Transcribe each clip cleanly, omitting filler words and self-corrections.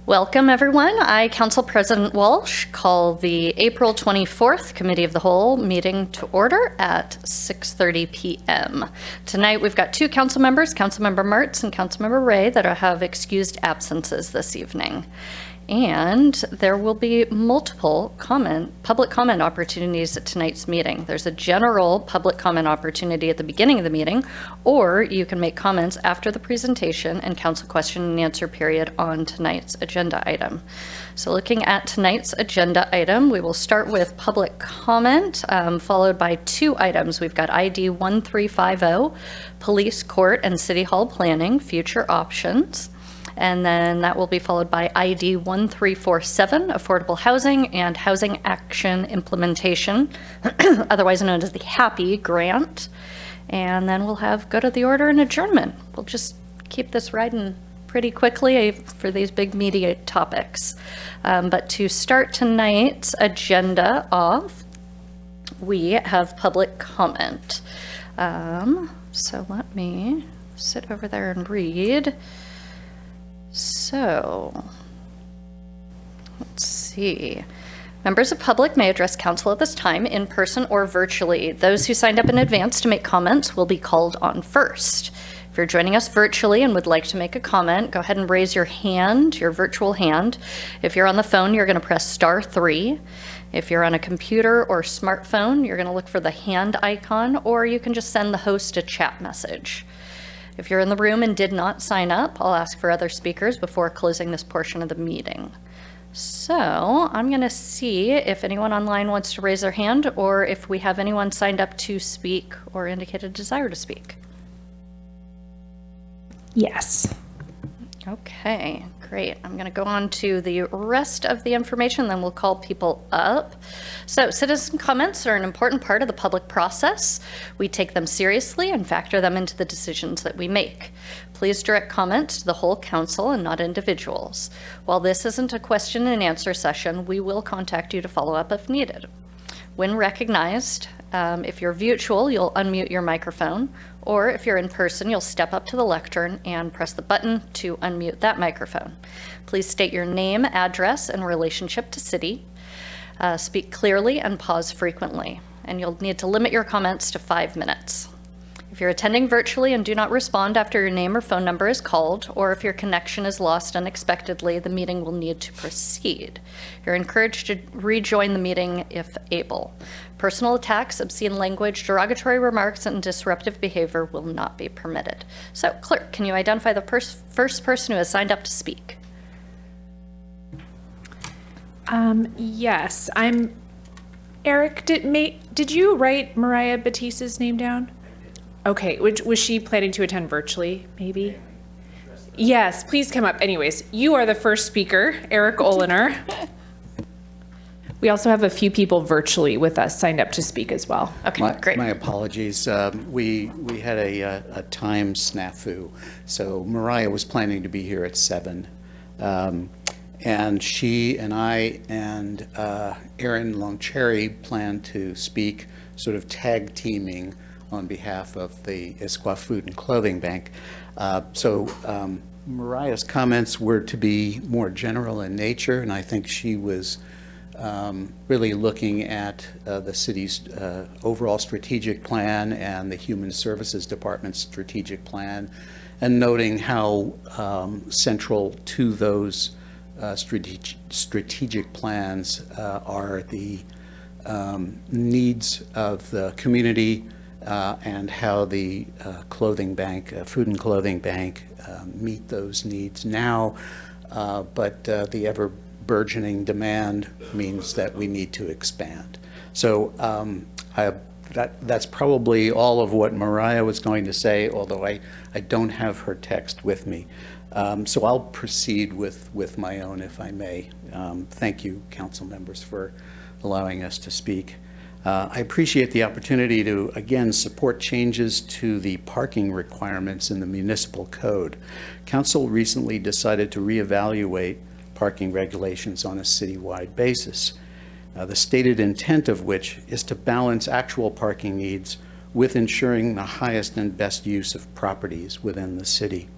Welcome, everyone. I, Council President Walsh, call the April 24th Committee of the Whole meeting to order at 6:30 p.m. Tonight, we've got two council members, Councilmember Mertz and Councilmember Ray, that have excused absences this evening. And there will be multiple public comment opportunities at tonight's meeting. There's a general public comment opportunity at the beginning of the meeting, or you can make comments after the presentation and council question and answer period on tonight's agenda item. So looking at tonight's agenda item, we will start with public comment, followed by two items. We've got ID 1350, Police, Court, and City Hall Planning, Future Options. And then that will be followed by ID 1347, Affordable Housing and Housing Action Implementation, otherwise known as the HAPI grant. And then we'll have go to the order and adjournment. We'll just keep this riding pretty quickly for these big media topics. But to start tonight's agenda off, we have public comment. So let me sit over there and read. So, let's see. Members of public may address council at this time in person or virtually. Those who signed up in advance to make comments will be called on first. If you're joining us virtually and would like to make a comment, go ahead and raise your hand, your virtual hand. If you're on the phone, you're going to press *3. If you're on a computer or smartphone, you're going to look for the hand icon, or you can just send the host a chat message. If you're in the room and did not sign up, I'll ask for other speakers before closing this portion of the meeting. So I'm going to see if anyone online wants to raise their hand or if we have anyone signed up to speak or indicate a desire to speak. Yes. Okay, great. I'm going to go on to the rest of the information, then we'll call people up. So citizen comments are an important part of the public process. We take them seriously and factor them into the decisions that we make. Please direct comments to the whole council and not individuals. While this isn't a question and answer session, we will contact you to follow up if needed. When recognized, if you're virtual, you'll unmute your microphone, or if you're in person, you'll step up to the lectern and press the button to unmute that microphone. Please state your name, address, and relationship to city. Speak clearly and pause frequently, and you'll need to limit your comments to 5 minutes. If you're attending virtually and do not respond after your name or phone number is called, or if your connection is lost unexpectedly, the meeting will need to proceed. You're encouraged to rejoin the meeting if able. Personal attacks, obscene language, derogatory remarks, and disruptive behavior will not be permitted. So, clerk, can you identify the first person who has signed up to speak? Yes, I'm Eric. Did you write Mariah Batista's name down? Okay, was she planning to attend virtually, maybe? Yes, please come up. Anyways, you are the first speaker, Eric Oliner. We also have a few people virtually with us signed up to speak as well. Okay, great. My apologies. We had a time snafu. So Mariah was planning to be here at 7. And she and I and Aaron Longcherry plan to speak sort of tag teaming on behalf of the Issaquah Food and Clothing Bank. Mariah's comments were to be more general in nature, and I think she was really looking at the city's overall strategic plan and the Human Services Department's strategic plan, and noting how central to those strategic plans are the needs of the community and how the clothing bank, food and clothing bank, meet those needs now, but the ever burgeoning demand means that we need to expand. So that's probably all of what Mariah was going to say, although I don't have her text with me. So I'll proceed with my own, if I may. Thank you, council members, for allowing us to speak. I appreciate the opportunity to, again, support changes to the parking requirements in the municipal code. Council recently decided to reevaluate parking regulations on a citywide basis. The stated intent of which is to balance actual parking needs with ensuring the highest and best use of properties within the city.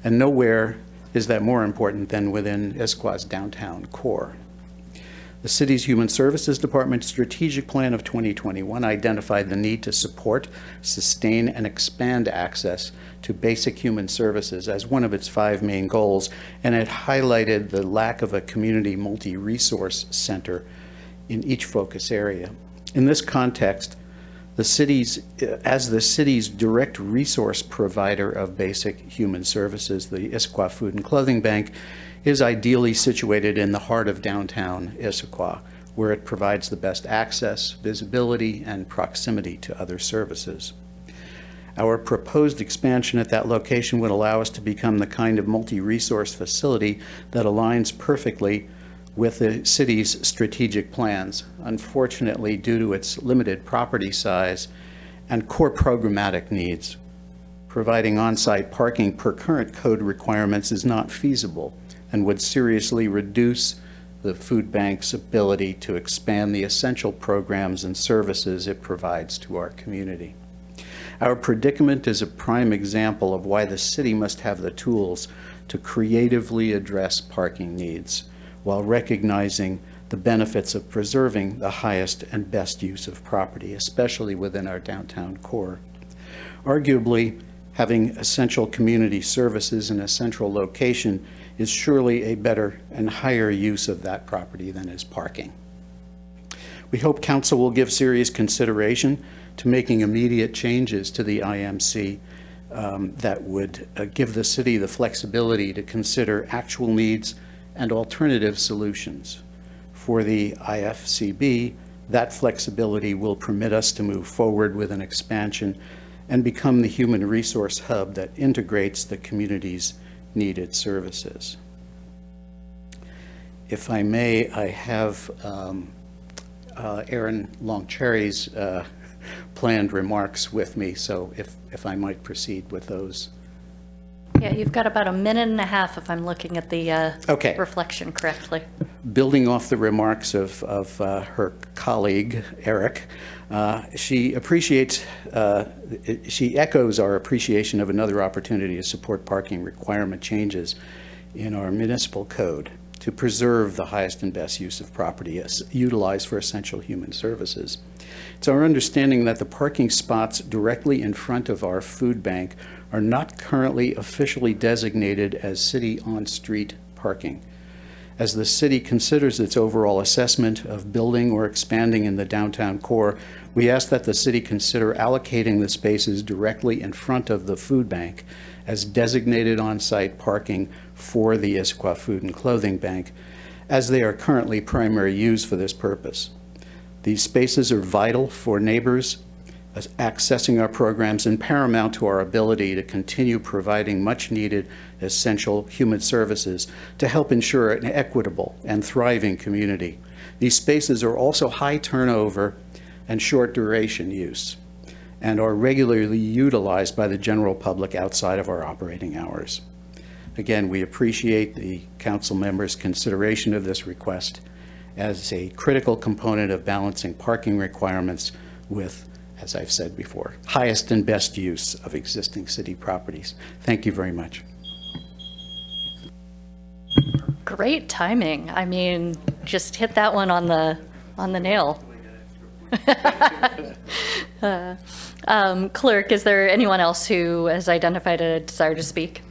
And nowhere is that more important than within Issaquah's downtown core? The city's Human Services Department's strategic plan of 2021 identified the need to support, sustain, and expand access to basic human services as one of its 5 main goals, and it highlighted the lack of a community multi-resource center in each focus area. In this context, as the city's direct resource provider of basic human services, the Issaquah Food and Clothing Bank is ideally situated in the heart of downtown Issaquah, where it provides the best access, visibility, and proximity to other services. Our proposed expansion at that location would allow us to become the kind of multi-resource facility that aligns perfectly with the city's strategic plans. Unfortunately, due to its limited property size and core programmatic needs, providing on-site parking per current code requirements is not feasible and would seriously reduce the food bank's ability to expand the essential programs and services it provides to our community. Our predicament is a prime example of why the city must have the tools to creatively address parking needs while recognizing the benefits of preserving the highest and best use of property, especially within our downtown core. Arguably, having essential community services in a central location is surely a better and higher use of that property than is parking. We hope Council will give serious consideration to making immediate changes to the IMC that would give the city the flexibility to consider actual needs and alternative solutions. For the IFCB, that flexibility will permit us to move forward with an expansion and become the human resource hub that integrates the community's needed services. If I may, I have Aaron Longcherry's planned remarks with me, so if I might proceed with those. Yeah, you've got about a minute and a half if I'm looking at the Okay. reflection correctly. Building off the remarks of her colleague, Eric, she echoes our appreciation of another opportunity to support parking requirement changes in our municipal code to preserve the highest and best use of property as utilized for essential human services. It's our understanding that the parking spots directly in front of our food bank are not currently officially designated as city on-street parking. As the city considers its overall assessment of building or expanding in the downtown core, we ask that the city consider allocating the spaces directly in front of the food bank as designated on-site parking for the Issaquah Food and Clothing Bank, as they are currently primary use for this purpose. These spaces are vital for neighbors accessing our programs and paramount to our ability to continue providing much-needed essential human services to help ensure an equitable and thriving community. These spaces are also high turnover and short duration use and are regularly utilized by the general public outside of our operating hours. Again, we appreciate the council members' consideration of this request as a critical component of balancing parking requirements with, as I've said before, highest and best use of existing city properties. Thank you very much. Great timing. I mean, just hit that one on the nail. Clerk, is there anyone else who has identified a desire to speak?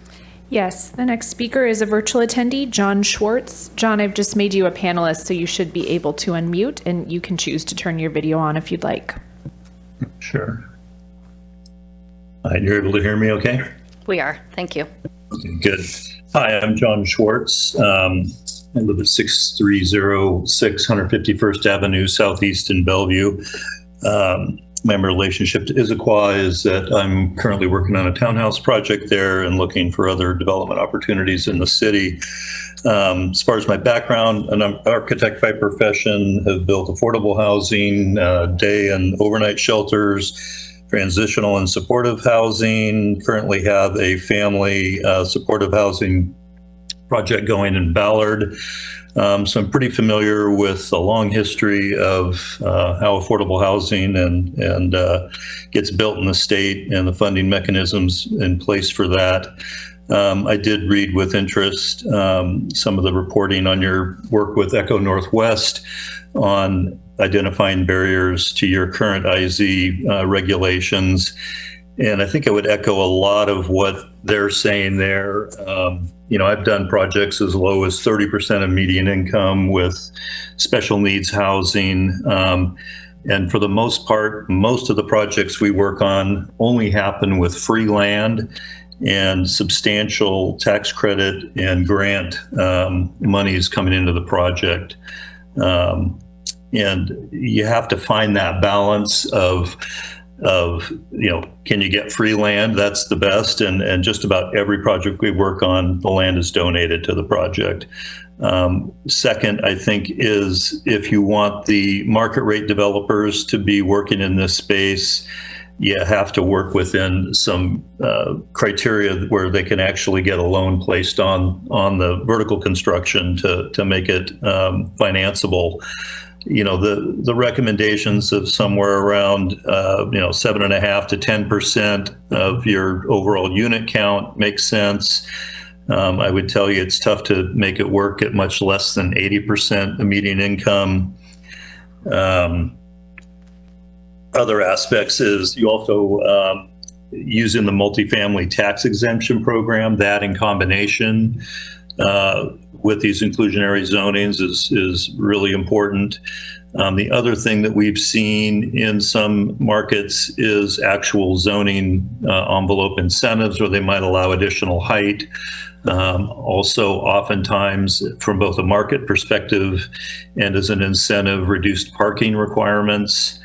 Yes, the next speaker is a virtual attendee, John Schwartz. John, I've just made you a panelist, so you should be able to unmute, and you can choose to turn your video on if you'd like. Sure. You're able to hear me okay? We are. Thank you. Okay, good. Hi, I'm John Schwartz. I live at 6306 151st Avenue Southeast in Bellevue. My relationship to Issaquah is that I'm currently working on a townhouse project there and looking for other development opportunities in the city. As far as my background, I'm an architect by profession, have built affordable housing, day and overnight shelters, transitional and supportive housing, currently have a family supportive housing project going in Ballard. So I'm pretty familiar with a long history of how affordable housing and gets built in the state and the funding mechanisms in place for that. I did read with interest some of the reporting on your work with Echo Northwest on identifying barriers to your current IZ regulations. And I think I would echo a lot of what they're saying there. I've done projects as low as 30% of median income with special needs housing. And for the most part, most of the projects we work on only happen with free land and substantial tax credit and grant monies coming into the project. And you have to find that balance of can you get free land? That's the best. And just about every project we work on, the land is donated to the project. Second, I think, is if you want the market rate developers to be working in this space, you have to work within some criteria where they can actually get a loan placed on the vertical construction to make it financeable. The recommendations of somewhere around 7.5% to 10% of your overall unit count makes sense. I would tell you it's tough to make it work at much less than 80% of median income. Other aspects is you also using the multifamily tax exemption program, that in combination with these inclusionary zonings is really important. The other thing that we've seen in some markets is actual zoning envelope incentives where they might allow additional height. Also, oftentimes, from both a market perspective and as an incentive, reduced parking requirements.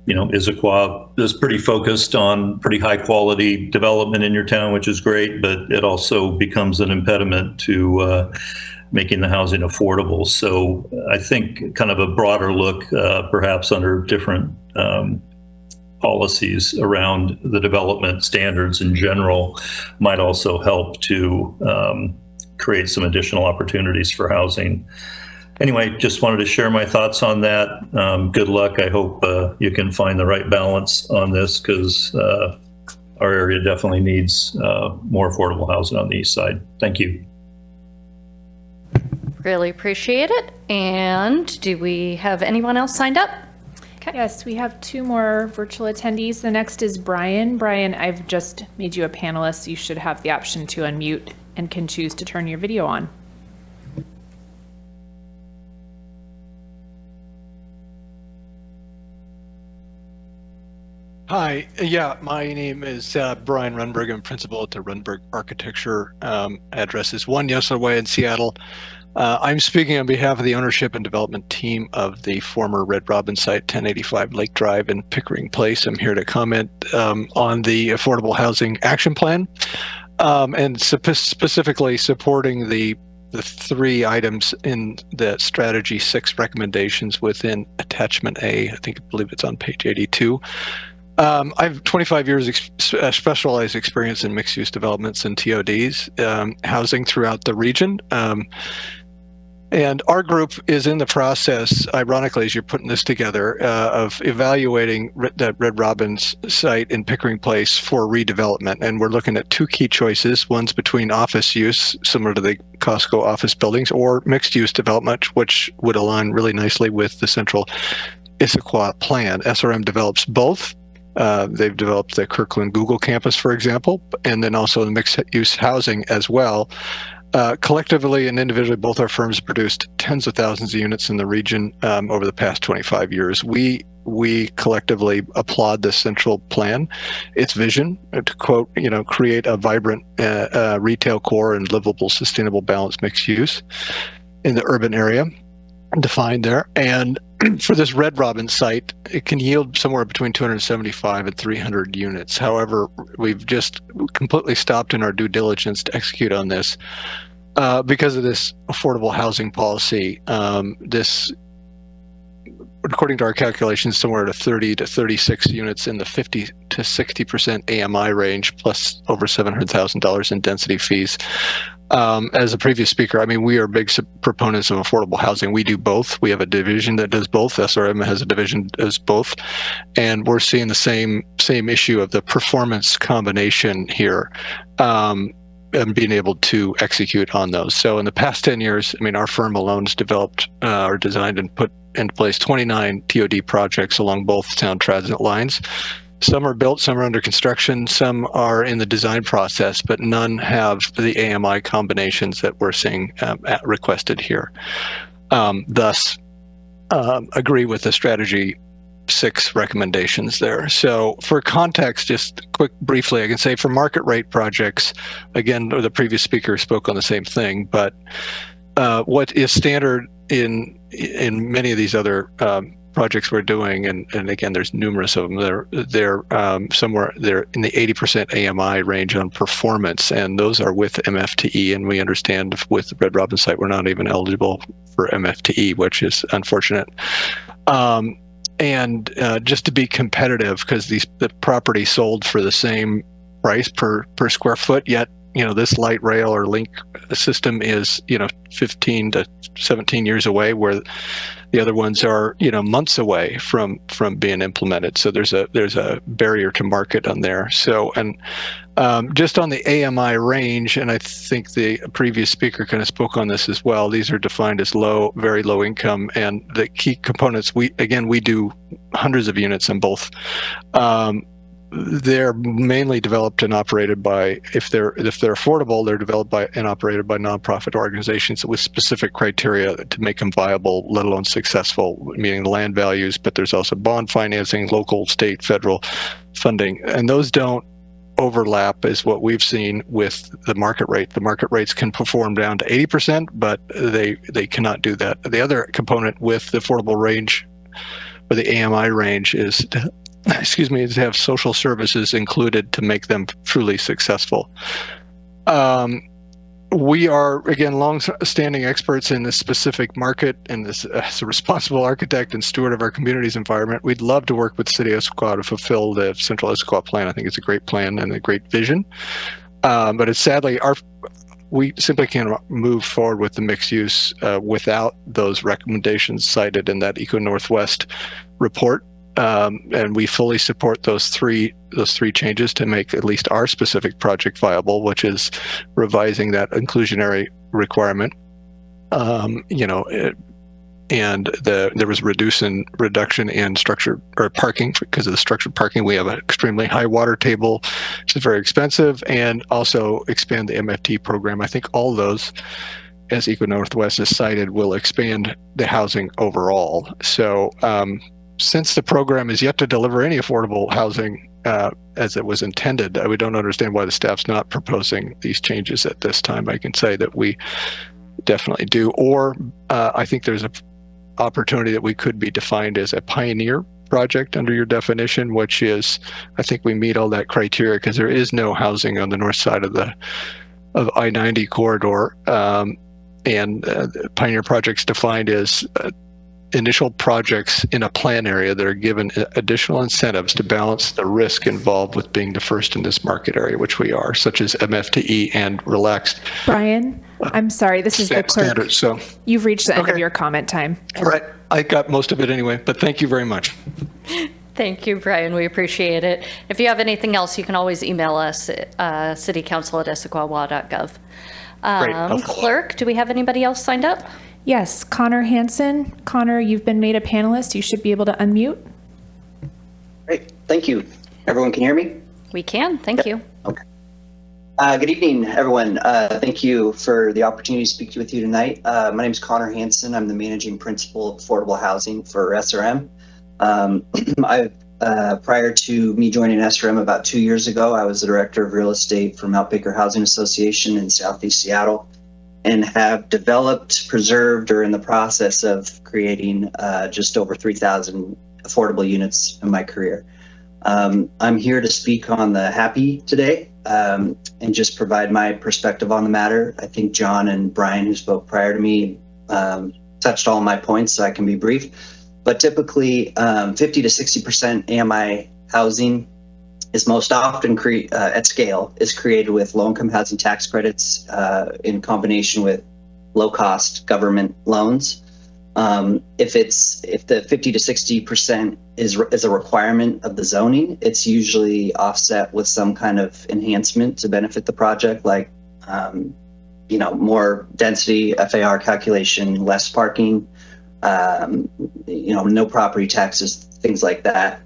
Issaquah is pretty focused on pretty high quality development in your town, which is great, but it also becomes an impediment to making the housing affordable. So I think kind of a broader look, perhaps under different policies around the development standards in general, might also help to create some additional opportunities for housing. Anyway, just wanted to share my thoughts on that. Good luck. I hope you can find the right balance on this, because our area definitely needs more affordable housing on the east side. Thank you. Really appreciate it. And do we have anyone else signed up? Okay. Yes, we have two more virtual attendees. The next is Brian. Brian, I've just made you a panelist. You should have the option to unmute and can choose to turn your video on. Hi, yeah, my name is Brian Runberg. I'm principal at the Runberg Architecture. Address is 1 Yesler Way in Seattle. I'm speaking on behalf of the ownership and development team of the former Red Robin site, 1085 Lake Drive in Pickering Place. I'm here to comment on the Affordable Housing Action Plan, and specifically supporting the 3 items in the Strategy 6 recommendations within Attachment A. I believe it's on page 82. I have 25 years specialized experience in mixed-use developments and TODs, housing throughout the region. And our group is in the process, ironically, as you're putting this together, of evaluating that Red Robin's site in Pickering Place for redevelopment. And we're looking at 2 key choices. One's between office use, similar to the Costco office buildings, or mixed-use development, which would align really nicely with the central Issaquah plan. SRM develops both. They've developed the Kirkland Google campus, for example, and then also the mixed-use housing as well. Collectively and individually, both our firms produced tens of thousands of units in the region over the past 25 years. We collectively applaud the central plan, its vision to quote, create a vibrant retail core and livable, sustainable, balanced mixed use in the urban area defined there. And for this Red Robin site, it can yield somewhere between 275 and 300 units. However, we've just completely stopped in our due diligence to execute on this because of this affordable housing policy. This, according to our calculations, somewhere to 30 to 36 units in the 50 to 60% AMI range, plus over $700,000 in density fees. As a previous speaker, I mean, we are big proponents of affordable housing. We do both. We have a division that does both. SRM has a division that does both. And we're seeing the same issue of the performance combination here. And being able to execute on those. So in the past 10 years, I mean, our firm alone has developed or designed and put into place 29 TOD projects along both town transit lines. Some are built, some are under construction, some are in the design process, but none have the AMI combinations that we're seeing requested here. Thus, agree with the strategy 6 recommendations there. So for context, just briefly, I can say for market rate projects, again, the previous speaker spoke on the same thing, but what is standard in many of these other projects we're doing, and again, there's numerous of them, they're somewhere they're in the 80% AMI range on performance, and those are with MFTE, and we understand with Red Robin site, we're not even eligible for MFTE, which is unfortunate. And just to be competitive, because the property sold for the same price per square foot, yet this light rail or link system is 15 to 17 years away, where the other ones are months away from being implemented. So there's a barrier to market on there. So and just on the AMI range, and I think the previous speaker kind of spoke on this as well, these are defined as very low income, and the key components, we do hundreds of units on both. They're mainly developed and operated by, if they're affordable, they're developed by and operated by nonprofit organizations with specific criteria to make them viable, let alone successful, meaning the land values, but there's also bond financing, local, state, federal funding, and those don't overlap is what we've seen with the market rate. The market rates can perform down to 80%, but they cannot do that. The other component with the affordable range, or the AMI range, is is to have social services included to make them truly successful. We are, again, long-standing experts in this specific market, and this, as a responsible architect and steward of our community's environment, we'd love to work with the City of Issaquah to fulfill the Central Issaquah plan. I think it's a great plan and a great vision. But it's sadly, we simply can't move forward with the mixed use without those recommendations cited in that Eco Northwest report. And we fully support those three changes to make at least our specific project viable, which is revising that inclusionary requirement. And there was reduction in structured or parking because of the structured parking. We have an extremely high water table, which is very expensive, and also expand the MFT program. I think all those, as Eco Northwest has cited, will expand the housing overall. So since the program is yet to deliver any affordable housing as it was intended, we don't understand why the staff's not proposing these changes at this time. I can say that we definitely do. Or I think there's an opportunity that we could be defined as a pioneer project under your definition, which is, I think we meet all that criteria because there is no housing on the north side of I-90 corridor. And pioneer projects defined as initial projects in a plan area that are given additional incentives to balance the risk involved with being the first in this market area, which we are, such as MFTE and relaxed. Brian, I'm sorry, this is the clerk. Standards, so. You've reached the end of your comment time. All right, I got most of it anyway, but thank you very much. Thank you, Brian. We appreciate it. If you have anything else, you can always email us at citycouncil@issaquahwa.gov. Great. Clerk, do we have anybody else signed up? Yes, Connor Hansen. Connor, you've been made a panelist. You should be able to unmute. Great, thank you. Everyone can hear me? We can, thank you. Okay. Good evening, everyone. Thank you for the opportunity to speak with you tonight. My name is Connor Hansen. I'm the Managing Principal of Affordable Housing for SRM. Prior to me joining SRM about 2 years ago, I was the Director of Real Estate for Mount Baker Housing Association in Southeast Seattle, and have developed, preserved, or in the process of creating just over 3,000 affordable units in my career. I'm here to speak on the HAPI today and just provide my perspective on the matter. I think John and Brian, who spoke prior to me, touched all my points, so I can be brief. But typically 50 to 60% AMI housing is most often at scale is created with low-income housing tax credits in combination with low-cost government loans. If the 50 to 60% is a requirement of the zoning, it's usually offset with some kind of enhancement to benefit the project, like more density, FAR calculation, less parking, no property taxes, things like that.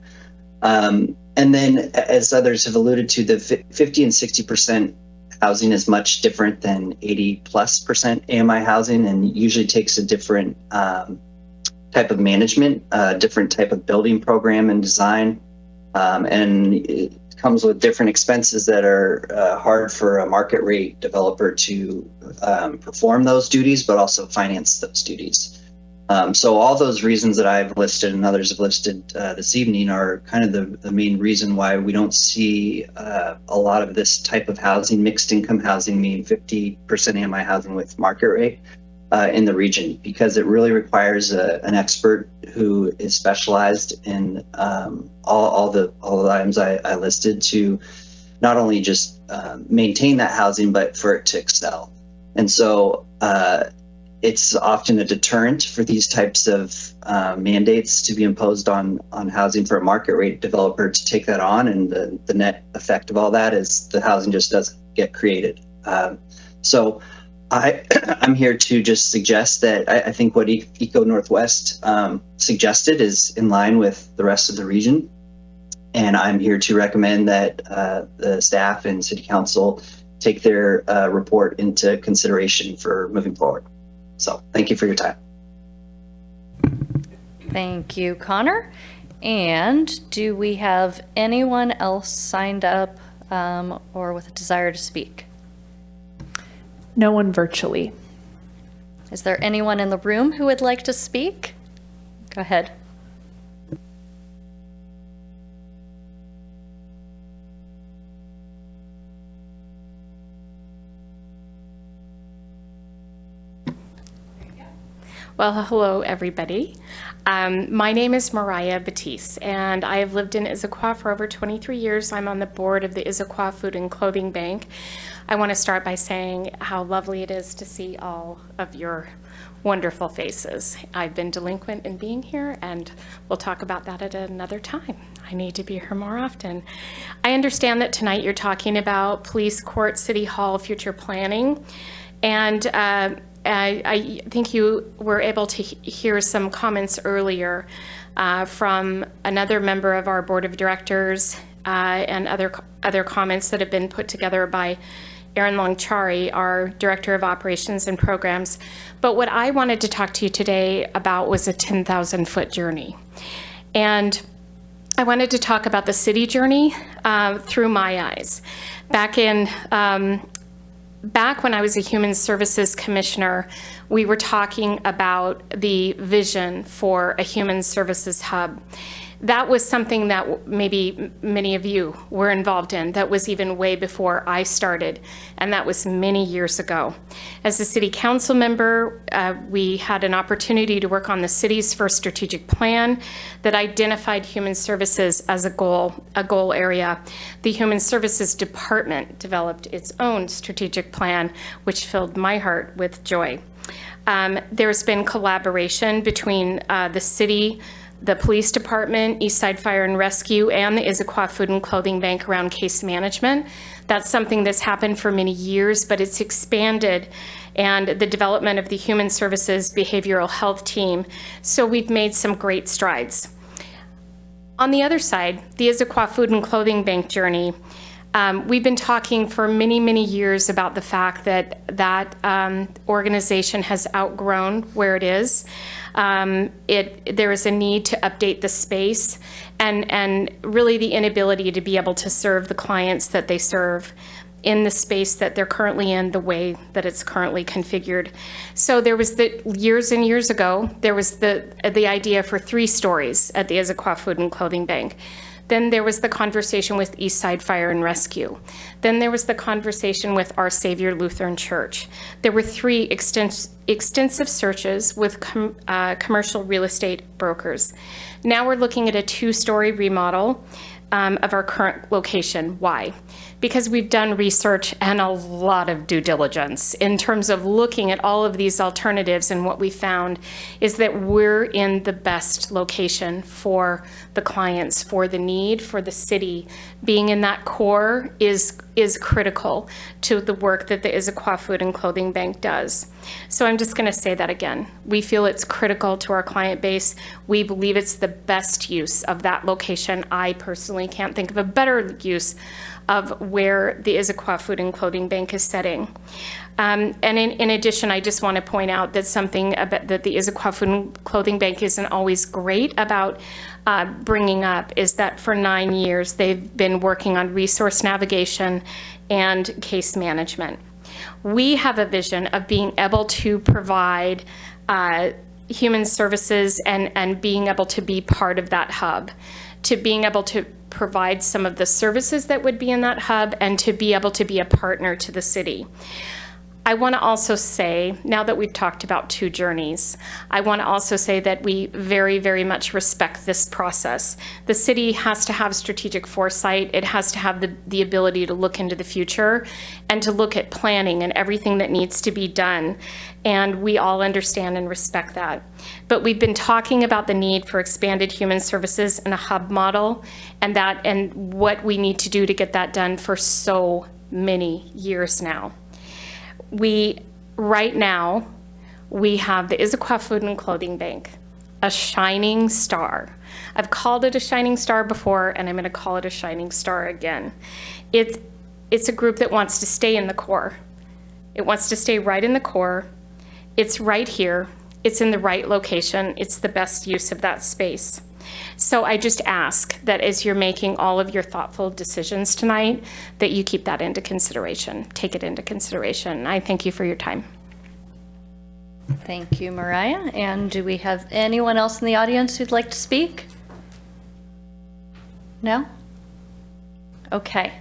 And then, as others have alluded to, the 50 and 60% housing is much different than 80+% AMI housing, and usually takes a different type of management, different type of building program and design, and it comes with different expenses that are hard for a market rate developer to perform those duties, but also finance those duties. So all those reasons that I've listed and others have listed this evening are kind of the main reason why we don't see a lot of this type of housing, mixed income housing, meaning 50% AMI housing with market rate in the region, because it really requires an expert who is specialized in all the items I listed to not only just maintain that housing, but for it to excel. And so it's often a deterrent for these types of mandates to be imposed on housing for a market rate developer to take that on, and the net effect of all that is the housing just doesn't get created. So I'm here to just suggest that I think what Eco Northwest suggested is in line with the rest of the region, and I'm here to recommend that the staff and City Council take their report into consideration for moving forward. So thank you for your time. Thank you, Connor. And do we have anyone else signed up or with a desire to speak? No one virtually. Is there anyone in the room who would like to speak? Go ahead. Well, hello, everybody. My name is Mariah Batiste, and I have lived in Issaquah for over 23 years. I'm on the board of the Issaquah Food and Clothing Bank. I want to start by saying how lovely it is to see all of your wonderful faces. I've been delinquent in being here, and we'll talk about that at another time. I need to be here more often. I understand that tonight you're talking about police, court, city hall, future planning, and I think you were able to hear some comments earlier from another member of our board of directors and other comments that have been put together by Aaron Longchari, our director of operations and programs. But what I wanted to talk to you today about was a 10,000-foot journey. And I wanted to talk about the city journey through my eyes. Back when I was a Human Services Commissioner, we were talking about the vision for a Human Services Hub. That was something that maybe many of you were involved in. That was even way before I started, and that was many years ago. As a City Council member, we had an opportunity to work on the city's first strategic plan that identified human services as a goal area. The Human Services Department developed its own strategic plan, which filled my heart with joy. There's been collaboration between the city, the police department, Eastside Fire and Rescue, and the Issaquah Food and Clothing Bank around case management. That's something that's happened for many years, but it's expanded, and the development of the Human Services Behavioral Health Team. So we've made some great strides. On the other side, the Issaquah Food and Clothing Bank journey, we've been talking for many, many years about the fact that organization has outgrown where it is. There is a need to update the space and really the inability to be able to serve the clients that they serve in the space that they're currently in, the way that it's currently configured. So there was years and years ago, there was the idea for 3 stories at the Issaquah Food and Clothing Bank. Then there was the conversation with Eastside Fire and Rescue. Then there was the conversation with Our Savior Lutheran Church. There were 3 extensive searches with commercial real estate brokers. Now we're looking at a 2-story remodel of our current location. Why? Because we've done research and a lot of due diligence in terms of looking at all of these alternatives, and what we found is that we're in the best location for the clients, for the need, for the city. Being in that core is critical to the work that the Issaquah Food and Clothing Bank does. So I'm just going to say that again. We feel it's critical to our client base. We believe it's the best use of that location. I personally can't think of a better use of where the Issaquah Food and Clothing Bank is setting. And in addition, I just want to point out that something about, that the Issaquah Food and Clothing Bank isn't always great about bringing up is that for 9 years, they've been working on resource navigation and case management. We have a vision of being able to provide human services and being able to be part of that hub, to being able to provide some of the services that would be in that hub, and to be able to be a partner to the city. I want to also say, now that we've talked about two journeys, I want to also say that we very, very much respect this process. The city has to have strategic foresight. It has to have the ability to look into the future and to look at planning and everything that needs to be done. And we all understand and respect that. But we've been talking about the need for expanded human services in a hub model, and what we need to do to get that done for so many years now. Right now, we have the Issaquah Food and Clothing Bank, a shining star. I've called it a shining star before, and I'm going to call it a shining star again. It's a group that wants to stay in the core. It wants to stay right in the core. It's right here. It's in the right location. It's the best use of that space. So I just ask that as you're making all of your thoughtful decisions tonight, that you keep that into consideration, take it into consideration. I thank you for your time. Thank you, Mariah. And do we have anyone else in the audience who'd like to speak? No? Okay.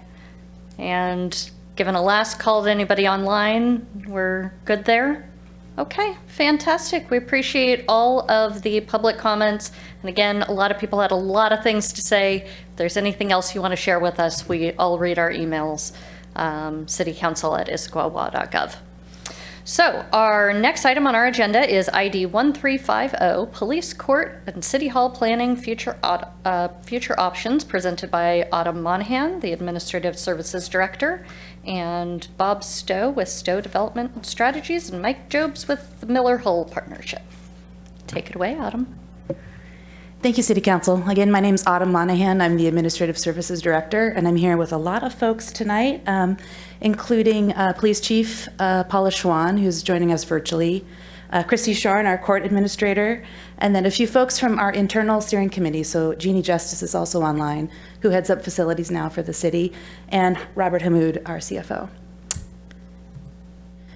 And given a last call to anybody online, we're good there? Okay, fantastic. We appreciate all of the public comments. And again, a lot of people had a lot of things to say. If there's anything else you want to share with us, we all read our emails, citycouncil@issaquah.gov. So our next item on our agenda is ID 1350, Police Court and City Hall Planning Future Options, presented by Autumn Monahan, the Administrative Services Director, and Bob Stowe with Stowe Development Strategies, and Mike Jobs with the Miller Hull Partnership. Take it away, Autumn. Thank you, City Council. Again, my name's Autumn Monahan. I'm the Administrative Services Director, and I'm here with a lot of folks tonight, including Police Chief Paula Schwan, who's joining us virtually, Christy Shorn, our Court Administrator, and then a few folks from our internal steering committee. So Jeannie Justice is also online, who heads up facilities now for the city, and Robert Hamoud, our CFO.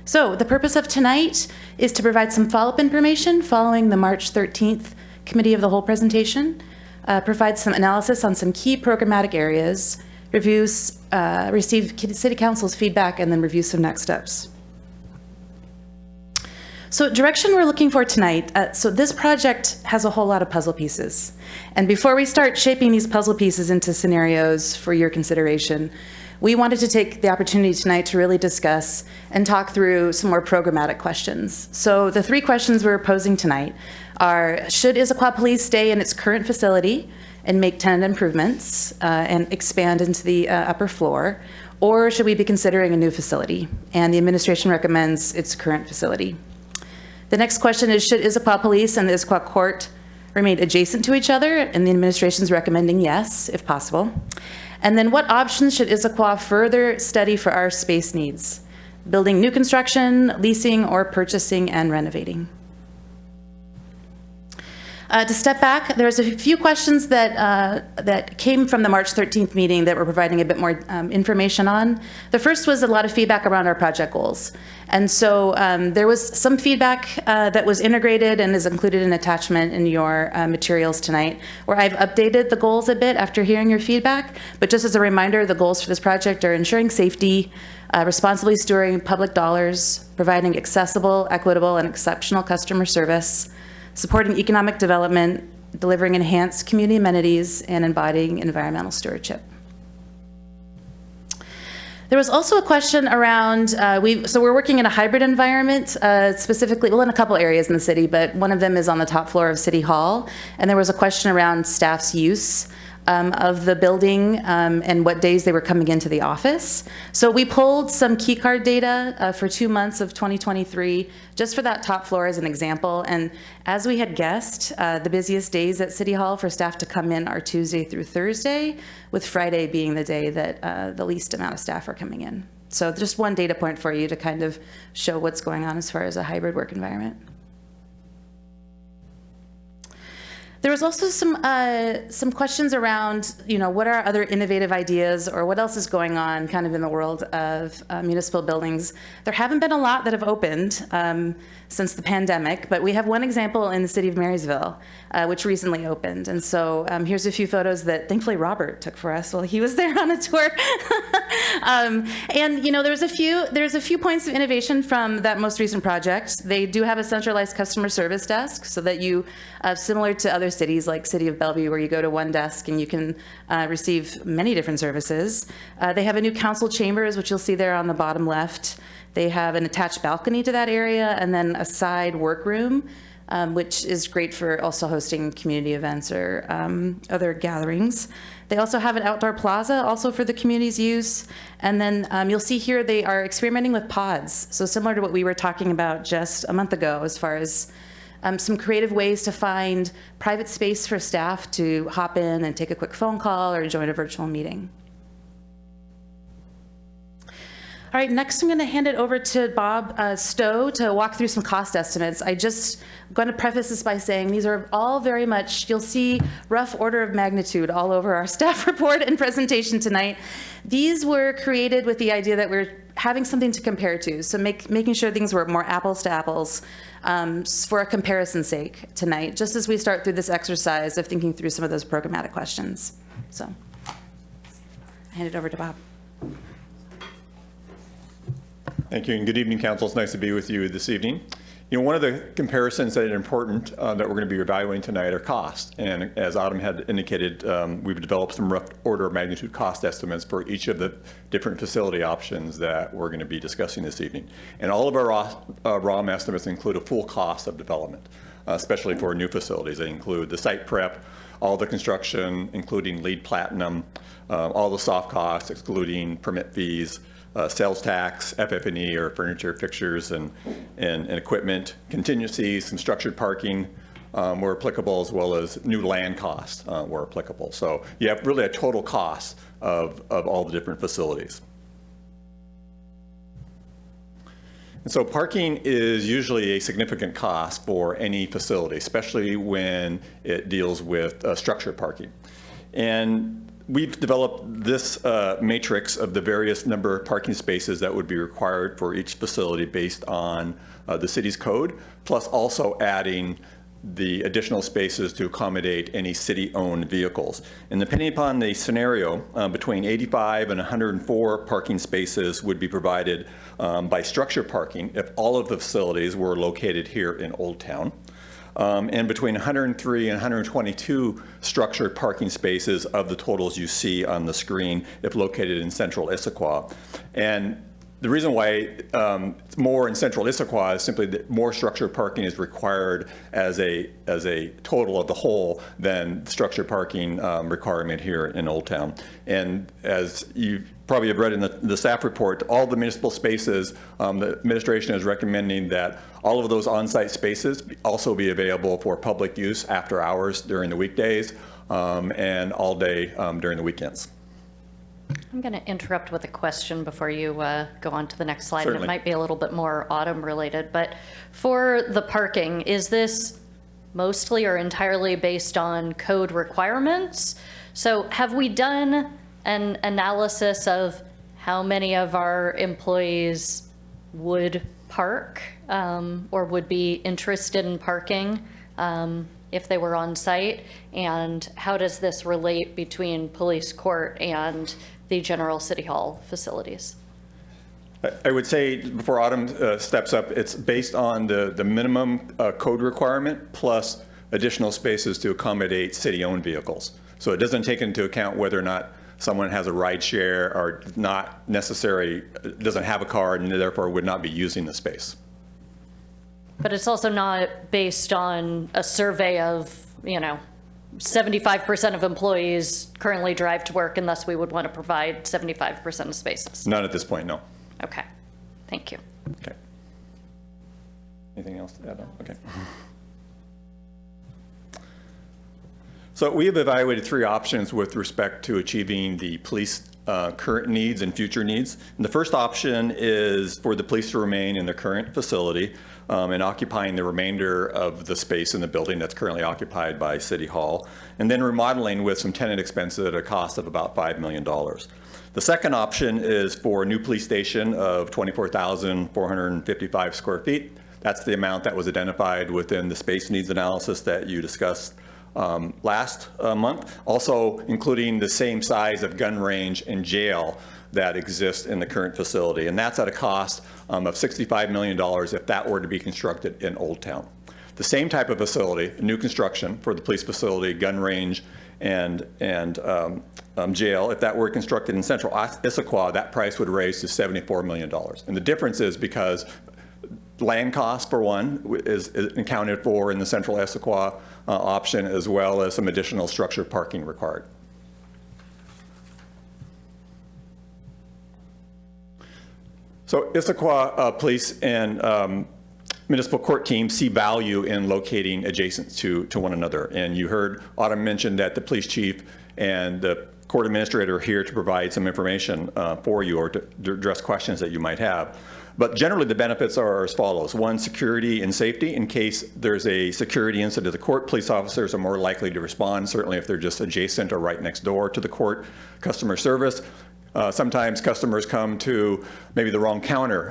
So the purpose of tonight is to provide some follow-up information following the March 13th Committee of the Whole presentation, provide some analysis on some key programmatic areas, receive City Council's feedback, and then review some next steps. So direction we're looking for tonight, so this project has a whole lot of puzzle pieces. And before we start shaping these puzzle pieces into scenarios for your consideration, we wanted to take the opportunity tonight to really discuss and talk through some more programmatic questions. So the three questions we're posing tonight are, should Issaquah Police stay in its current facility and make tenant improvements and expand into the upper floor, or should we be considering a new facility? And the administration recommends its current facility. The next question is, should Issaquah Police and the Issaquah Court remain adjacent to each other? And the administration is recommending yes, if possible. And then what options should Issaquah further study for our space needs? Building new construction, leasing, or purchasing and renovating? To step back, there's a few questions that came from the March 13th meeting that we're providing a bit more information on. The first was a lot of feedback around our project goals. And so there was some feedback that was integrated and is included in attachment in your materials tonight, where I've updated the goals a bit after hearing your feedback. But just as a reminder, the goals for this project are ensuring safety, responsibly stewarding public dollars, providing accessible, equitable, and exceptional customer service, supporting economic development, delivering enhanced community amenities, and embodying environmental stewardship. There was also a question around, so we're working in a hybrid environment, specifically, well, in a couple areas in the city, but one of them is on the top floor of City Hall. And there was a question around staff's use of the building and what days they were coming into the office. So we pulled some key card data for 2 months of 2023, just for that top floor as an example. And as we had guessed, the busiest days at City Hall for staff to come in are Tuesday through Thursday, with Friday being the day that the least amount of staff are coming in. So just one data point for you to kind of show what's going on as far as a hybrid work environment. There was also some questions around, what are other innovative ideas or what else is going on kind of in the world of municipal buildings. There haven't been a lot that have opened since the pandemic, but we have one example in the city of Marysville, which recently opened. And so here's a few photos that thankfully Robert took for us while he was there on a tour. And there's a few points of innovation from that most recent project. They do have a centralized customer service desk so that you, similar to other cities like City of Bellevue, where you go to one desk and you can receive many different services. They have a new council chambers, which you'll see there on the bottom left. They have an attached balcony to that area and then a side workroom, which is great for also hosting community events or other gatherings. They also have an outdoor plaza also for the community's use. And then you'll see here they are experimenting with pods. So similar to what we were talking about just a month ago as far as some creative ways to find private space for staff to hop in and take a quick phone call or join a virtual meeting. All right, next I'm going to hand it over to Bob Stowe to walk through some cost estimates. I'm going to preface this by saying these are all very much, you'll see rough order of magnitude all over our staff report and presentation tonight. These were created with the idea that we're having something to compare to, so making sure things were more apples to apples for a comparison's sake tonight, just as we start through this exercise of thinking through some of those programmatic questions. So I hand it over to Bob. Thank you, and good evening, Council. It's nice to be with you this evening. One of the comparisons that are important that we're going to be evaluating tonight are cost. And as Autumn had indicated, we've developed some rough order of magnitude cost estimates for each of the different facility options that we're going to be discussing this evening. And all of our ROM estimates include a full cost of development, especially for new facilities. They include the site prep, all the construction, including LEED Platinum, all the soft costs, excluding permit fees, sales tax, FF&E or furniture, fixtures, and equipment, contingencies, some structured parking were applicable, as well as new land costs were applicable. So you have really a total cost of all the different facilities. And so parking is usually a significant cost for any facility, especially when it deals with structured parking. And we've developed this matrix of the various number of parking spaces that would be required for each facility based on the city's code, plus also adding the additional spaces to accommodate any city-owned vehicles. And depending upon the scenario, between 85 and 104 parking spaces would be provided by structured parking if all of the facilities were located here in Old Town. And between 103 and 122 structured parking spaces of the totals you see on the screen if located in central Issaquah. And the reason why it's more in central Issaquah is simply that more structured parking is required as a total of the whole than structured parking requirement here in Old Town. And as you probably have read in the staff report, all the municipal spaces, the administration is recommending that all of those on-site spaces also be available for public use after hours during the weekdays and all day during the weekends. I'm going to interrupt with a question before you go on to the next slide. Certainly. And it might be a little bit more autumn related, but for the parking, is this mostly or entirely based on code requirements? So have we done an analysis of how many of our employees would park or would be interested in parking if they were on site? And how does this relate between police court and the general city hall facilities? I would say, before Autumn steps up, it's based on the minimum code requirement plus additional spaces to accommodate city-owned vehicles. So it doesn't take into account whether or not someone has a ride share or not necessary, doesn't have a car and therefore would not be using the space. But it's also not based on a survey of, 75% of employees currently drive to work, and thus we would want to provide 75% of spaces. None at this point, no. Okay, thank you. Okay. Anything else to add on? Okay. So we have evaluated 3 options with respect to achieving the police current needs and future needs. And the first option is for the police to remain in their current facility and occupying the remainder of the space in the building that's currently occupied by City Hall, and then remodeling with some tenant expenses at a cost of about $5 million. The second option is for a new police station of 24,455 square feet. That's the amount that was identified within the space needs analysis that you discussed last month, also including the same size of gun range and jail that exists in the current facility. And that's at a cost of $65 million if that were to be constructed in Old Town. The same type of facility, new construction for the police facility, gun range, and jail, if that were constructed in central Issaquah, that price would raise to $74 million. And the difference is because land cost, for one, is accounted for in the central Issaquah option, as well as some additional structured parking required. So Issaquah Police and Municipal Court teams see value in locating adjacent to one another. And you heard Autumn mention that the police chief and the court administrator are here to provide some information for you or to address questions that you might have. But generally the benefits are as follows. 1, security and safety. In case there's a security incident at the court, police officers are more likely to respond, certainly if they're just adjacent or right next door to the court. Customer service. Sometimes customers come to maybe the wrong counter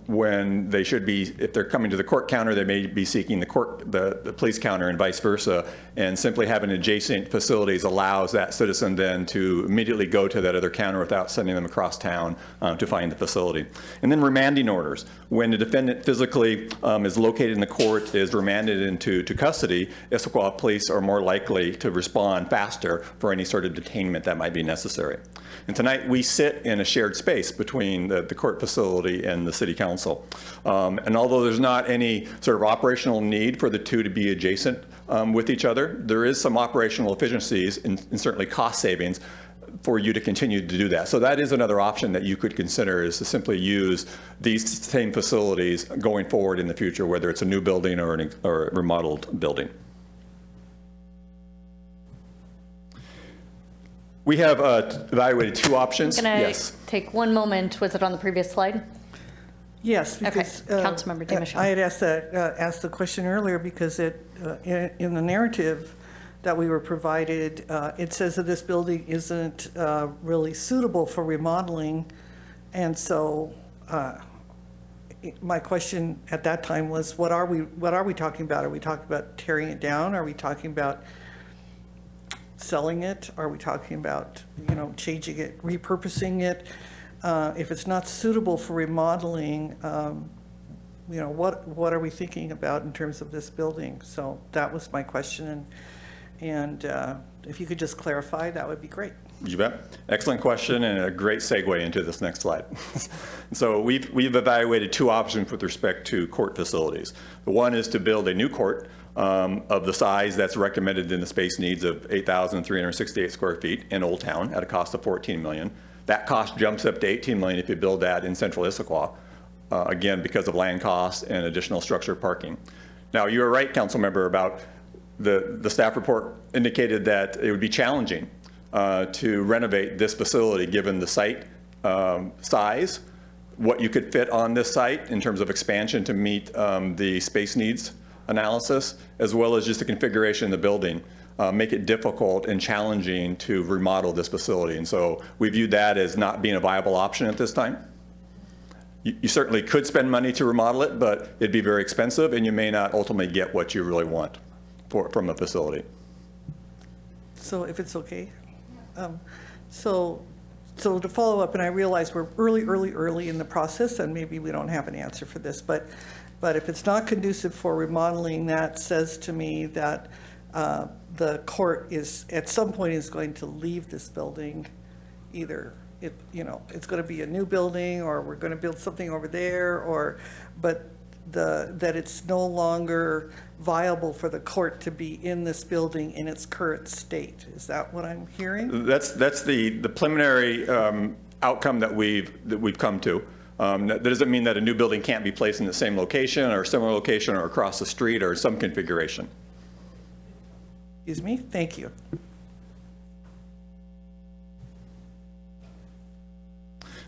when they should be, if they're coming to the court counter, they may be seeking the police counter and vice versa. And simply having adjacent facilities allows that citizen then to immediately go to that other counter without sending them across town to find the facility. And then remanding orders. When the defendant physically is located in the court, is remanded into custody, Issaquah police are more likely to respond faster for any sort of detainment that might be necessary. And tonight we sit in a shared space between the court facility and the city council. And although there's not any sort of operational need for the two to be adjacent with each other, there is some operational efficiencies and certainly cost savings for you to continue to do that. So that is another option that you could consider, is to simply use these same facilities going forward in the future, whether it's a new building or a remodeled building. We have evaluated 2 options. Can I Yes. take one moment? Was it on the previous slide? Yes, Okay, because Councilmember DiMichele. I had asked the question earlier because in the narrative that we were provided, it says that this building isn't really suitable for remodeling, and so my question at that time was, what are we talking about? Are we talking about tearing it down? Are we talking about selling it? Are we talking about, changing it, repurposing it? If it's not suitable for remodeling, what are we thinking about in terms of this building? So that was my question, and if you could just clarify, that would be great. You bet. Excellent question and a great segue into this next slide. So we've evaluated 2 options with respect to court facilities. The one is to build a new court of the size that's recommended in the space needs of 8,368 square feet in Old Town at a cost of $14 million. That cost jumps up to $18 million if you build that in central Issaquah, again, because of land costs and additional structured parking. Now, you are right, council member, about the staff report indicated that it would be challenging to renovate this facility given the site size, what you could fit on this site in terms of expansion to meet the space needs analysis, as well as just the configuration of the building, make it difficult and challenging to remodel this facility. And so we viewed that as not being a viable option at this time. You certainly could spend money to remodel it, but it'd be very expensive and you may not ultimately get what you really want from a facility. So if it's okay. So so to follow up, and I realize we're early in the process, and maybe we don't have an answer for this, but if it's not conducive for remodeling, that says to me that the court is, at some point, is going to leave this building. Either it's going to be a new building, or we're going to build something over there, but that it's no longer viable for the court to be in this building in its current state. Is that what I'm hearing? That's the preliminary outcome that we've come to. That doesn't mean that a new building can't be placed in the same location or similar location or across the street or some configuration. Excuse me? Thank you.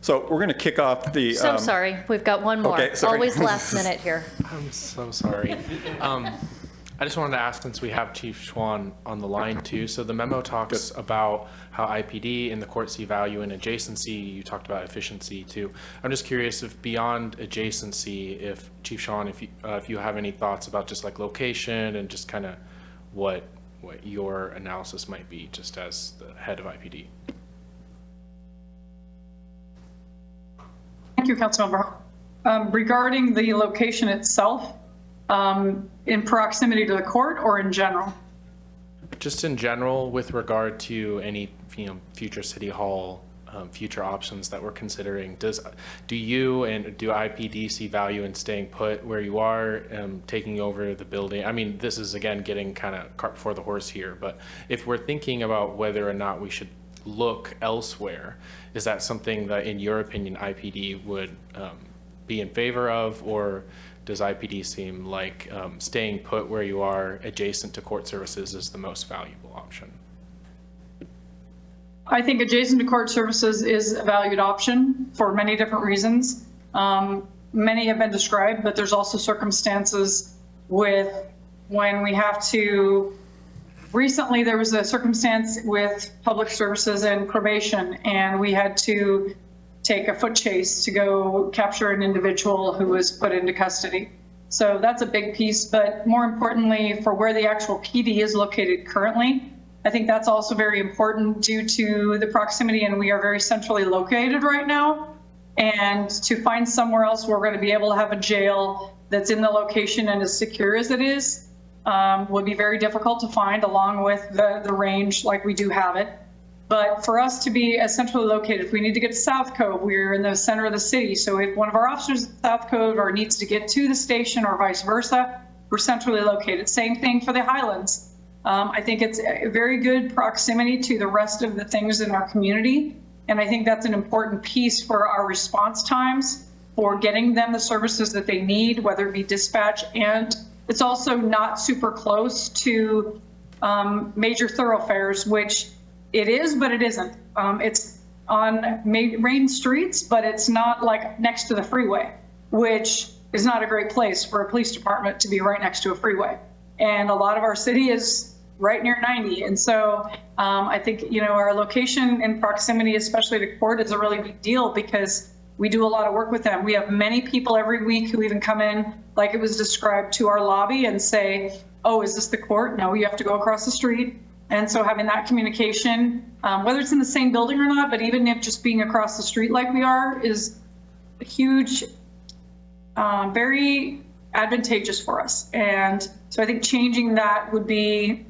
So we're going to kick off the... So sorry, we've got one more. Okay, sorry. Always last minute here. I'm so sorry. I just wanted to ask, since we have Chief Schwan on the line too, so the memo talks about how IPD and the court see value in adjacency. You talked about efficiency too. I'm just curious if beyond adjacency, if Chief Schwan, if you have any thoughts about just like location and just kind of what your analysis might be just as the head of IPD. Thank you, Councilmember. Regarding the location itself, in proximity to the court or in general? Just in general, with regard to any future city hall, future options that we're considering, do you and do IPD see value in staying put where you are, taking over the building? I mean, this is again getting kind of cart before the horse here, but if we're thinking about whether or not we should look elsewhere, is that something that, in your opinion, IPD would be in favor of, or does IPD seem like staying put where you are adjacent to court services is the most valuable option? I think adjacent to court services is a valued option for many different reasons. Many have been described, but there's also circumstances with when we have to. Recently, there was a circumstance with public services and probation, and we had to take a foot chase to go capture an individual who was put into custody. So that's a big piece, but more importantly, for where the actual PD is located currently, I think that's also very important due to the proximity, and we are very centrally located right now. And to find somewhere else where we're going to be able to have a jail that's in the location and as secure as it is, would be very difficult to find, along with the range like we do have it. But for us to be as centrally located, if we need to get to South Cove, we're in the center of the city. So if one of our officers at South Cove or needs to get to the station or vice versa, we're centrally located. Same thing for the Highlands. I think it's a very good proximity to the rest of the things in our community. And I think that's an important piece for our response times, for getting them the services that they need, whether it be dispatch, and it's also not super close to major thoroughfares, which it is, but it isn't. It's on main streets, but it's not like next to the freeway, which is not a great place for a police department to be right next to a freeway. And a lot of our city is right near 90. And so I think, our location and proximity, especially to court, is a really big deal because we do a lot of work with them. We have many people every week who even come in, like it was described, to our lobby and say, oh, is this the court? No, you have to go across the street. And so having that communication, whether it's in the same building or not, but even if just being across the street like we are, is a huge, very advantageous for us. And so I think changing that would be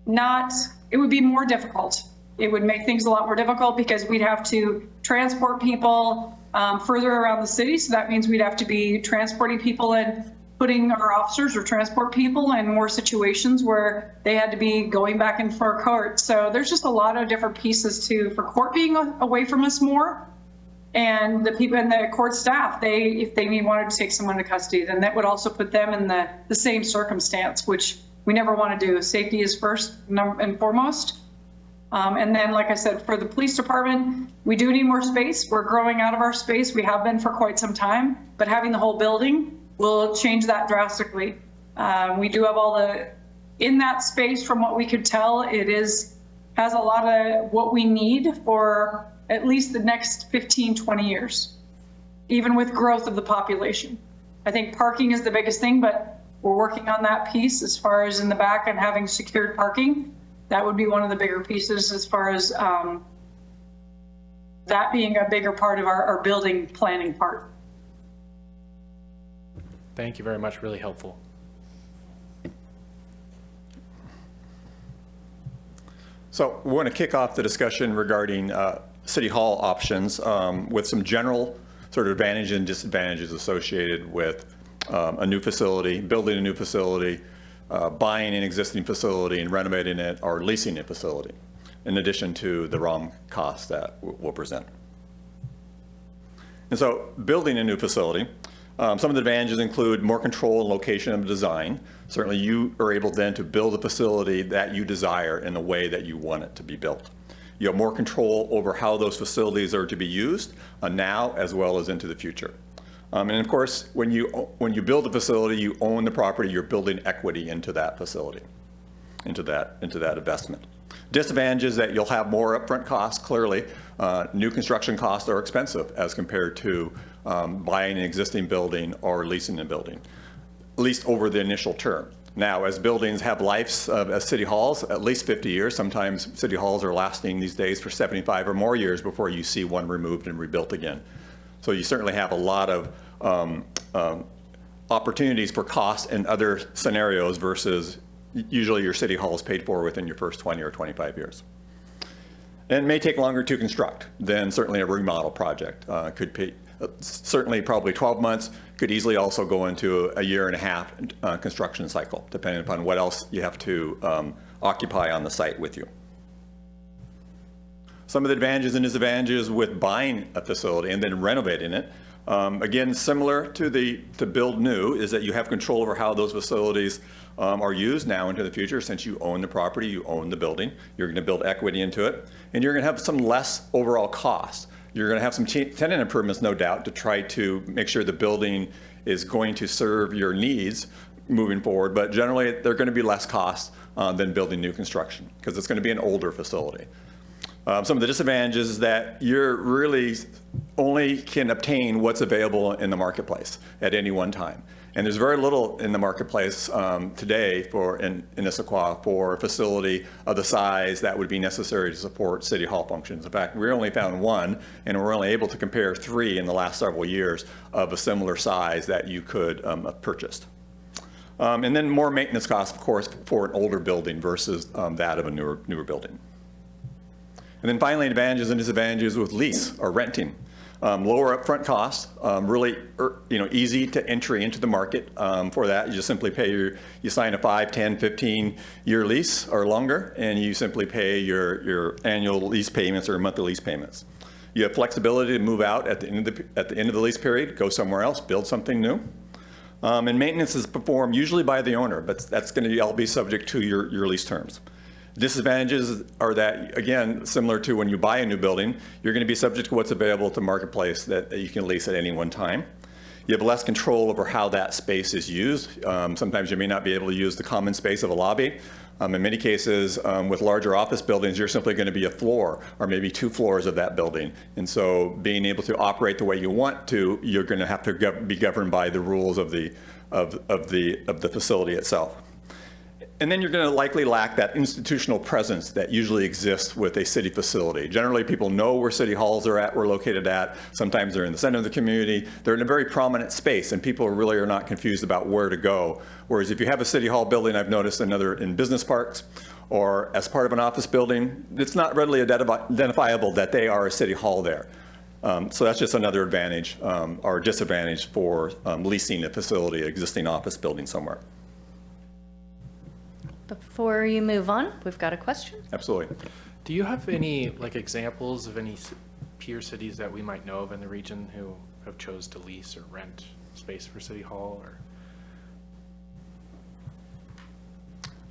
it would be more difficult. It would make things a lot more difficult because we'd have to transport people further around the city. So that means we'd have to be transporting people and putting our officers or transport people in more situations where they had to be going back and forth court. So there's just a lot of different pieces for court being away from us more. And the people and the court staff, if they wanted to take someone into custody, then that would also put them in the same circumstance, which we never want to do. Safety is first and foremost. And then, like I said, for the police department, we do need more space. We're growing out of our space. We have been for quite some time, but having the whole building will change that drastically. We do have in that space, from what we could tell, has a lot of what we need for at least the next 15, 20 years, even with growth of the population. I think parking is the biggest thing, but we're working on that piece as far as in the back and having secured parking. That would be one of the bigger pieces as far as that being a bigger part of our building planning part. Thank you very much, really helpful. So we want to kick off the discussion regarding City Hall options with some general sort of advantages and disadvantages associated with a new facility, building a new facility, buying an existing facility and renovating it, or leasing a facility, in addition to the ROM costs that we'll present. And so building a new facility, some of the advantages include more control and location of design. Certainly you are able then to build a facility that you desire in the way that you want it to be built. You have more control over how those facilities are to be used now as well as into the future. And of course, when you build a facility, you own the property, you're building equity into that facility, into that investment. Disadvantages that you'll have more upfront costs, clearly. New construction costs are expensive as compared to buying an existing building or leasing a building, at least over the initial term. Now, as buildings have lives as city halls, at least 50 years, sometimes city halls are lasting these days for 75 or more years before you see one removed and rebuilt again. So you certainly have a lot of opportunities for cost in other scenarios versus usually your city hall is paid for within your first 20 or 25 years. And it may take longer to construct than certainly a remodel project. Could be certainly probably 12 months, could easily also go into a year and a half construction cycle, depending upon what else you have to occupy on the site with you. Some of the advantages and disadvantages with buying a facility and then renovating it, again, similar to build new, is that you have control over how those facilities are used now into the future. Since you own the property, you own the building, you're going to build equity into it, and you're going to have some less overall cost. You're going to have some tenant improvements, no doubt, to try to make sure the building is going to serve your needs moving forward, but generally they're going to be less cost than building new construction because it's going to be an older facility. Some of the disadvantages is that you're really only can obtain what's available in the marketplace at any one time. And there's very little in the marketplace today in Issaquah for a facility of the size that would be necessary to support City Hall functions. In fact, we only found one, and we're only able to compare 3 in the last several years of a similar size that you could have purchased. And then more maintenance costs, of course, for an older building versus that of a newer building. And then finally, advantages and disadvantages with lease or renting. Lower upfront costs, really easy to entry into the market for that. You just simply pay you sign a 5, 10, 15-year lease or longer, and you simply pay your annual lease payments or monthly lease payments. You have flexibility to move out at the end of the lease period, go somewhere else, build something new. And maintenance is performed usually by the owner, but that's going to all be subject to your lease terms. Disadvantages are that, again, similar to when you buy a new building, you're going to be subject to what's available at the marketplace that you can lease at any one time. You have less control over how that space is used. Sometimes you may not be able to use the common space of a lobby. In many cases, with larger office buildings, you're simply going to be a floor or maybe 2 floors of that building. And so being able to operate the way you want to, you're going to have to be governed by the rules of the facility itself. And then you're going to likely lack that institutional presence that usually exists with a city facility. Generally, people know where city halls are located at. Sometimes they're in the center of the community. They're in a very prominent space, and people really are not confused about where to go. Whereas if you have a city hall building, I've noticed in business parks or as part of an office building, it's not readily identifiable that they are a city hall there. So that's just another advantage or disadvantage for leasing a facility, existing office building somewhere. Before you move on, we've got a question. Absolutely. Do you have any examples of any peer cities that we might know of in the region who have chose to lease or rent space for City Hall? Or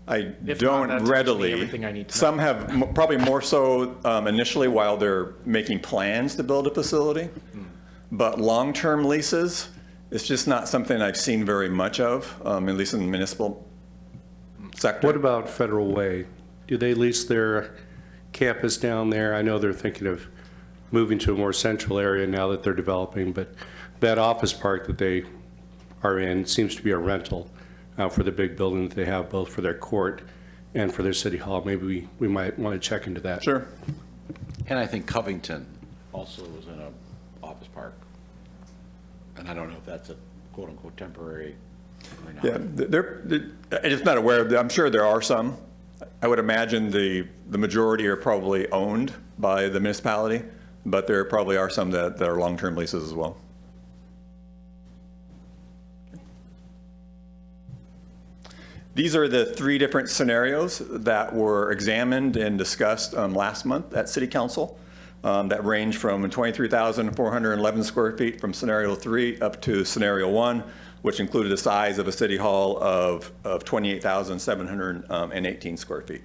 I don't readily. Some have probably more so initially while they're making plans to build a facility, but long-term leases, it's just not something I've seen very much of, at least in the municipal sector. What about Federal Way? Do they lease their campus down there? I know they're thinking of moving to a more central area now that they're developing, but that office park that they are in seems to be a rental for the big building that they have, both for their court and for their city hall. Maybe we might want to check into that. Sure. And I think Covington also was in a office park. And I don't know if that's a quote-unquote temporary or not. Yeah, I'm just not aware of, I'm sure there are some. I would imagine the majority are probably owned by the municipality, but there probably are some that are long-term leases as well. These are the 3 different scenarios that were examined and discussed last month at City Council that range from 23,411 square feet from scenario 3 up to scenario 1, which included a size of a city hall of 28,718 square feet.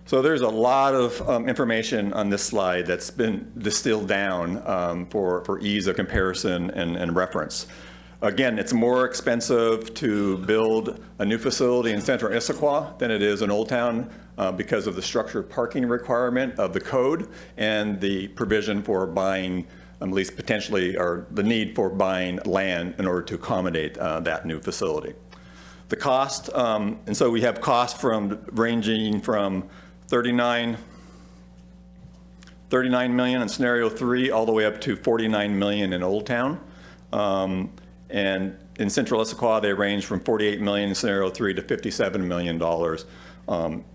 So there's a lot of information on this slide that's been distilled down for ease of comparison and reference. Again, it's more expensive to build a new facility in central Issaquah than it is in Old Town because of the structured parking requirement of the code and the provision for buying, at least potentially, or the need for buying land in order to accommodate that new facility. The cost, and so we have costs ranging from 39 million in scenario 3 all the way up to 49 million in Old Town. And in central Issaquah, they range from 48 million in scenario 3 to $57 million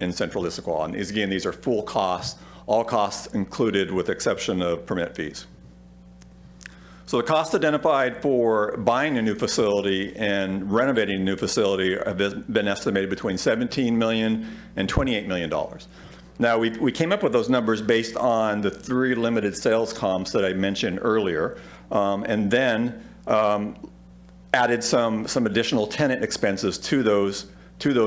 in central Issaquah. And again, these are full costs, all costs included with exception of permit fees. So the cost identified for buying a new facility and renovating a new facility have been estimated between $17 million and $28 million. Now, we came up with those numbers based on the 3 limited sales comps that I mentioned earlier, and then added some additional tenant expenses to those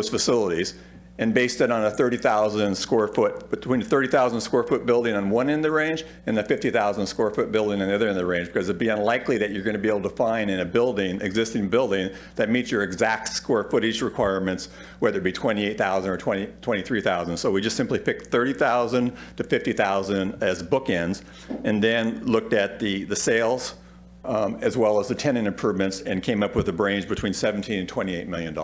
facilities, and based it on a 30,000 square foot, between a 30,000 square foot building on one end of the range and a 50,000 square foot building on the other end of the range, because it'd be unlikely that you're going to be able to find in a building, existing building, that meets your exact square footage requirements, whether it be 28,000 or 23,000. So we just simply picked 30,000 to 50,000 as bookends, and then looked at the sales as well as the tenant improvements, and came up with a range between 17 and $28 million.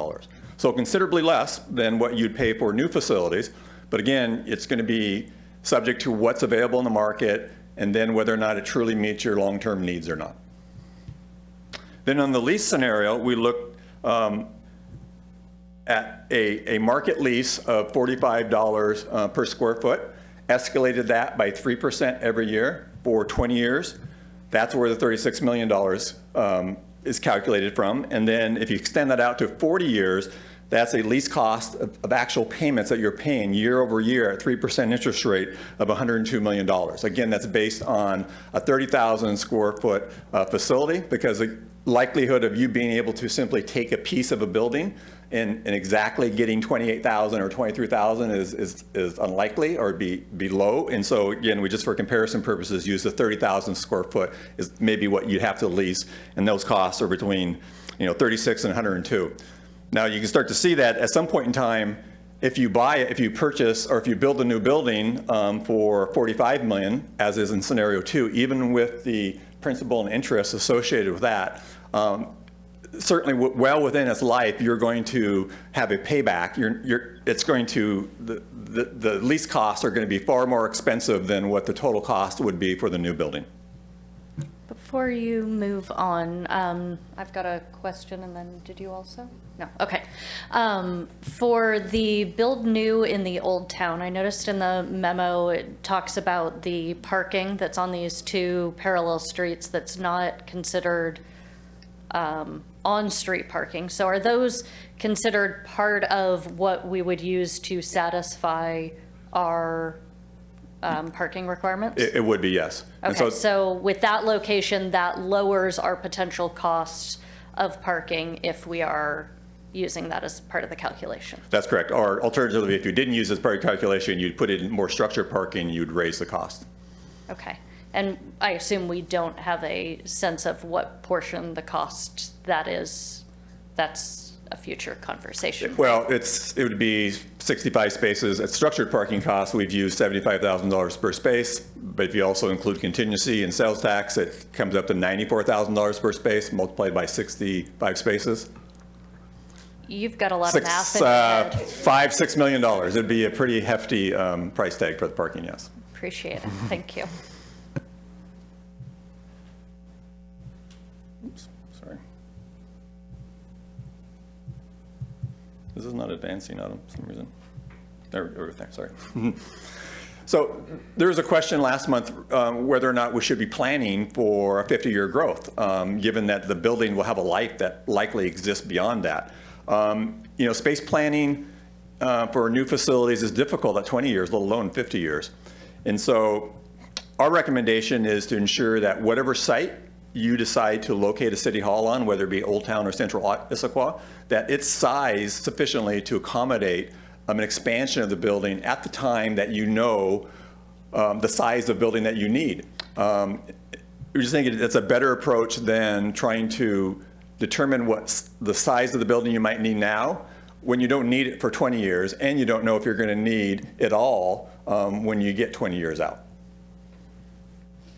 So considerably less than what you'd pay for new facilities. But again, it's going to be subject to what's available in the market and then whether or not it truly meets your long-term needs or not. Then on the lease scenario, we looked at a market lease of $45 per square foot, escalated that by 3% every year for 20 years. That's where the $36 million is calculated from. And then if you extend that out to 40 years, that's a lease cost of actual payments that you're paying year over year at 3% interest rate of $102 million. Again, that's based on a 30,000 square foot facility, because the likelihood of you being able to simply take a piece of a building and exactly getting 28,000 or 23,000 is unlikely or be low. And so again, we just for comparison purposes use the 30,000 square foot is maybe what you'd have to lease, and those costs are between 36 and 102. Now you can start to see that at some point in time, if you buy it, if you purchase, or if you build a new building for 45 million, as is in scenario 2, even with the principal and interest associated with that, certainly well within its life, you're going to have a payback. The lease costs are going to be far more expensive than what the total cost would be for the new building. Before you move on, I've got a question, and then did you also? No, okay. For the build new in the Old Town, I noticed in the memo it talks about the parking that's on these 2 parallel streets that's not considered on-street parking. So are those considered part of what we would use to satisfy our parking requirements? It would be, yes. Okay, so with that location, that lowers our potential cost of parking if we are using that as part of the calculation. That's correct. Or alternatively, if you didn't use it as part of the calculation, you'd put it in more structured parking, you'd raise the cost. Okay. And I assume we don't have a sense of what portion the cost that is. That's a future conversation. Well, it would be 65 spaces. At structured parking costs, we've used $75,000 per space. But if you also include contingency and sales tax, it comes up to $94,000 per space multiplied by 65 spaces. You've got a lot of math in your head. $5-6 million. It'd be a pretty hefty price tag for the parking, yes. Appreciate it. Thank you. Oops, sorry. This is not advancing out of some reason. There, sorry. So there was a question last month whether or not we should be planning for a 50-year growth, given that the building will have a life that likely exists beyond that. Space planning for new facilities is difficult at 20 years, let alone 50 years. And so our recommendation is to ensure that whatever site you decide to locate a city hall on, whether it be Old Town or Central Issaquah, that it's sized sufficiently to accommodate an expansion of the building at the time that you know the size of building that you need. We're just thinking that's a better approach than trying to determine what the size of the building you might need now when you don't need it for 20 years and you don't know if you're going to need it all when you get 20 years out.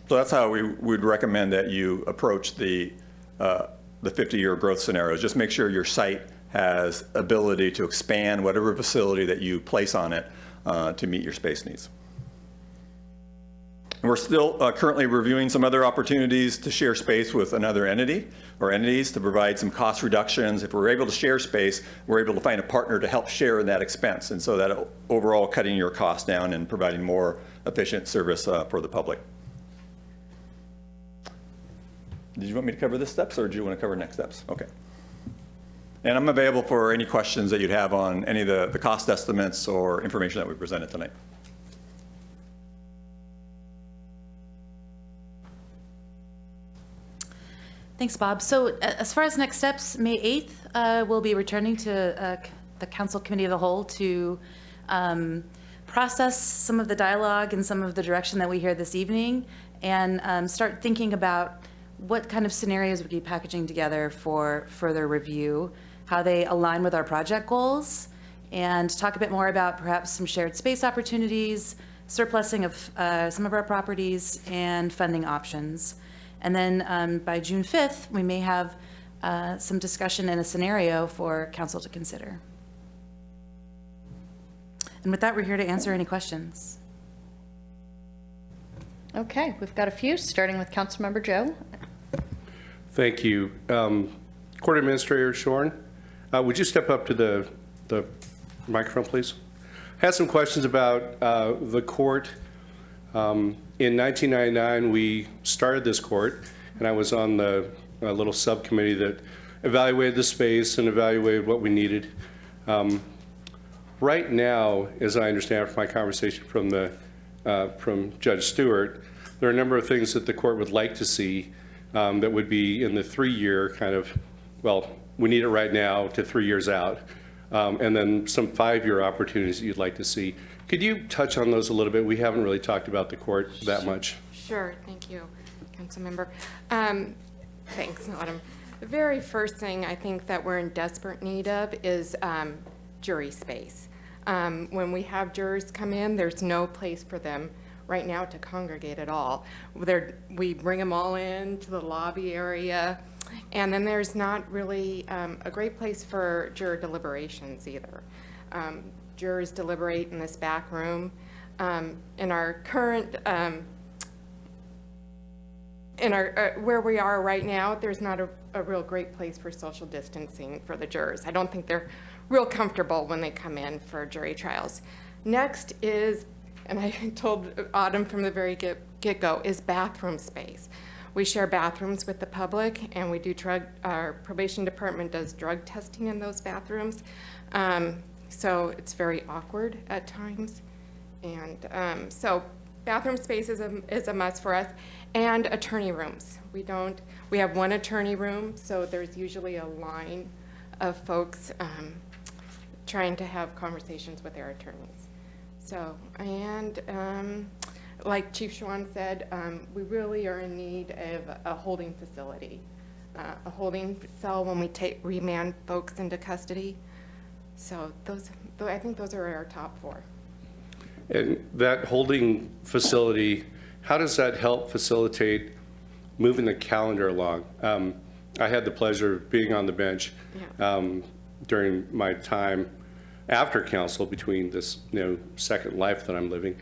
So that's how we would recommend that you approach the 50-year growth scenarios. Just make sure your site has ability to expand whatever facility that you place on it to meet your space needs. And we're still currently reviewing some other opportunities to share space with another entity or entities to provide some cost reductions. If we're able to share space, we're able to find a partner to help share in that expense. And so that overall cutting your costs down and providing more efficient service for the public. Did you want me to cover this steps or do you want to cover next steps? Okay. And I'm available for any questions that you'd have on any of the cost estimates or information that we presented tonight. Thanks, Bob. So as far as next steps, May 8th, we'll be returning to the Council Committee of the Whole to process some of the dialogue and some of the direction that we hear this evening and start thinking about what kind of scenarios we could be packaging together for further review, how they align with our project goals, and talk a bit more about perhaps some shared space opportunities, surplusing of some of our properties, and funding options. And then by June 5th, we may have some discussion and a scenario for council to consider. And with that, we're here to answer any questions. Okay, we've got a few, starting with Councilmember Joe. Thank you. Court Administrator Shorn, would you step up to the microphone, please? I had some questions about the court. In 1999, we started this court, and I was on the little subcommittee that evaluated the space and evaluated what we needed. Right now, as I understand from my conversation from Judge Stewart, there are a number of things that the court would like to see that would be in the 3-year kind of, well, we need it right now to 3 years out, and then some 5-year opportunities that you'd like to see. Could you touch on those a little bit? We haven't really talked about the court that much. Sure, thank you, Councilmember. Thanks, Autumn. The very first thing I think that we're in desperate need of is jury space. When we have jurors come in, there's no place for them right now to congregate at all. We bring them all into the lobby area, and then there's not really a great place for juror deliberations either. Jurors deliberate in this back room. In our current, where we are right now, there's not a real great place for social distancing for the jurors. I don't think they're real comfortable when they come in for jury trials. Next is, and I told Autumn from the very get-go, is bathroom space. We share bathrooms with the public, and we do our probation department does drug testing in those bathrooms. So it's very awkward at times. And so bathroom space is a must for us, and attorney rooms. We have one attorney room, so there's usually a line of folks trying to have conversations with their attorneys. So, and like Chief Schwan said, we really are in need of a holding facility, a holding cell when we remand folks into custody. So I think those are our top 4. And that holding facility, how does that help facilitate moving the calendar along? I had the pleasure of being on the bench. Yeah. during my time after council between this, second life that I'm living.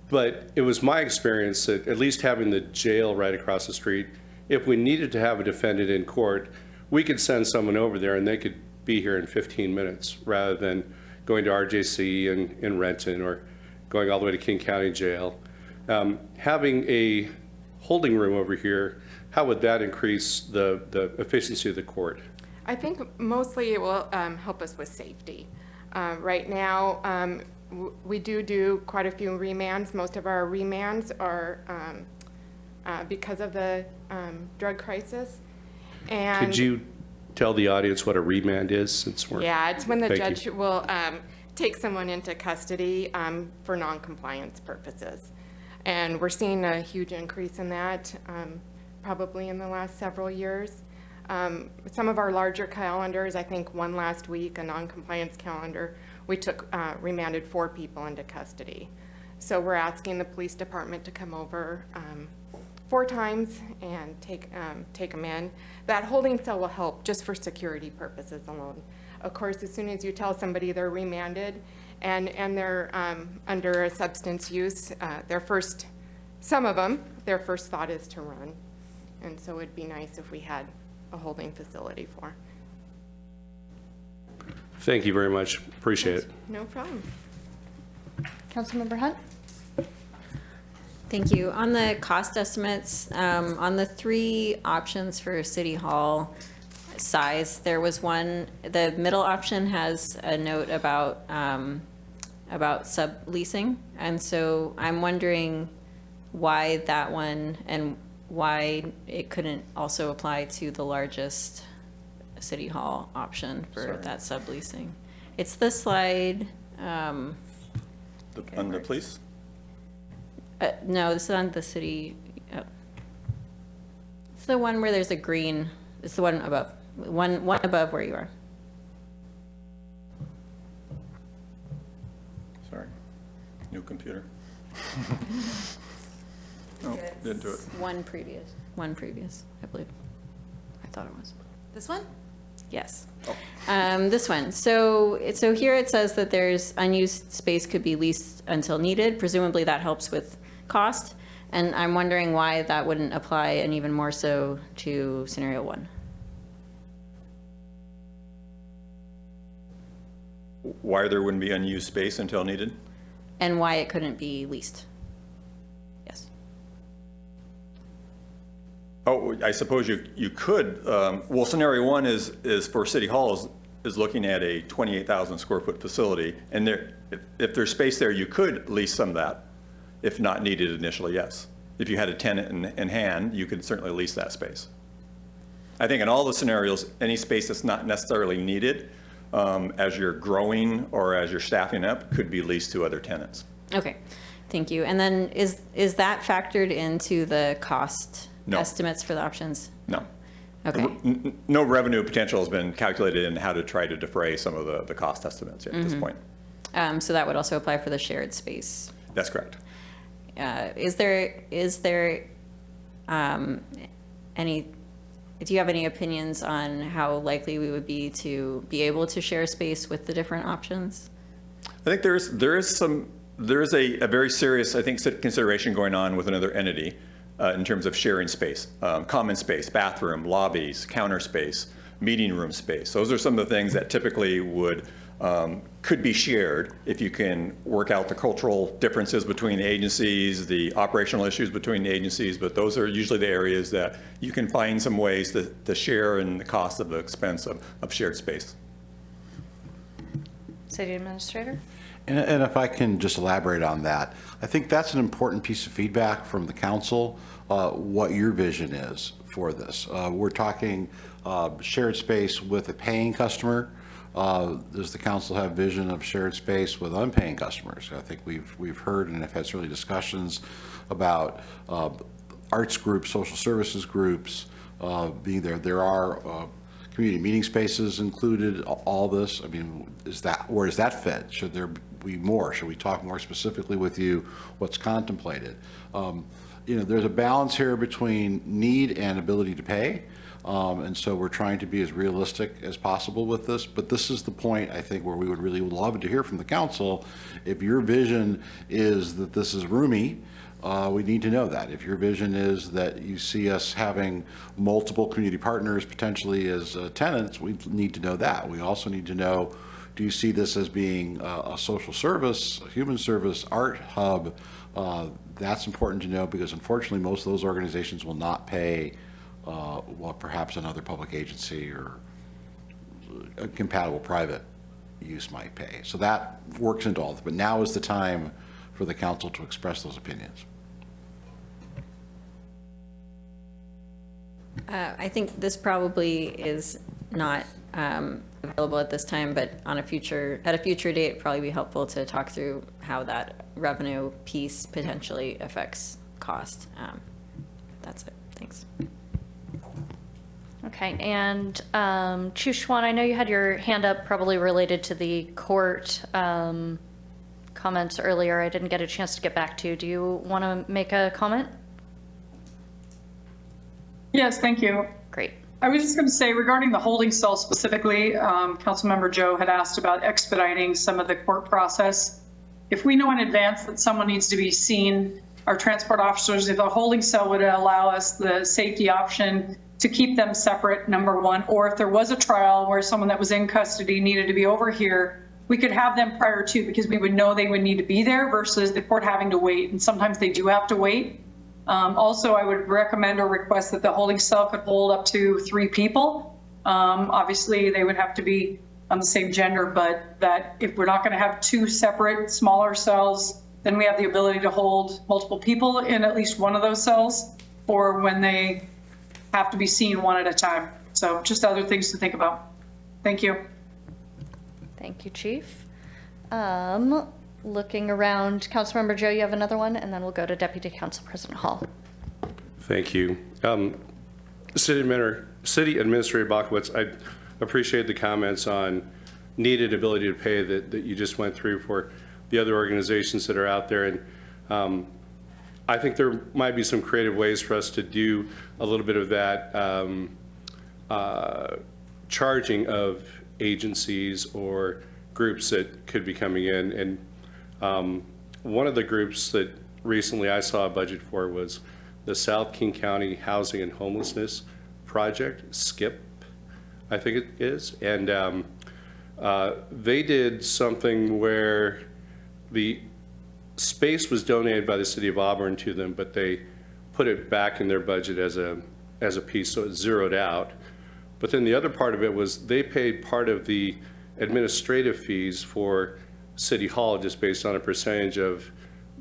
But it was my experience that at least having the jail right across the street, if we needed to have a defendant in court, we could send someone over there and they could be here in 15 minutes rather than going to RJC in Renton or going all the way to King County Jail. Having a holding room over here, how would that increase the efficiency of the court? I think mostly it will help us with safety. Right now, we do quite a few remands. Most of our remands are because of the drug crisis. And could you tell the audience what a remand is, since we're... Yeah, it's when the Thank judge you. will take someone into custody for non-compliance purposes. And we're seeing a huge increase in that, probably in the last several years. Some of our larger calendars, I think one last week, a non-compliance calendar, we took remanded 4 people into custody. So we're asking the police department to come over 4 times and take them in. That holding cell will help just for security purposes alone. Of course, as soon as you tell somebody they're remanded and they're under a substance use, some of them, their first thought is to run. And so it'd be nice if we had a holding facility for. Thank you very much. Appreciate it. No problem. Councilmember Hunt? Thank you. On the cost estimates, on the 3 options for City Hall size, there was one, the middle option has a note about subleasing. And so I'm wondering why that one and why it couldn't also apply to the largest City Hall option for that subleasing. It's the slide. On the police? No, this is on the city. It's the one where there's a green. It's the one above. One above where you are. Sorry. New computer. No, didn't do it. One previous, I believe. I thought it was. This one? Yes. Oh. This one. So here it says that there's unused space could be leased until needed. Presumably that helps with cost. And I'm wondering why that wouldn't apply, and even more so to scenario 1. Why there wouldn't be unused space until needed? And why it couldn't be leased. Yes. Oh, I suppose you could. Well, scenario 1 is for City Hall is looking at a 28,000 square foot facility, and if there's space there, you could lease some of that, if not needed initially. Yes, if you had a tenant in hand, you could certainly lease that space. I think in all the scenarios, any space that's not necessarily needed as you're growing or as you're staffing up could be leased to other tenants. Okay, thank you. And then is that factored into the cost estimates for the options? No. Okay. No revenue potential has been calculated in how to try to defray some of the cost estimates at this point. So that would also apply for the shared space. That's correct. Is there any, do you have any opinions on how likely we would be to be able to share space with the different options? I think there is a very serious, I think, consideration going on with another entity in terms of sharing space, common space, bathroom, lobbies, counter space, meeting room space. Those are some of the things that typically could be shared if you can work out the cultural differences between the agencies, the operational issues between the agencies, but those are usually the areas that you can find some ways to share in the cost of the expense of shared space. City Administrator? And if I can just elaborate on that, I think that's an important piece of feedback from the council, what your vision is for this. We're talking shared space with a paying customer. Does the council have vision of shared space with unpaying customers? I think we've heard and have had certainly discussions about arts groups, social services groups being there. There are community meeting spaces included, all this. I mean, where does that fit? Should there be more? Should we talk more specifically with you what's contemplated? there's a balance here between need and ability to pay. And so we're trying to be as realistic as possible with this. But this is the point, I think, where we would really love to hear from the council. If your vision is that this is roomy, we need to know that. If your vision is that you see us having multiple community partners potentially as tenants, we need to know that. We also need to know, do you see this as being a social service, a human service, art hub? That's important to know, because unfortunately most of those organizations will not pay what perhaps another public agency or a compatible private use might pay. So that works into all of it. But now is the time for the council to express those opinions. I think this probably is not available at this time, but at a future date, it'd probably be helpful to talk through how that revenue piece potentially affects cost. That's it. Thanks. Okay, and Chief Schwan, I know you had your hand up probably related to the court comments earlier. I didn't get a chance to get back to you. Do you want to make a comment? Yes, thank you. Great. I was just going to say, regarding the holding cell specifically, Councilmember Joe had asked about expediting some of the court process. If we know in advance that someone needs to be seen, our transport officers, if a holding cell would allow us the safety option to keep them separate, number one, or if there was a trial where someone that was in custody needed to be over here, we could have them prior to, because we would know they would need to be there versus the court having to wait. And sometimes they do have to wait. Also, I would recommend or request that the holding cell could hold up to 3 people. Obviously, they would have to be on the same gender, but that if we're not going to have 2 separate smaller cells, then we have the ability to hold multiple people in at least one of those cells, or when they have to be seen one at a time. So just other things to think about. Thank you. Thank you, Chief. Looking around, Councilmember Joe, you have another one, and then we'll go to Deputy Council President Hall. Thank you. City Administrator Bakowitz, I appreciate the comments on needed ability to pay that you just went through for the other organizations that are out there. And I think there might be some creative ways for us to do a little bit of that charging of agencies or groups that could be coming in. And one of the groups that recently I saw a budget for was the South King County Housing and Homelessness Project, SKIP, I think it is. And they did something where the space was donated by the city of Auburn to them, but they put it back in their budget as a piece, so it's zeroed out. But then the other part of it was they paid part of the administrative fees for City Hall just based on a percentage of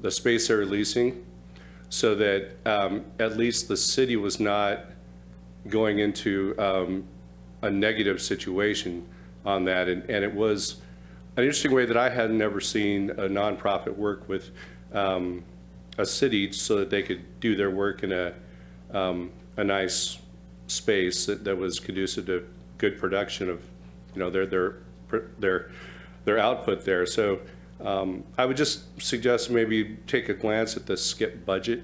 the space they're leasing, so that at least the city was not going into a negative situation on that. And it was an interesting way that I had never seen a nonprofit work with a city so that they could do their work in a nice space that was conducive to good production of, their output there. So I would just suggest maybe take a glance at the SKIP budget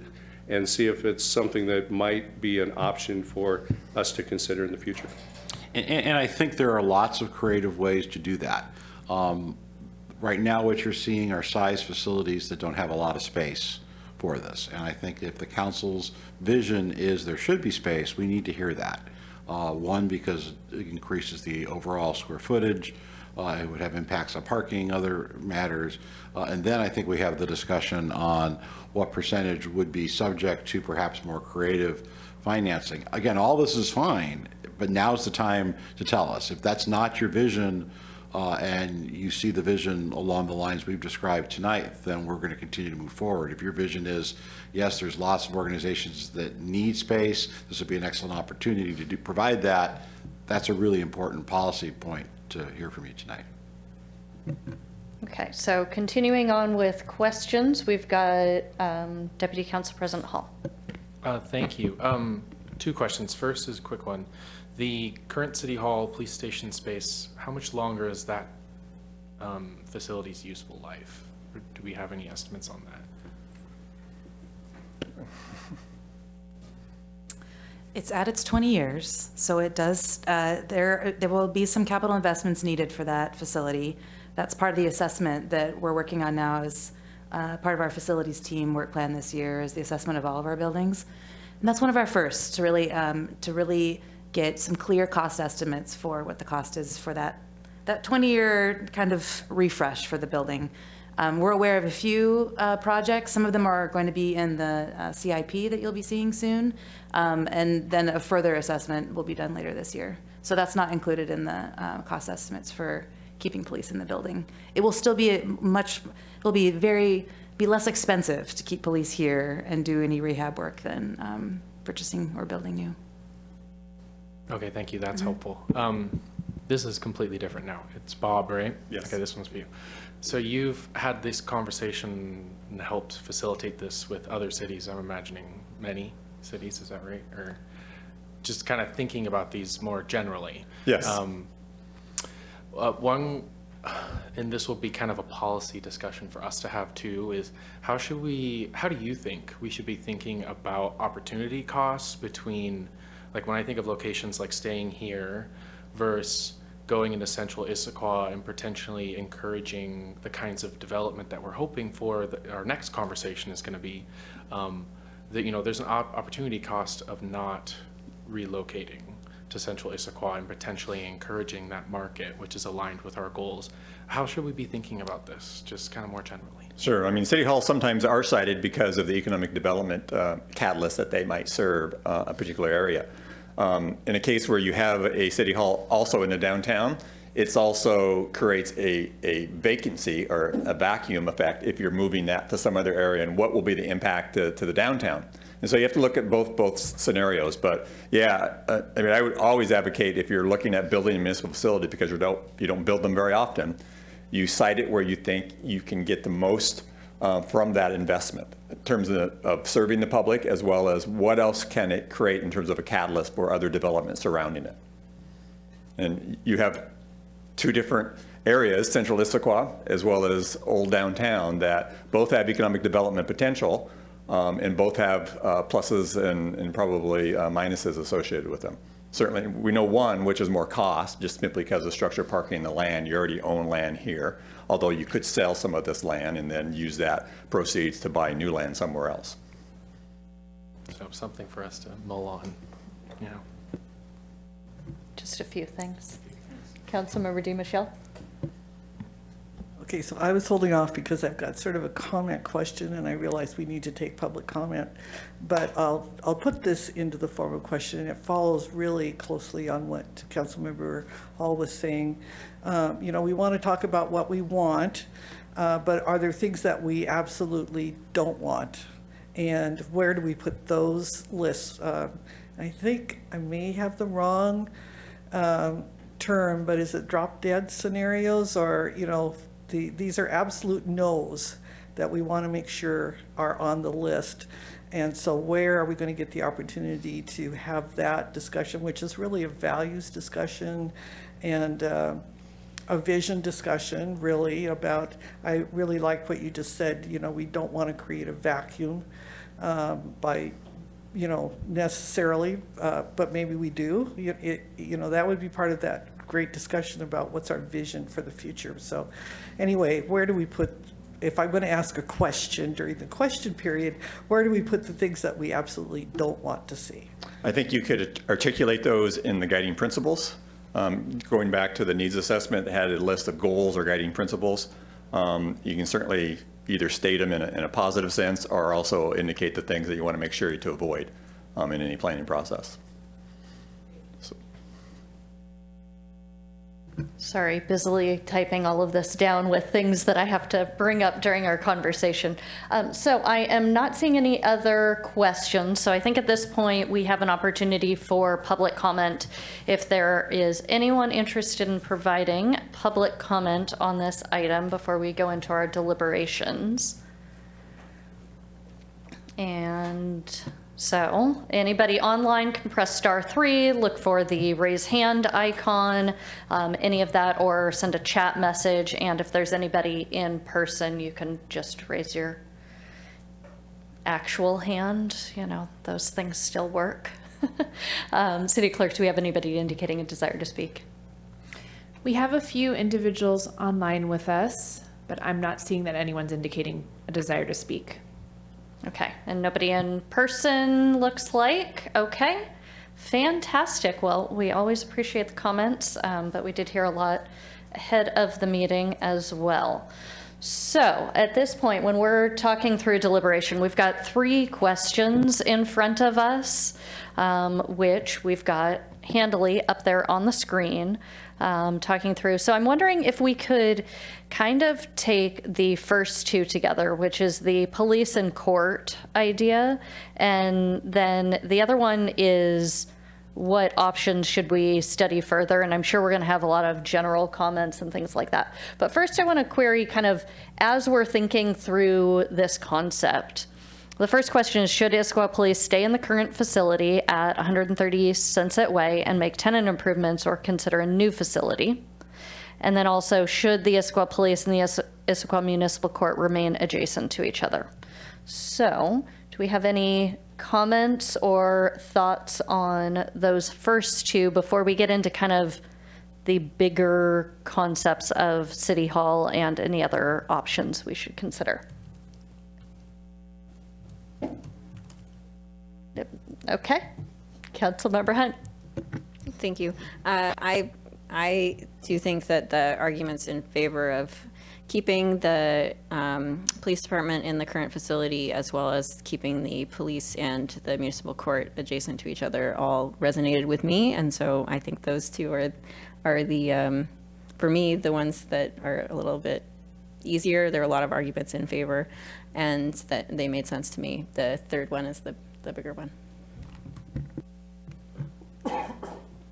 and see if it's something that might be an option for us to consider in the future. And I think there are lots of creative ways to do that. Right now, what you're seeing are size facilities that don't have a lot of space for this. And I think if the council's vision is there should be space, we need to hear that. One, because it increases the overall square footage. It would have impacts on parking, other matters. And then I think we have the discussion on what percentage would be subject to perhaps more creative financing. Again, all this is fine, but now's the time to tell us. If that's not your vision and you see the vision along the lines we've described tonight, then we're going to continue to move forward. If your vision is, yes, there's lots of organizations that need space, this would be an excellent opportunity to provide that. That's a really important policy point to hear from you tonight. Okay, so continuing on with questions, we've got Deputy Council President Hall. Thank you. 2 questions. First is a quick one. The current City Hall police station space, how much longer is that facility's useful life? Or do we have any estimates on that? It's at its 20 years, so it does, there will be some capital investments needed for that facility. That's part of the assessment that we're working on now as part of our facilities team work plan this year is the assessment of all of our buildings. And that's one of our firsts to really get some clear cost estimates for what the cost is for that 20-year kind of refresh for the building. We're aware of a few projects. Some of them are going to be in the CIP that you'll be seeing soon. And then a further assessment will be done later this year. So that's not included in the cost estimates for keeping police in the building. It will still be be less expensive to keep police here and do any rehab work than purchasing or building new. Okay, thank you. That's helpful. This is completely different now. It's Bob, right? Yes. Okay, this one's for you. So you've had this conversation and helped facilitate this with other cities. I'm imagining many cities, is that right? Or just kind of thinking about these more generally. Yes. One, and this will be kind of a policy discussion for us to have too, is how do you think we should be thinking about opportunity costs between, like when I think of locations like staying here versus going into central Issaquah and potentially encouraging the kinds of development that we're hoping for, that our next conversation is going to be, that, you know, there's an opportunity cost of not relocating to central Issaquah and potentially encouraging that market, which is aligned with our goals. How should we be thinking about this, just kind of more generally? Sure. I mean, city halls sometimes are cited because of the economic development catalyst that they might serve a particular area. In a case where you have a city hall also in the downtown, it also creates a vacancy or a vacuum effect if you're moving that to some other area, and what will be the impact to the downtown. And so you have to look at both scenarios. But yeah, I mean, I would always advocate, if you're looking at building a municipal facility, because you don't build them very often, you site it where you think you can get the most from that investment in terms of serving the public, as well as what else can it create in terms of a catalyst for other development surrounding it. And you have two different areas, central Issaquah as well as old downtown, that both have economic development potential, and both have pluses and probably minuses associated with them. Certainly, we know one, which is more cost, just simply because of structured parking in the land. You already own land here, although you could sell some of this land and then use that proceeds to buy new land somewhere else. So something for us to mull on, you know. Just a few things. Councilmember DiMichele? Okay, so I was holding off because I've got sort of a comment question, and I realize we need to take public comment. But I'll put this into the form of a question, and it follows really closely on what Councilmember Hall was saying. You know, we want to talk about what we want, but are there things that we absolutely don't want? And where do we put those lists? I think I may have the wrong term, but is it drop dead scenarios, or, you know, these are absolute no's that we want to make sure are on the list. And so where are we going to get the opportunity to have that discussion, which is really a values discussion and a vision discussion, really, about, I really like what you just said, you know, we don't want to create a vacuum by, you know, necessarily, but maybe we do. You know, that would be part of that great discussion about what's our vision for the future. So anyway, where do we put, if I'm going to ask a question during the question period, where do we put the things that we absolutely don't want to see? I think you could articulate those in the guiding principles. Going back to the needs assessment that had a list of goals or guiding principles, you can certainly either state them in a positive sense, or also indicate the things that you want to make sure to avoid in any planning process. Sorry, busily typing all of this down with things that I have to bring up during our conversation. So I am not seeing any other questions. So I think at this point we have an opportunity for public comment. If there is anyone interested in providing public comment on this item before we go into our deliberations. And so anybody online can press *3, look for the raise hand icon, any of that, or send a chat message. And if there's anybody in person, you can just raise your actual hand. You know, those things still work. City Clerk, do we have anybody indicating a desire to speak? We have a few individuals online with us, but I'm not seeing that anyone's indicating a desire to speak. Okay, and nobody in person looks like. Okay, fantastic. Well, we always appreciate the comments, but we did hear a lot ahead of the meeting as well. So at this point, when we're talking through deliberation, we've got 3 questions in front of us, which we've got handily up there on the screen, talking through. So I'm wondering if we could kind of take the first 2 together, which is the police and court idea, and then the other one is what options should we study further? And I'm sure we're going to have a lot of general comments and things like that. But first I want to query kind of, as we're thinking through this concept, the first question is, should Issaquah Police stay in the current facility at 130 Sunset Way and make tenant improvements or consider a new facility? And then also, should the Issaquah Police and the Issaquah Municipal Court remain adjacent to each other? So, do we have any comments or thoughts on those first 2 before we get into kind of the bigger concepts of City Hall and any other options we should consider? Okay, Councilmember Hunt. Thank you. I do think that the arguments in favor of keeping the police department in the current facility, as well as keeping the police and the municipal court adjacent to each other, all resonated with me. And so I think those 2 are the, for me, the ones that are a little bit easier. There are a lot of arguments in favor, and that they made sense to me. The third one is the bigger one.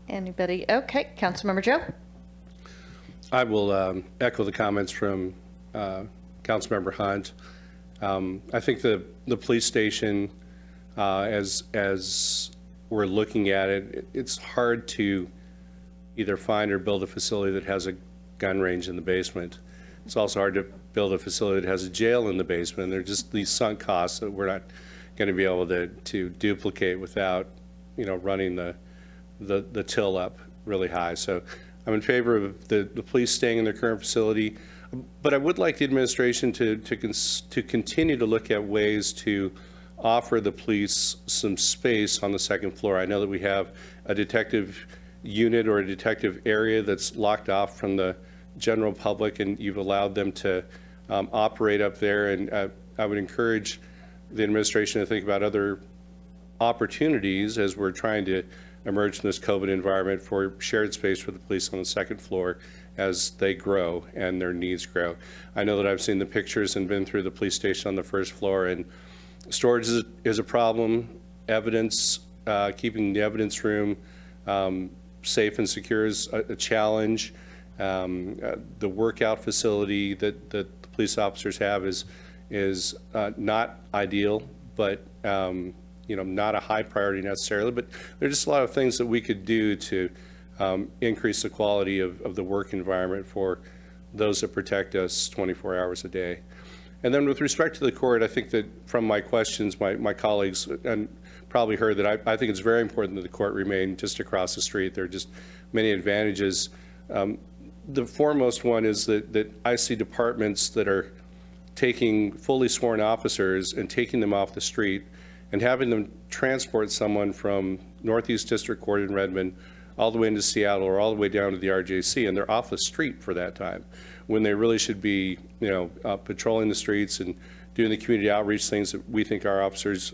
Anybody? Okay, Councilmember Joe. I will echo the comments from Councilmember Hunt. I think the police station, as we're looking at it, it's hard to either find or build a facility that has a gun range in the basement. It's also hard to build a facility that has a jail in the basement. And they're just these sunk costs that we're not going to be able to duplicate without, running the till up really high. So I'm in favor of the police staying in their current facility, but I would like the administration to continue to look at ways to offer the police some space on the second floor. I know that we have a detective unit or a detective area that's locked off from the general public, and you've allowed them to operate up there. And I would encourage the administration to think about other opportunities as we're trying to emerge from this COVID environment for shared space for the police on the second floor as they grow and their needs grow. I know that I've seen the pictures and been through the police station on the first floor, and storage is a problem. Evidence, keeping the evidence room safe and secure is a challenge. The workout facility that the police officers have is not ideal, but not a high priority necessarily, but there's just a lot of things that we could do to increase the quality of the work environment for those that protect us 24 hours a day. And then with respect to the court, I think that from my questions, my colleagues and probably heard that I think it's very important that the court remain just across the street. There are just many advantages. The foremost one is that I see departments that are taking fully sworn officers and taking them off the street and having them transport someone from Northeast District Court in Redmond all the way into Seattle or all the way down to the RJC, and they're off the street for that time when they really should be, patrolling the streets and doing the community outreach things that we think our officers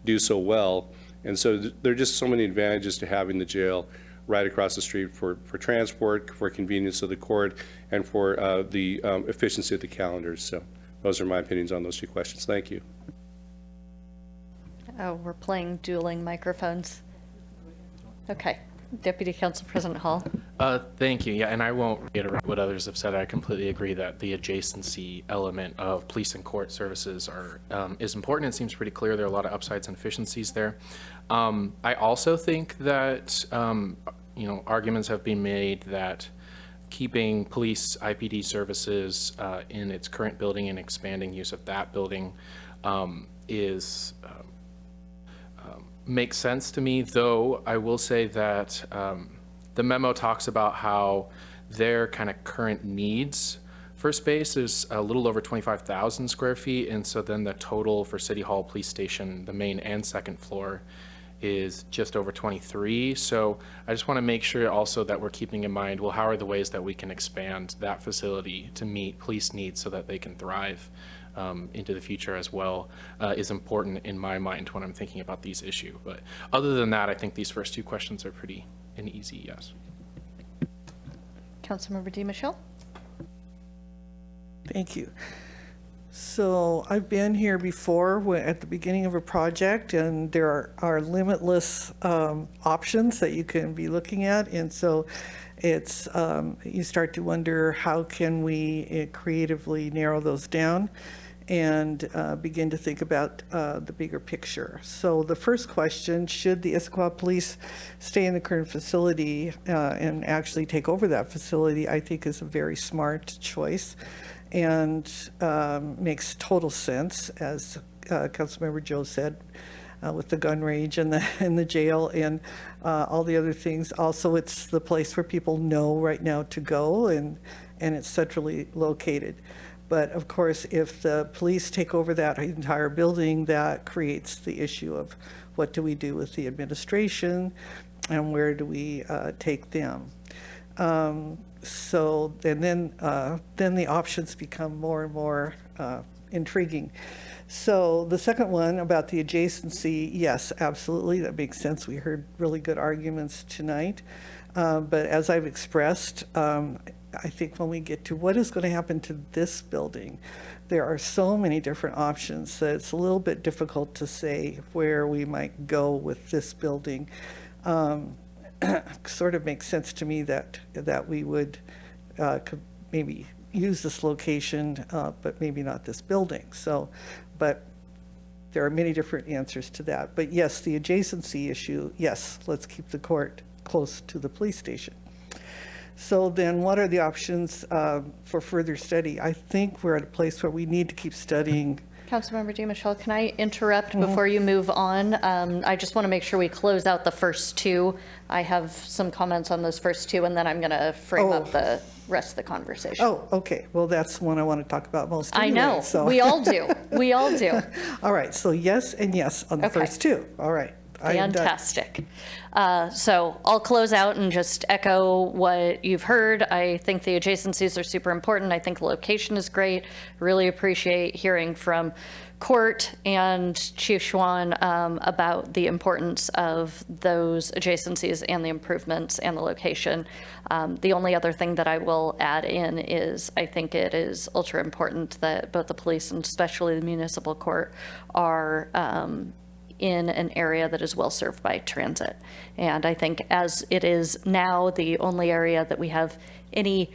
do so well. And so there are just so many advantages to having the jail right across the street for transport, for convenience of the court, and for the efficiency of the calendars. So those are my opinions on those 2 questions. Thank you. Oh, we're playing dueling microphones. Okay. Deputy Council President Hall. Thank you. Yeah, and I won't reiterate what others have said. I completely agree that the adjacency element of police and court services is important. It seems pretty clear there are a lot of upsides and efficiencies there. I also think that arguments have been made that keeping police IPD services in its current building and expanding use of that building makes sense to me, though I will say that the memo talks about how their kind of current needs for space is a little over 25,000 square feet, and so then the total for City Hall, Police Station, the main and second floor, is just over 23. So I just want to make sure also that we're keeping in mind, well, how are the ways that we can expand that facility to meet police needs so that they can thrive into the future as well, is important in my mind when I'm thinking about these issues. But other than that, I think these first two questions are pretty an easy yes. Councilmember DiMichele? Thank you. So I've been here before at the beginning of a project, and there are limitless options that you can be looking at. And so it's, you start to wonder, how can we creatively narrow those down and begin to think about the bigger picture. So the first question, should the Issaquah Police stay in the current facility and actually take over that facility, I think is a very smart choice and makes total sense, as Councilmember Joe said, with the gun range and the jail and all the other things. Also, it's the place where people know right now to go, and it's centrally located. But of course, if the police take over that entire building, that creates the issue of what do we do with the administration and where do we take them. So and then the options become more and more intriguing. So the second one about the adjacency, yes, absolutely, that makes sense. We heard really good arguments tonight. But as I've expressed, I think when we get to what is going to happen to this building, there are so many different options that it's a little bit difficult to say where we might go with this building. Sort of makes sense to me that we would could maybe use this location, but maybe not this building. So, but there are many different answers to that. But yes, the adjacency issue, yes, let's keep the court close to the police station. So then what are the options for further study? I think we're at a place where we need to keep studying. Councilmember DiMichele, can I interrupt before you move on? I just want to make sure we close out the first two. I have some comments on those first two, and then I'm going to frame up the rest of the conversation. Oh, okay. Well, that's one I want to talk about most anyway, I know. So. We all do. We all do. All right. So yes and yes on the first two. All right. Fantastic. So I'll close out and just echo what you've heard. I think the adjacencies are super important. I think the location is great. Really appreciate hearing from Court and Chief Schwan about the importance of those adjacencies and the improvements and the location. The only other thing that I will add in is I think it is ultra important that both the police and especially the municipal court are in an area that is well served by transit. And I think as it is now, the only area that we have any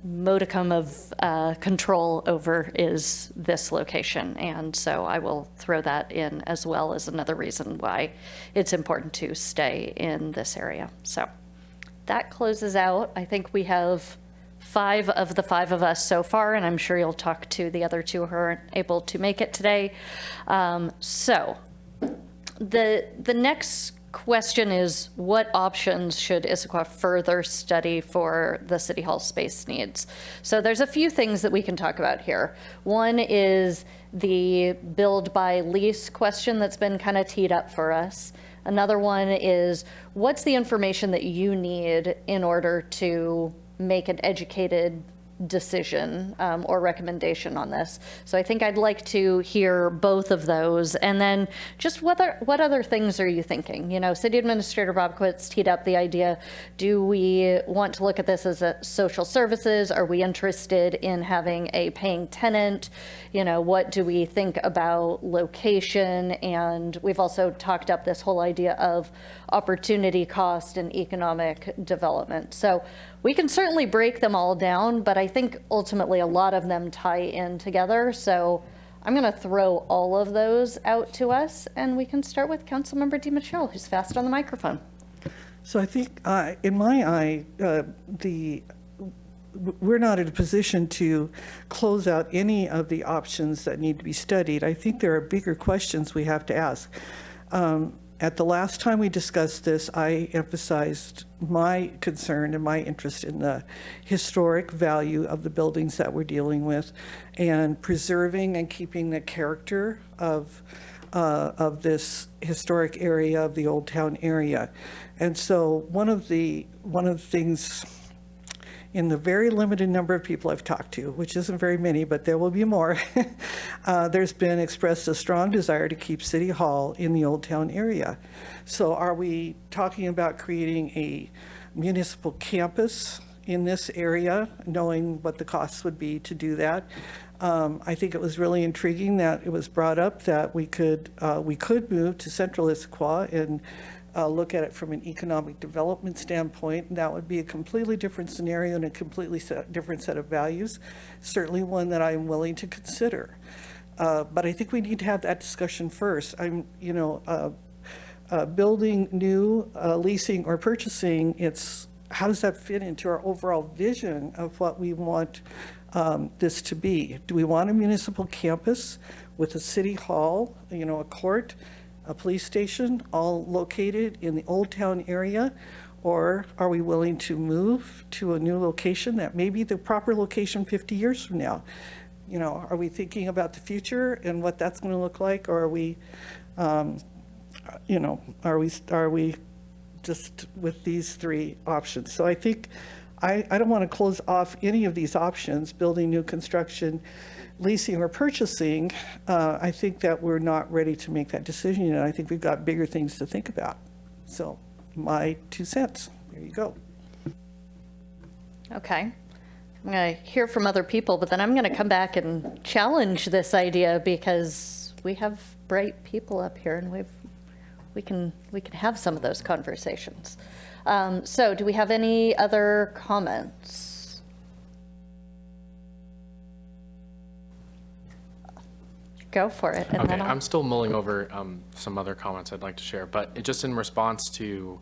modicum of control over is this location. And so I will throw that in as well as another reason why it's important to stay in this area. So that closes out. I think we have 5 of the 5 of us so far, and I'm sure you'll talk to the other 2 who aren't able to make it today. So the next question is, what options should Issaquah further study for the City Hall space needs? So there's a few things that we can talk about here. One is the build by lease question that's been kind of teed up for us. Another one is, what's the information that you need in order to make an educated decision or recommendation on this? So I think I'd like to hear both of those. And then just what other things are you thinking? You know, City Administrator Bobkowitz teed up the idea, do we want to look at this as a social services? Are we interested in having a paying tenant? You know, what do we think about location? And we've also talked up this whole idea of opportunity cost and economic development. So we can certainly break them all down, but I think ultimately a lot of them tie in together. So I'm going to throw all of those out to us, and we can start with Councilmember DiMichele, who's fast on the microphone. So I think, in my eye, we're not in a position to close out any of the options that need to be studied. I think there are bigger questions we have to ask. At the last time we discussed this, I emphasized my concern and my interest in the historic value of the buildings that we're dealing with and preserving and keeping the character of this historic area, of the Old Town area. And so one of the things, in the very limited number of people I've talked to, which isn't very many, but there will be more, there's been expressed a strong desire to keep City Hall in the Old Town area. So are we talking about creating a municipal campus in this area, knowing what the costs would be to do that? I think it was really intriguing that it was brought up that we could move to Central Issaquah and look at it from an economic development standpoint. That would be a completely different scenario and a completely different set of values. Certainly one that I'm willing to consider. But I think we need to have that discussion first. Building new, leasing or purchasing, how does that fit into our overall vision of what we want this to be? Do we want a municipal campus with a city hall, a court, a police station, all located in the Old Town area? Or are we willing to move to a new location that may be the proper location 50 years from now? Are we thinking about the future and what that's going to look like? Or are we, are we just with these three options? So I think I don't want to close off any of these options, building, new construction, leasing or purchasing. I think that we're not ready to make that decision yet. I think we've got bigger things to think about. So my 2 cents, there you go. Okay. I'm going to hear from other people, but then I'm going to come back and challenge this idea because we have bright people up here and we can have some of those conversations. So do we have any other comments? Go for it. And okay, then I'm still mulling over some other comments I'd like to share, but just in response to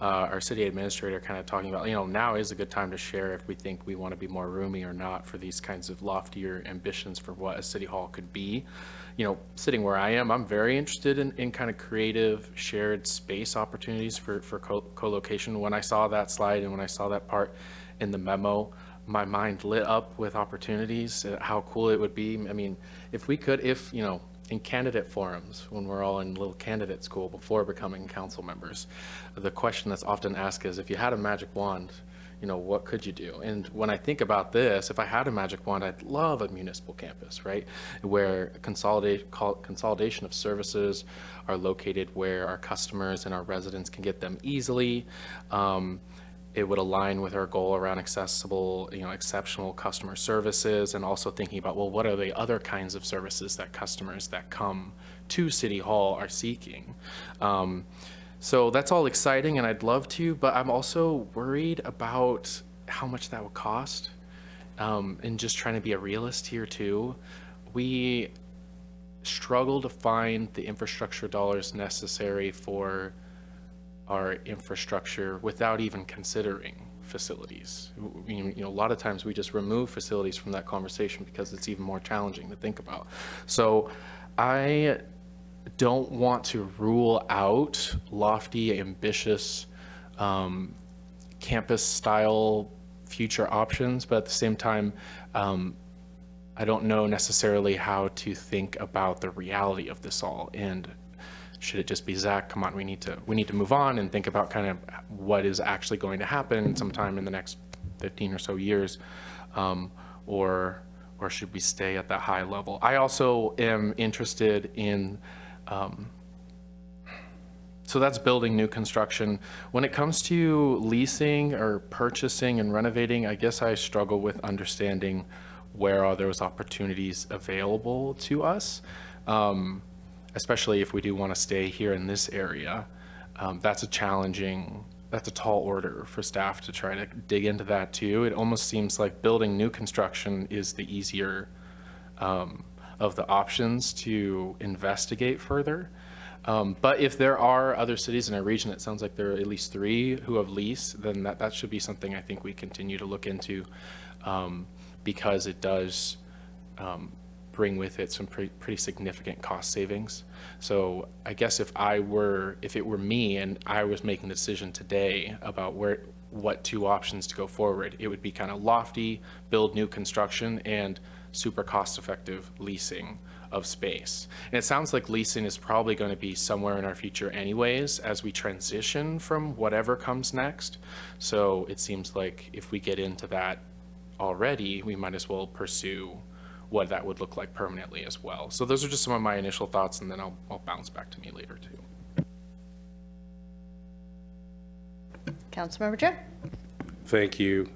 our city administrator kind of talking about, now is a good time to share if we think we want to be more roomy or not for these kinds of loftier ambitions for what a city hall could be. Sitting where I am, I'm very interested in kind of creative shared space opportunities for co-location. When I saw that slide and when I saw that part in the memo, my mind lit up with opportunities, how cool it would be. I mean, if in candidate forums, when we're all in little candidate school before becoming council members, the question that's often asked is, if you had a magic wand, what could you do? And when I think about this, if I had a magic wand, I'd love a municipal campus, right? Where consolidation of services are located where our customers and our residents can get them easily. It would align with our goal around accessible, exceptional customer services, and also thinking about, well, what are the other kinds of services that customers that come to City Hall are seeking? So that's all exciting, and I'd love to, but I'm also worried about how much that would cost, and just trying to be a realist here too. We struggle to find the infrastructure dollars necessary for our infrastructure without even considering facilities. A lot of times we just remove facilities from that conversation because it's even more challenging to think about. So I don't want to rule out lofty, ambitious campus style future options, but at the same time, I don't know necessarily how to think about the reality of this all. And should it just be, Zach, come on, we need to move on and think about kind of what is actually going to happen sometime in the next 15 or so years, or should we stay at that high level? I also am interested in, so that's building, new construction. When it comes to leasing or purchasing and renovating, I guess I struggle with understanding where are those opportunities available to us. Especially if we do want to stay here in this area. That's a tall order for staff to try to dig into that too. It almost seems like building new construction is the easier of the options to investigate further. But if there are other cities in our region, it sounds like there are at least 3 who have leased, then that should be something I think we continue to look into, because it does bring with it some pretty significant cost savings. So I guess if it were me and I was making the decision today about what two options to go forward, it would be kind of lofty, build new construction, and super cost-effective leasing of space. And it sounds like leasing is probably going to be somewhere in our future anyways as we transition from whatever comes next. So it seems like if we get into that already, we might as well pursue what that would look like permanently as well. So those are just some of my initial thoughts, and then I'll bounce back to me later too. Councilmember Jim. Thank you.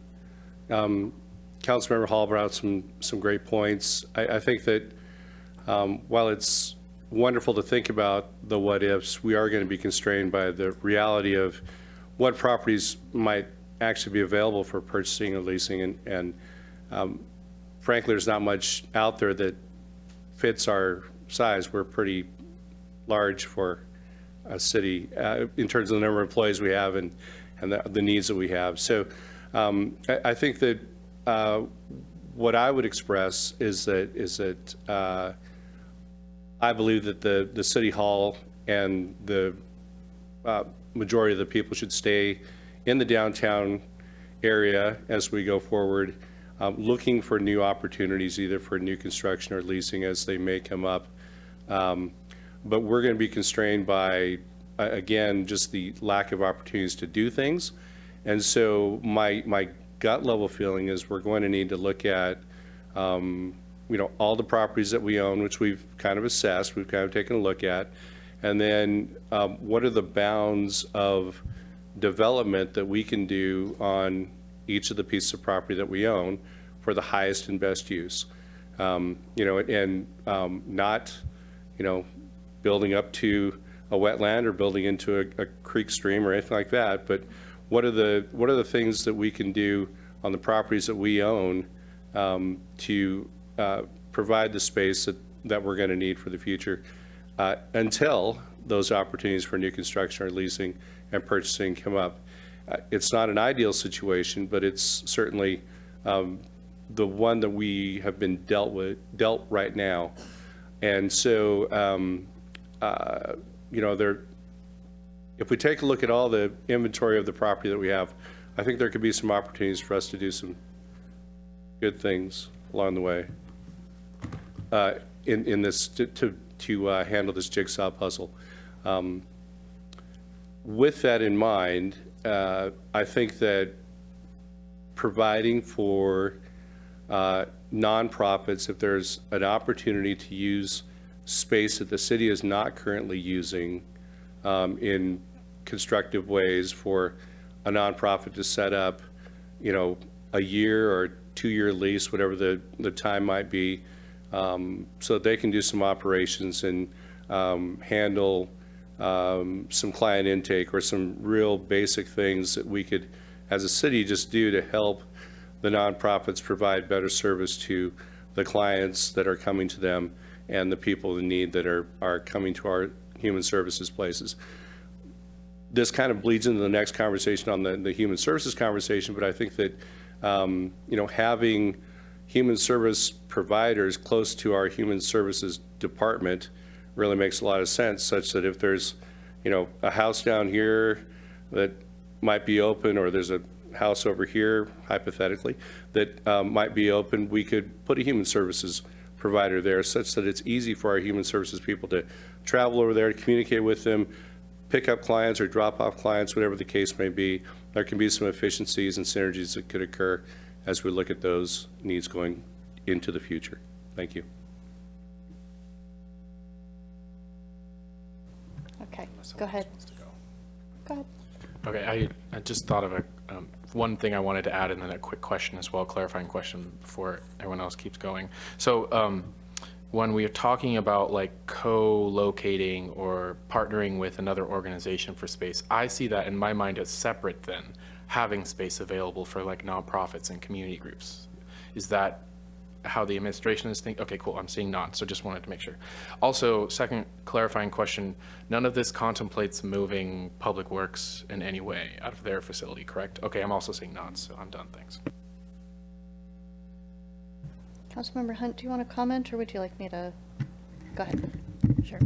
Councilmember Hall brought out some great points. I think that while it's wonderful to think about the what ifs, we are going to be constrained by the reality of what properties might actually be available for purchasing and leasing. And frankly, there's not much out there that fits our size. We're pretty large for a city in terms of the number of employees we have and the needs that we have. So I think that what I would express is that I believe that the city hall and the majority of the people should stay in the downtown area as we go forward, looking for new opportunities, either for new construction or leasing as they may come up. But we're going to be constrained by, again, just the lack of opportunities to do things. And so my gut level feeling is we're going to need to look at all the properties that we own, which we've kind of assessed, we've kind of taken a look at, and then what are the bounds of development that we can do on each of the pieces of property that we own for the highest and best use, and not building up to a wetland or building into a creek stream or anything like that, but what are the things that we can do on the properties that we own to provide the space that we're going to need for the future until those opportunities for new construction or leasing and purchasing come up. It's not an ideal situation, but it's certainly the one that we have been dealt right now. And so, if we take a look at all the inventory of the property that we have, I think there could be some opportunities for us to do some good things along the way in this to handle this jigsaw puzzle. With that in mind, I think that providing for nonprofits, if there's an opportunity to use space that the city is not currently using in constructive ways for a nonprofit to set up, a year or 2-year lease, whatever the time might be, so they can do some operations and handle some client intake or some real basic things that we could, as a city, just do to help the nonprofits provide better service to the clients that are coming to them and the people in need that are coming to our human services places. This kind of bleeds into the next conversation on the human services conversation, but I think that having human service providers close to our human services department really makes a lot of sense, such that if there's a house down here that might be open, or there's a house over here, hypothetically, that might be open, we could put a human services provider there such that it's easy for our human services people to travel over there, to communicate with them, pick up clients or drop off clients, whatever the case may be. There can be some efficiencies and synergies that could occur as we look at those needs going into the future. Thank you. Okay, go ahead. Go ahead. Okay, I just thought of one thing I wanted to add, and then a quick question as well, clarifying question before everyone else keeps going. So when we are talking about like co-locating or partnering with another organization for space, I see that in my mind as separate than having space available for like nonprofits and community groups. Is that how the administration is thinking? Okay, cool, I'm seeing not, so just wanted to make sure. Also, second clarifying question, none of this contemplates moving Public Works in any way out of their facility, correct? Okay, I'm also seeing not, so I'm done, thanks. Councilmember Hunt, do you want to comment, or would you like me to? Go ahead. Sure.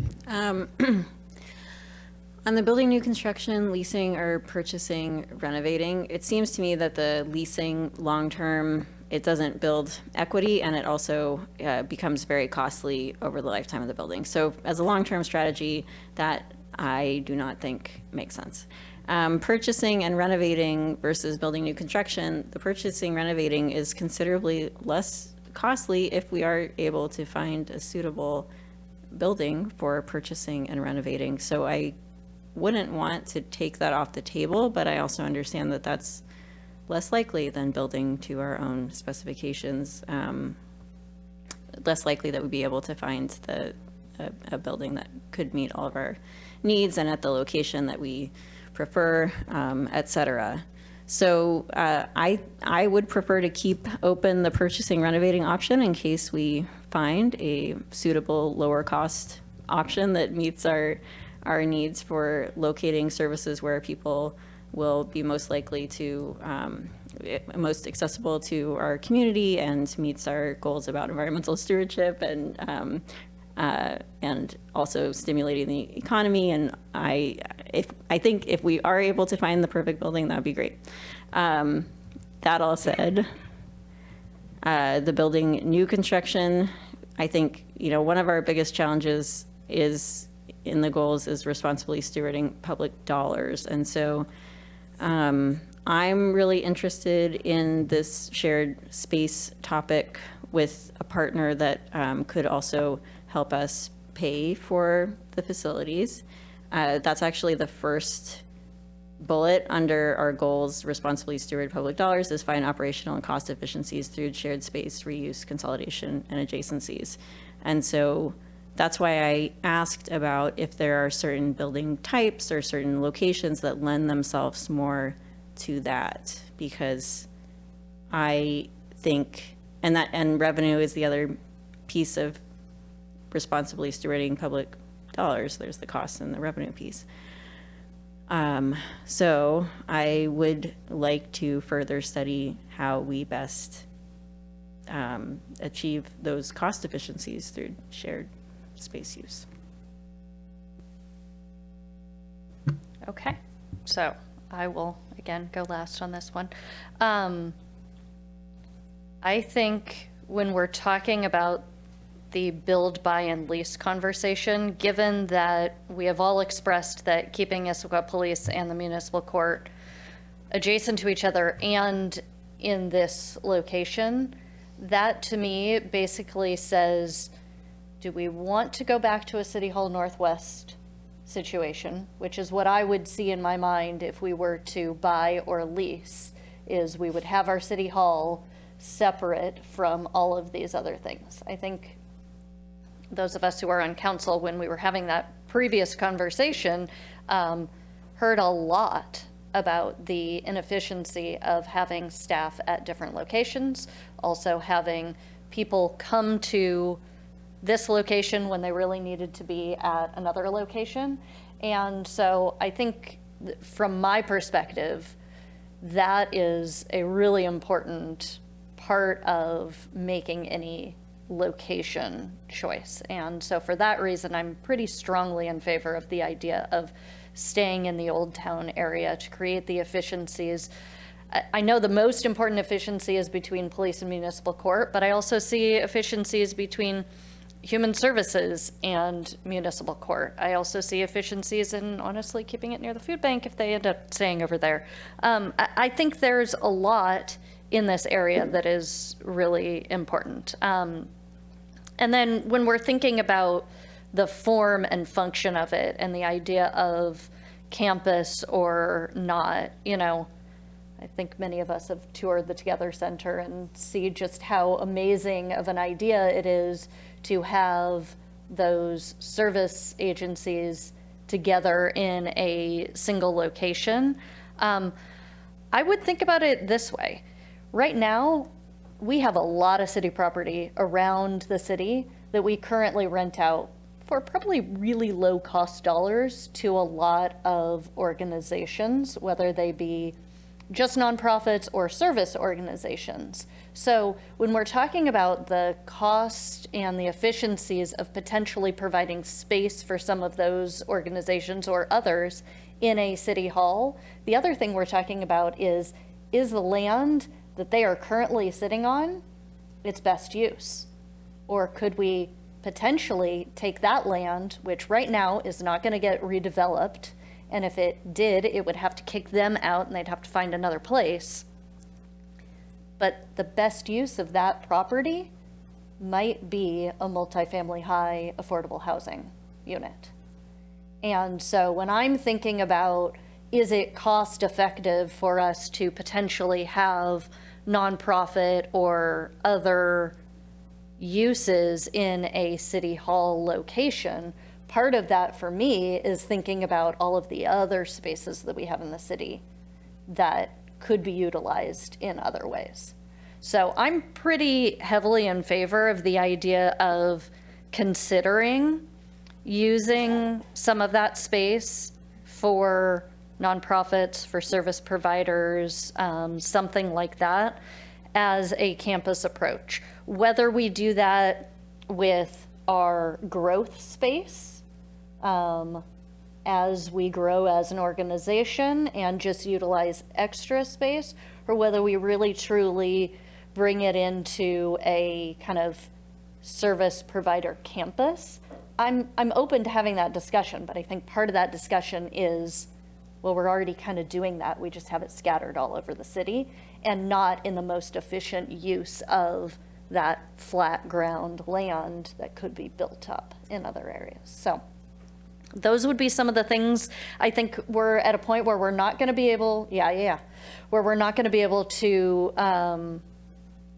On the building new construction, leasing or purchasing, renovating, it seems to me that the leasing long-term, it doesn't build equity, and it also becomes very costly over the lifetime of the building. So as a long-term strategy, that I do not think makes sense. Purchasing and renovating versus building new construction, the purchasing, renovating is considerably less costly if we are able to find a suitable building for purchasing and renovating. So I wouldn't want to take that off the table, but I also understand that that's less likely than building to our own specifications. Less likely that we'd be able to find a building that could meet all of our needs and at the location that we prefer, et cetera. So I would prefer to keep open the purchasing renovating option in case we find a suitable lower cost option that meets our needs for locating services where people will be most likely to, most accessible to our community and meets our goals about environmental stewardship and also stimulating the economy. And I think if we are able to find the perfect building, that would be great. That all said, the building new construction, I think, one of our biggest challenges is in the goals is responsibly stewarding public dollars. And so I'm really interested in this shared space topic with a partner that could also help us pay for the facilities. That's actually the first bullet under our goals, responsibly steward public dollars, is find operational and cost efficiencies through shared space, reuse, consolidation, and adjacencies. And so that's why I asked about if there are certain building types or certain locations that lend themselves more to that, because I think, and revenue is the other piece of responsibly stewarding public dollars. There's the cost and the revenue piece. So I would like to further study how we best achieve those cost efficiencies through shared space use. Okay, so I will again go last on this one. I think when we're talking about the build, buy, and lease conversation, given that we have all expressed that keeping Issaquah Police and the municipal court adjacent to each other and in this location, that to me basically says, do we want to go back to a City Hall Northwest situation, which is what I would see in my mind if we were to buy or lease, is we would have our City Hall separate from all of these other things. I think those of us who are on council, when we were having that previous conversation, heard a lot about the inefficiency of having staff at different locations, also having people come to this location when they really needed to be at another location. And so I think from my perspective, that is a really important part of making any location choice. And so for that reason, I'm pretty strongly in favor of the idea of staying in the Old Town area to create the efficiencies. I know the most important efficiency is between police and municipal court, but I also see efficiencies between human services and municipal court. I also see efficiencies in honestly keeping it near the food bank if they end up staying over there. I think there's a lot in this area that is really important. And then when we're thinking about the form and function of it and the idea of campus or not, I think many of us have toured the Together Center and see just how amazing of an idea it is to have those service agencies together in a single location. I would think about it this way. Right now, we have a lot of city property around the city that we currently rent out for probably really low cost dollars to a lot of organizations, whether they be just nonprofits or service organizations. So when we're talking about the cost and the efficiencies of potentially providing space for some of those organizations or others in a city hall, the other thing we're talking about is the land that they are currently sitting on its best use? Or could we potentially take that land, which right now is not going to get redeveloped, and if it did, it would have to kick them out and they'd have to find another place. But the best use of that property might be a multifamily high affordable housing unit. And so when I'm thinking about, is it cost effective for us to potentially have nonprofit or other uses in a city hall location, part of that for me is thinking about all of the other spaces that we have in the city that could be utilized in other ways. So I'm pretty heavily in favor of the idea of considering using some of that space for nonprofits, for service providers, something like that as a campus approach. Whether we do that with our growth space, as we grow as an organization and just utilize extra space, or whether we really truly bring it into a kind of service provider campus. I'm open to having that discussion, but I think part of that discussion is, well, we're already kind of doing that. We just have it scattered all over the city and not in the most efficient use of that flat ground land that could be built up in other areas. So those would be some of the things. I think we're at a point where we're not going to be able, where we're not going to be able to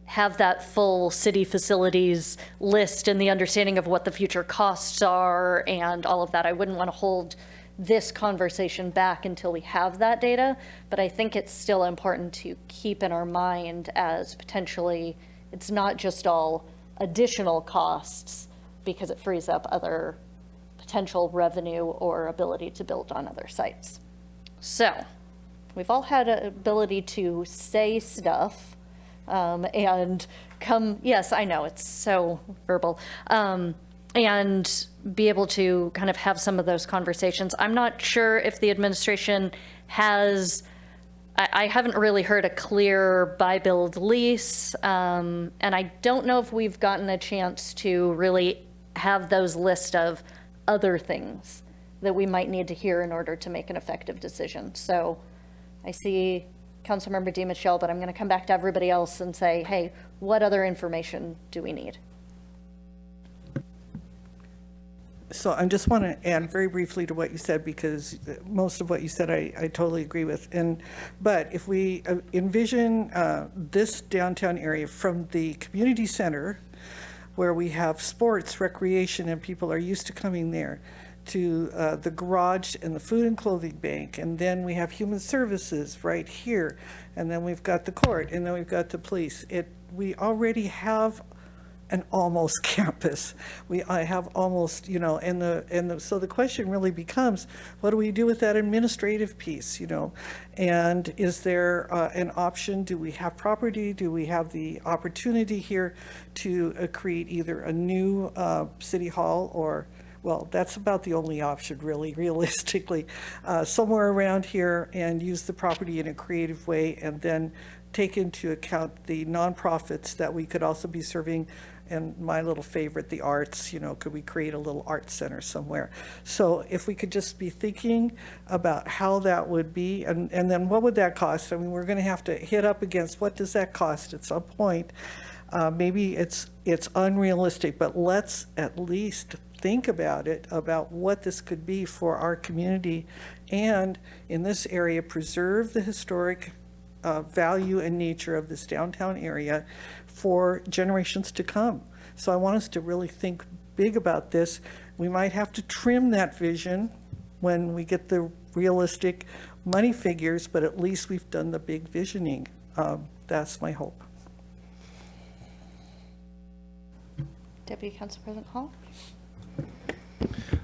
have that full city facilities list and the understanding of what the future costs are and all of that. I wouldn't want to hold this conversation back until we have that data, but I think it's still important to keep in our mind as potentially it's not just all additional costs because it frees up other potential revenue or ability to build on other sites. So we've all had an ability to say stuff and come, yes, I know it's so verbal, and be able to kind of have some of those conversations. I'm not sure if the administration has, I haven't really heard a clear buy, build, lease, and I don't know if we've gotten a chance to really have those list of other things that we might need to hear in order to make an effective decision. So I see Councilmember DiMichele, but I'm going to come back to everybody else and say, hey, what other information do we need? So I just want to add very briefly to what you said, because most of what you said I totally agree with. But if we envision this downtown area from the community center, where we have sports, recreation, and people are used to coming there, to the garage and the food and clothing bank, and then we have human services right here, and then we've got the court, and then we've got the police. We already have an almost campus. I have almost, so the question really becomes, what do we do with that administrative piece, And is there an option? Do we have property? Do we have the opportunity here to create either a new city hall or, well, that's about the only option really, realistically, somewhere around here, and use the property in a creative way, and then take into account the nonprofits that we could also be serving, and my little favorite, the arts, could we create a little art center somewhere? So if we could just be thinking about how that would be, and then what would that cost? I mean, we're going to have to hit up against what does that cost at some point. Maybe it's unrealistic, but let's at least think about it, about what this could be for our community, and in this area, preserve the historic value and nature of this downtown area for generations to come. So I want us to really think big about this. We might have to trim that vision when we get the realistic money figures, but at least we've done the big visioning. That's my hope. Deputy Council President Hall?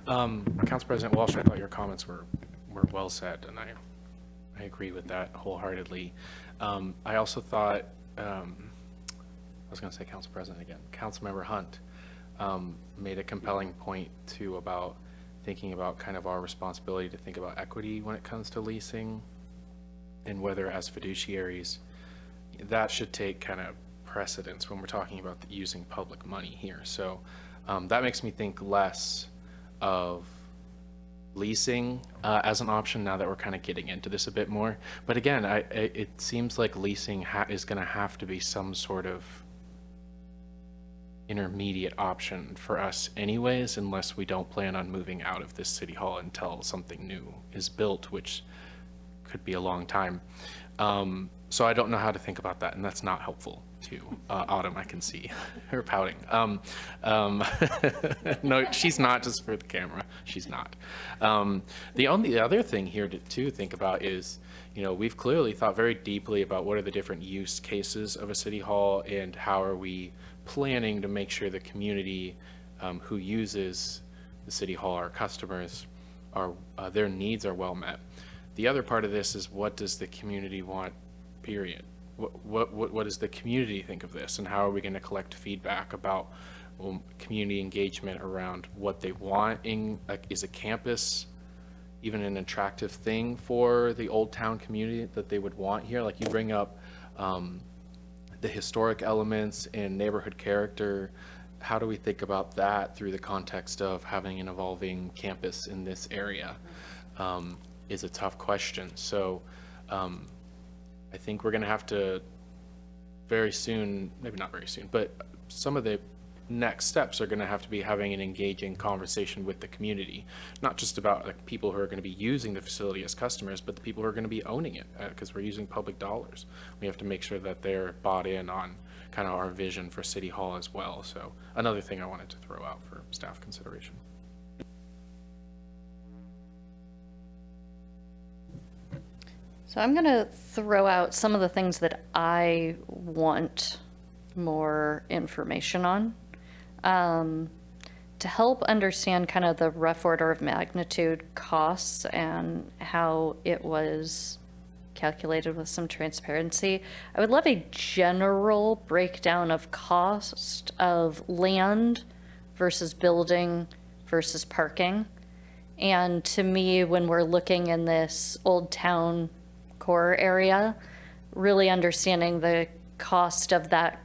Council President Walsh, I thought your comments were well said, and I agree with that wholeheartedly. I also thought, I was going to say Council President again, Councilmember Hunt made a compelling point too about thinking about kind of our responsibility to think about equity when it comes to leasing, and whether as fiduciaries that should take kind of precedence when we're talking about using public money here. So that makes me think less of leasing as an option now that we're kind of getting into this a bit more. But again, it seems like leasing is going to have to be some sort of intermediate option for us anyways, unless we don't plan on moving out of this city hall until something new is built, which could be a long time. So I don't know how to think about that, and that's not helpful to Autumn. I can see her pouting. No, she's not, just for the camera. She's not. The only other thing here to think about is, we've clearly thought very deeply about what are the different use cases of a city hall and how are we planning to make sure the community who uses the city hall, our customers, their needs are well met. The other part of this is, what does the community want, period? What does the community think of this, and how are we going to collect feedback about community engagement around what they want? Is a campus even an attractive thing for the Old Town community that they would want here? Like, you bring up the historic elements and neighborhood character. How do we think about that through the context of having an evolving campus in this area? Is a tough question. So I think we're going to have to very soon, maybe not very soon, but some of the next steps are going to have to be having an engaging conversation with the community, not just about like people who are going to be using the facility as customers, but the people who are going to be owning it, because we're using public dollars. We have to make sure that they're bought in on kind of our vision for City Hall as well. So another thing I wanted to throw out for staff consideration. So I'm going to throw out some of the things that I want more information on to help understand kind of the rough order of magnitude costs and how it was calculated with some transparency. I would love a general breakdown of cost of land versus building versus parking. And to me, when we're looking in this Old Town core area, really understanding the cost of that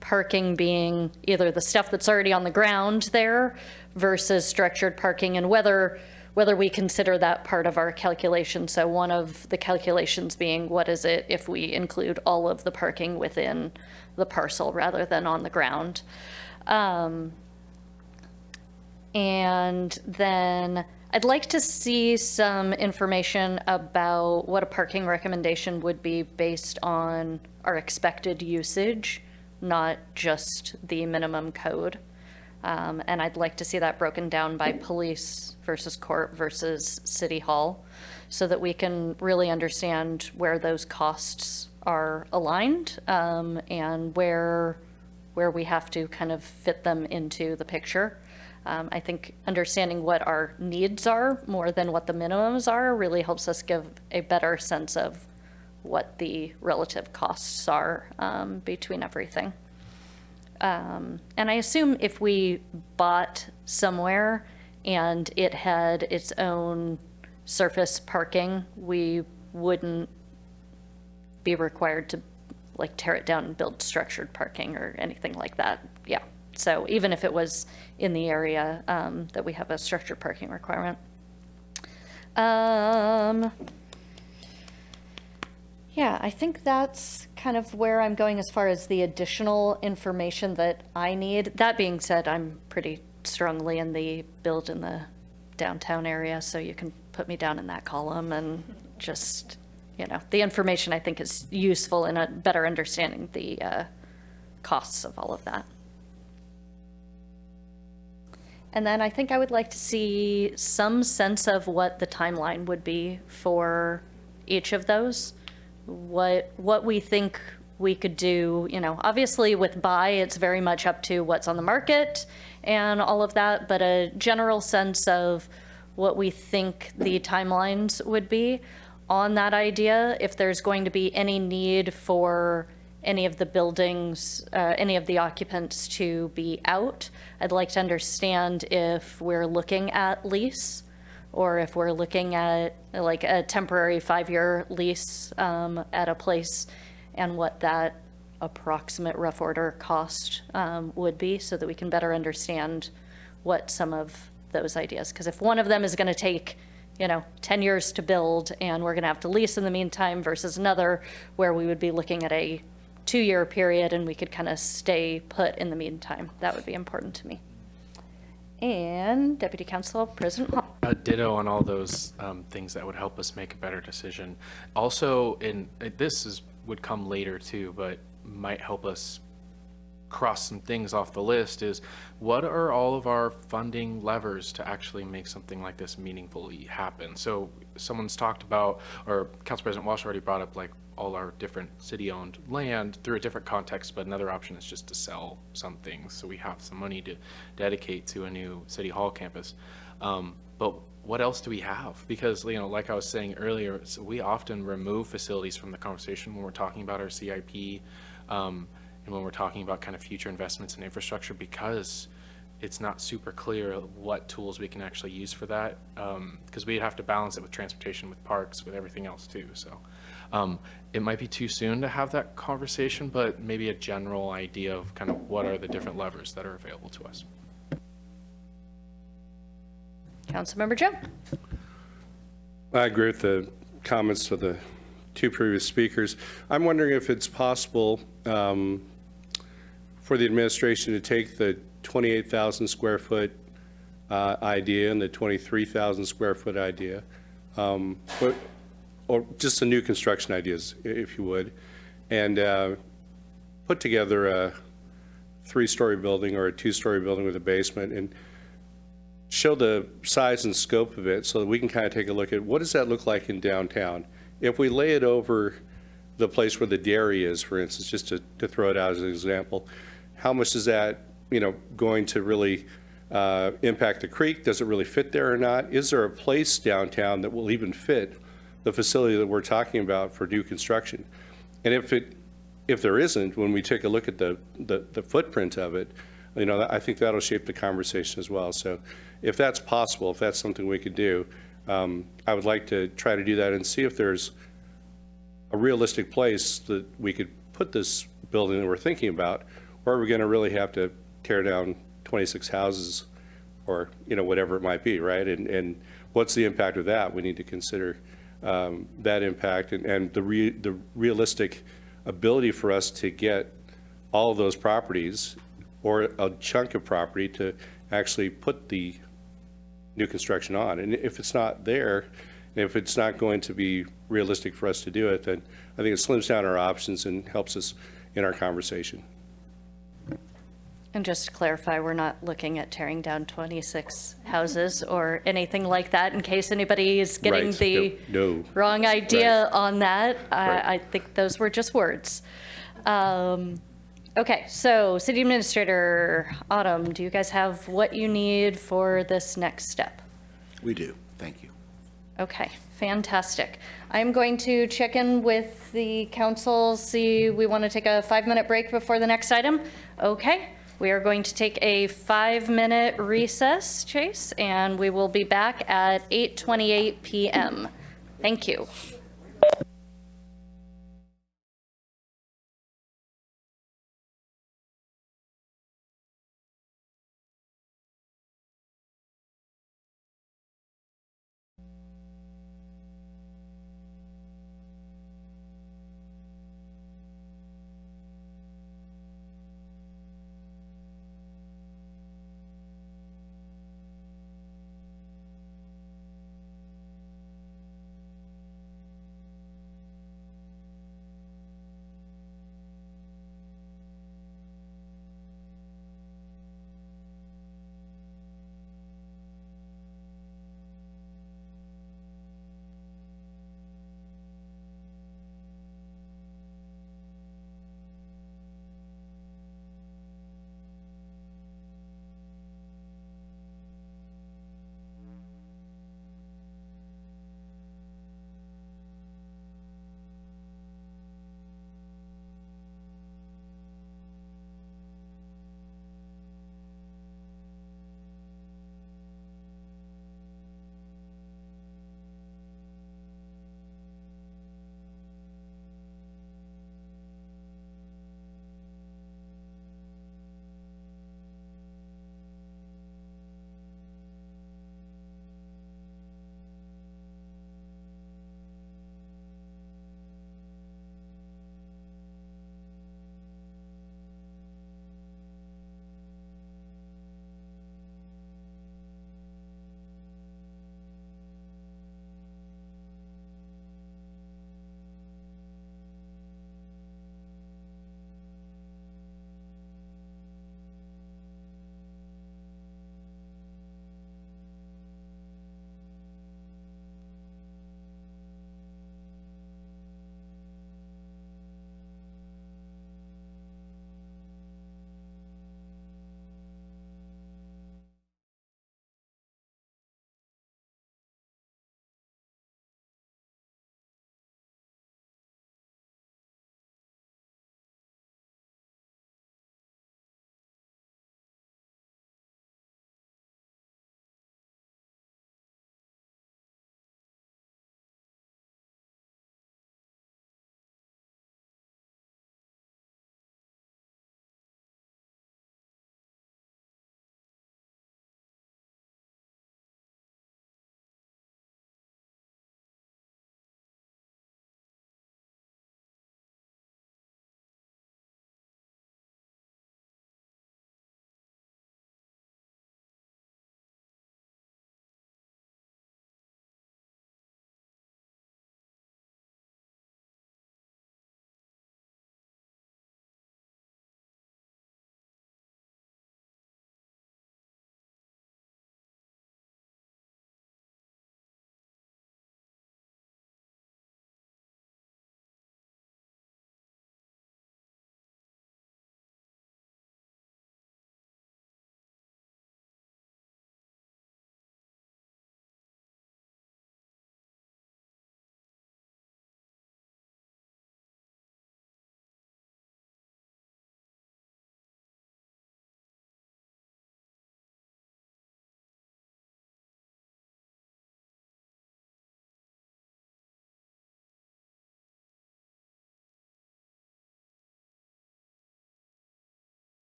parking being either the stuff that's already on the ground there versus structured parking, and whether we consider that part of our calculation. So one of the calculations being, what is it if we include all of the parking within the parcel rather than on the ground? And then I'd like to see some information about what a parking recommendation would be based on our expected usage, not just the minimum code. And I'd like to see that broken down by police versus court versus city hall, so that we can really understand where those costs are aligned, and where we have to kind of fit them into the picture. I think understanding what our needs are more than what the minimums are really helps us give a better sense of what the relative costs are between everything. And I assume if we bought somewhere and it had its own surface parking, we wouldn't be required to like tear it down and build structured parking or anything like that. Yeah. So even if it was in the area that we have a structured parking requirement. Yeah, I think that's kind of where I'm going as far as the additional information that I need. That being said, I'm pretty strongly in the build in the downtown area, so you can put me down in that column, and just, the information I think is useful in a better understanding the costs of all of that. And then I think I would like to see some sense of what the timeline would be for each of those. What we think we could do, obviously with buy, it's very much up to what's on the market and all of that, but a general sense of what we think the timelines would be. on that idea, if there's going to be any need for any of the buildings, any of the occupants to be out. I'd like to understand if we're looking at lease or if we're looking at like a temporary 5-year lease at a place and what that approximate rough order cost would be so that we can better understand what some of those ideas, because if one of them is going to take 10 years to build and we're going to have to lease in the meantime versus another where we would be looking at a 2-year period and we could kind of stay put in the meantime, that would be important to me. And Deputy Council President Hall. Ditto on all those things that would help us make a better decision. Also, would come later too, but might help us cross some things off the list is what are all of our funding levers to actually make something like this meaningfully happen? So someone's talked about, or Council President Walsh already brought up, like all our different city-owned land through a different context, but another option is just to sell some things so we have some money to dedicate to a new City Hall campus. But what else do we have? Because, like I was saying earlier, so we often remove facilities from the conversation when we're talking about our CIP, and when we're talking about kind of future investments in infrastructure, because it's not super clear what tools we can actually use for that, because we have to balance it with transportation, with parks, with everything else too. So it might be too soon to have that conversation, but maybe a general idea of kind of what are the different levers that are available to us. Councilmember Joe. I agree with the comments of the two previous speakers. I'm wondering if it's possible for the administration to take the 28,000 square foot idea and the 23,000 square foot idea, or just the new construction ideas, if you would, and put together a 3-story building or a 2-story building with a basement and show the size and scope of it so that we can kind of take a look at what does that look like in downtown. If we lay it over the place where the dairy is, for instance, just to throw it out as an example, how much is that, going to really impact the creek? Does it really fit there or not? Is there a place downtown that will even fit the facility that we're talking about for new construction? And if there isn't, when we take a look at the footprint of it, I think that'll shape the conversation as well. So if that's possible, if that's something we could do, I would like to try to do that and see if there's a realistic place that we could put this building that we're thinking about, or are we going to really have to tear down 26 houses or, whatever it might be, right? And what's the impact of that? We need to consider that impact and the realistic ability for us to get all of those properties or a chunk of property to actually put the new construction on. And if it's not there, and if it's not going to be realistic for us to do it, then I think it slims down our options and helps us in our conversation. And just to clarify, we're not looking at tearing down 26 houses or anything like that, in case anybody is getting the wrong idea on that. I think those were just words. Okay, so City Administrator Autumn, do you guys have what you need for this next step? We do. Thank you. Okay, fantastic. I'm going to check in with the council, see, we want to take a 5-minute break before the next item. Okay, we are going to take a 5-minute recess, Chase, and we will be back at 8:28 p.m. Thank you.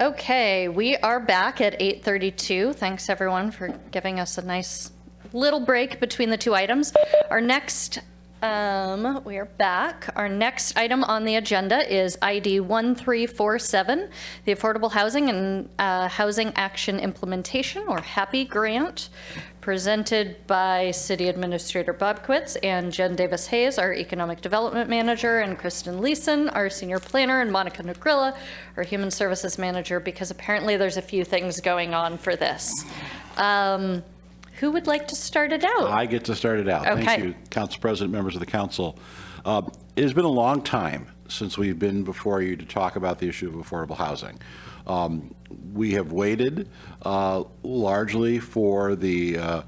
Okay, we are back at 8:32. Thanks everyone for giving us a nice little break between the two items. Our next, we are back. Our next item on the agenda is ID 1347, the Affordable Housing and Housing Action Implementation, or HAPI grant, presented by City Administrator Bob Quitz and Jen Davis Hayes, our Economic Development Manager, and Kristen Leeson, our Senior Planner, and Monica Negrilla, our Human Services Manager, because apparently there's a few things going on for this. Who would like to start it out? I get to start it out. Okay. Thank you, Council President, members of the council. It has been a long time since we've been before you to talk about the issue of affordable housing. We have waited largely for the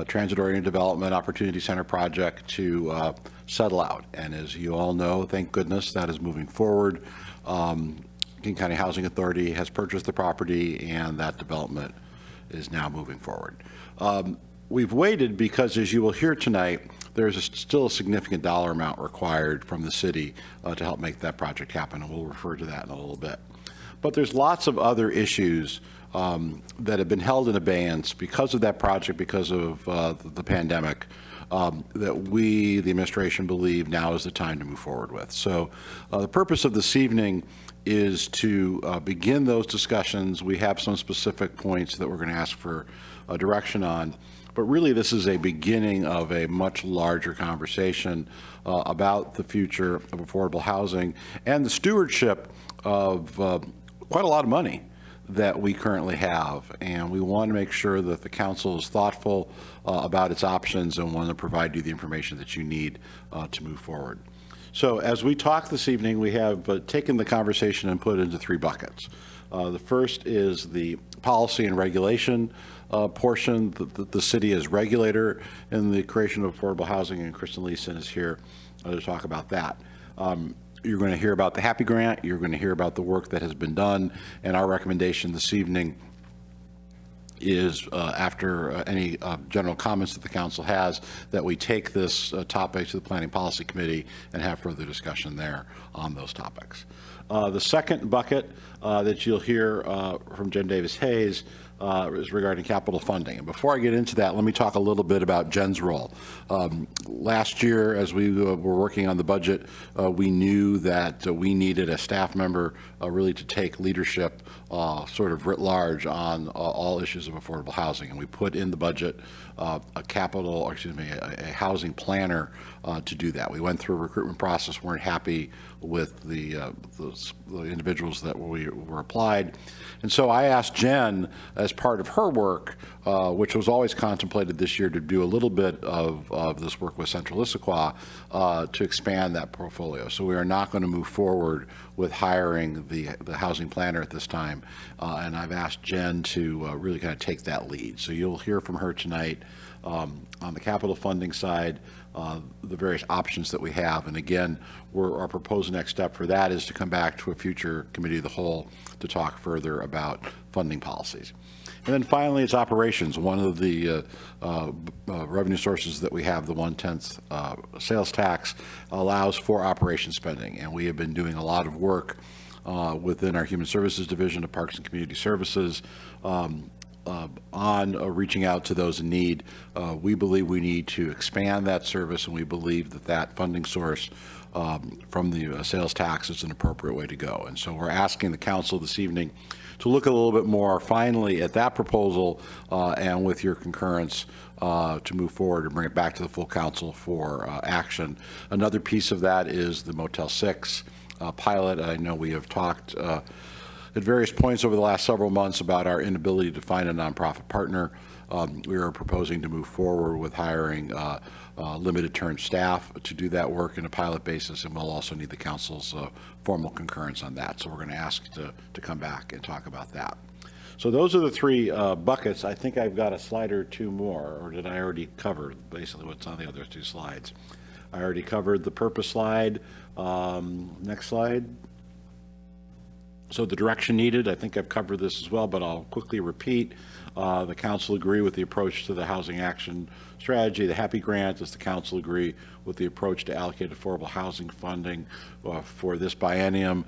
Transit-Oriented Development Opportunity Center project to settle out. And as you all know, thank goodness that is moving forward. King County Housing Authority has purchased the property, and that development is now moving forward. We've waited because, as you will hear tonight, there's still a significant dollar amount required from the city to help make that project happen, and we'll refer to that in a little bit. But there's lots of other issues that have been held in abeyance because of that project, because of the pandemic, that we, the administration, believe now is the time to move forward with. So the purpose of this evening is to begin those discussions. We have some specific points that we're going to ask for direction on, but really this is a beginning of a much larger conversation about the future of affordable housing and the stewardship of quite a lot of money that we currently have, and we want to make sure that the council is thoughtful about its options and want to provide you the information that you need to move forward. So as we talk this evening, we have taken the conversation and put it into three buckets. The first is the policy and regulation portion. The city is regulator in the creation of affordable housing, and Kristen Leeson is here to talk about that. You're going to hear about the HAPI grant. You're going to hear about the work that has been done, and our recommendation this evening is, after any general comments that the council has, that we take this topic to the Planning Policy Committee and have further discussion there on those topics. The second bucket that you'll hear from Jen Davis Hayes is regarding capital funding. And before I get into that, let me talk a little bit about Jen's role. Last year, as we were working on the budget, we knew that we needed a staff member really to take leadership sort of writ large on all issues of affordable housing. And we put in the budget a housing planner to do that. We went through a recruitment process, weren't happy with the individuals that were applied. And so I asked Jen, as part of her work, which was always contemplated this year, to do a little bit of this work with Central Issaquah to expand that portfolio. So we are not going to move forward with hiring the housing planner at this time. And I've asked Jen to really kind of take that lead. So you'll hear from her tonight on the capital funding side, the various options that we have. And again, our proposed next step for that is to come back to a future committee of the whole to talk further about funding policies. And then finally, it's operations. One of the revenue sources that we have, the 1/10 sales tax, allows for operation spending. And we have been doing a lot of work within our Human Services Division of Parks and Community Services on reaching out to those in need. We believe we need to expand that service, and we believe that funding source from the sales tax is an appropriate way to go. And so we're asking the council this evening to look a little bit more finally at that proposal and with your concurrence to move forward and bring it back to the full council for action. Another piece of that is the Motel 6 pilot. I know we have talked at various points over the last several months about our inability to find a nonprofit partner. We are proposing to move forward with hiring limited term staff to do that work in a pilot basis, and we'll also need the council's formal concurrence on that. So we're going to ask to come back and talk about that. So those are the three buckets. I think I've got a slide or two more, or did I already cover basically what's on the other two slides? I already covered the purpose slide. Next slide. So the direction needed, I think I've covered this as well, but I'll quickly repeat. The council agree with the approach to the housing action strategy, the HAPI grant. Does the council agree with the approach to allocate affordable housing funding for this biennium?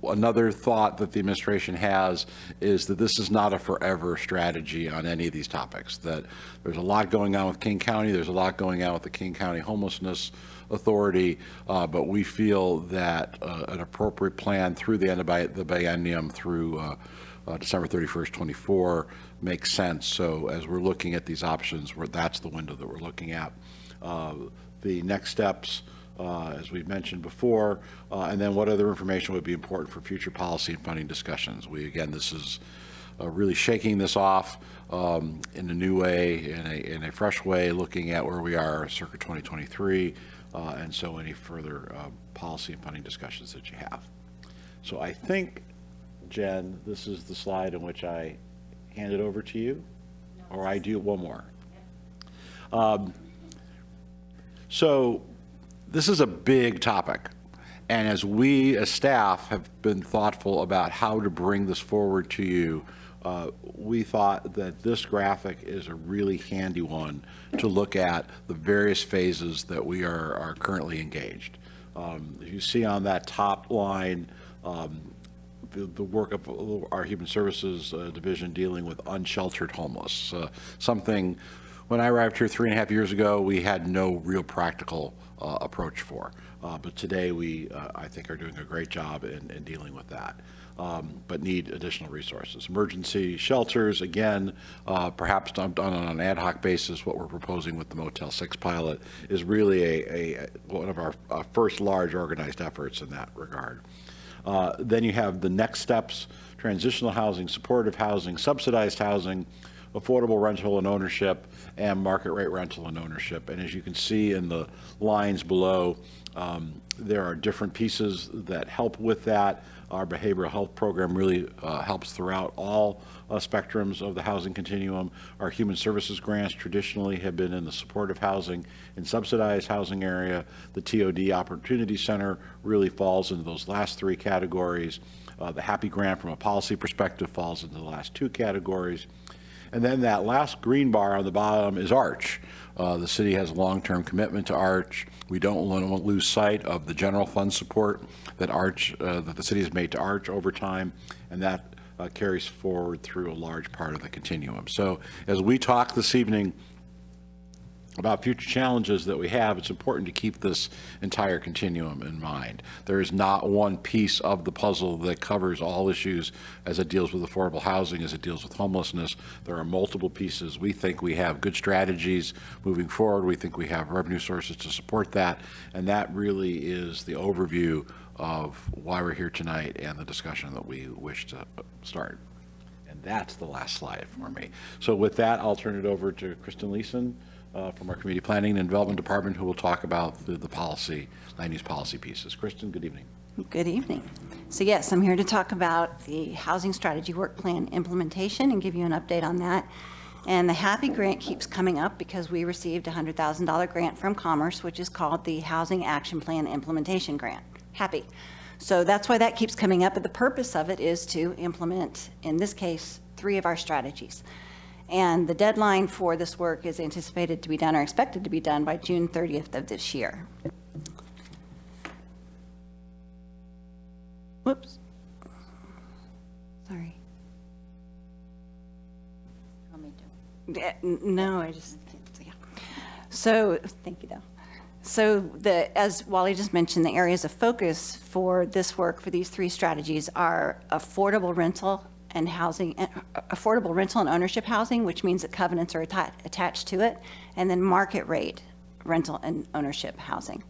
Another thought that the administration has is that this is not a forever strategy on any of these topics, that there's a lot going on with King County, there's a lot going on with the King County Homelessness Authority, but we feel that an appropriate plan through the end of the biennium through December 31st, 24 makes sense. So as we're looking at these options, that's the window that we're looking at. The next steps, as we've mentioned before, and then what other information would be important for future policy and funding discussions. Again, this is really shaking this off in a new way, in a fresh way, looking at where we are circa 2023, and so any further policy and funding discussions that you have. So I think, Jen, this is the slide in which I hand it over to you, or I do one more. So this is a big topic, and as we as staff have been thoughtful about how to bring this forward to you, we thought that this graphic is a really handy one to look at the various phases that we are currently engaged. You see on that top line, the work of our Human Services Division dealing with unsheltered homeless. Something, when I arrived here 3.5 years ago, we had no real practical approach for. But today we, I think, are doing a great job in dealing with that, but need additional resources. Emergency shelters, again, perhaps done on an ad hoc basis. What we're proposing with the Motel 6 pilot is really one of our first large organized efforts in that regard. Then you have the next steps: transitional housing, supportive housing, subsidized housing, affordable rental and ownership, and market rate rental and ownership. And as you can see in the lines below, there are different pieces that help with that. Our behavioral health program really helps throughout all spectrums of the housing continuum. Our human services grants traditionally have been in the supportive housing and subsidized housing area. The TOD Opportunity Center really falls into those last three categories. The HAPI grant from a policy perspective falls into the last two categories. And then that last green bar on the bottom is ARCH. The city has a long-term commitment to ARCH. We don't want to lose sight of the general fund support that ARCH, that the city has made to ARCH over time, and that carries forward through a large part of the continuum. So as we talk this evening about future challenges that we have, it's important to keep this entire continuum in mind. There is not one piece of the puzzle that covers all issues as it deals with affordable housing, as it deals with homelessness. There are multiple pieces. We think we have good strategies moving forward. We think we have revenue sources to support that, and that really is the overview of why we're here tonight and the discussion that we wish to start. And that's the last slide for me. So with that, I'll turn it over to Kristen Leeson from our Community Planning and Development Department, who will talk about the policy, land use policy pieces. Kristen, good evening. Good evening. So yes, I'm here to talk about the Housing Strategy Work Plan implementation and give you an update on that. And the HAPI grant keeps coming up because we received a $100,000 grant from Commerce, which is called the Housing Action Plan Implementation Grant, HAPI. So that's why that keeps coming up, but the purpose of it is to implement, in this case, 3 of our strategies. And the deadline for this work is anticipated to be done, or expected to be done, by June 30th of this year. Whoops. Sorry. Want me to? No, I just can't. Yeah. So, thank you, though. So, as Wally just mentioned, the areas of focus for this work, for these 3 strategies, are affordable rental and housing, affordable rental and ownership housing, which means that covenants are attached to it, and then market rate rental and ownership housing.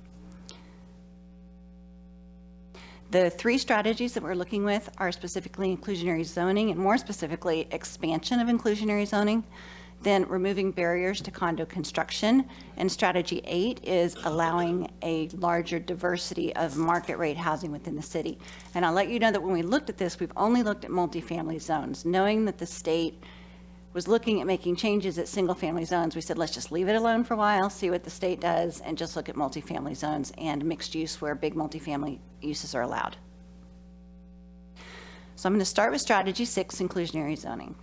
The 3 strategies that we're looking with are specifically inclusionary zoning, and more specifically expansion of inclusionary zoning, then removing barriers to condo construction, and strategy 8 is allowing a larger diversity of market rate housing within the city. And I'll let you know that when we looked at this, we've only looked at multifamily zones. Knowing that the state was looking at making changes at single family zones, we said, let's just leave it alone for a while, see what the state does, and just look at multifamily zones and mixed use where big multifamily uses are allowed. So I'm going to start with strategy 6, inclusionary zoning.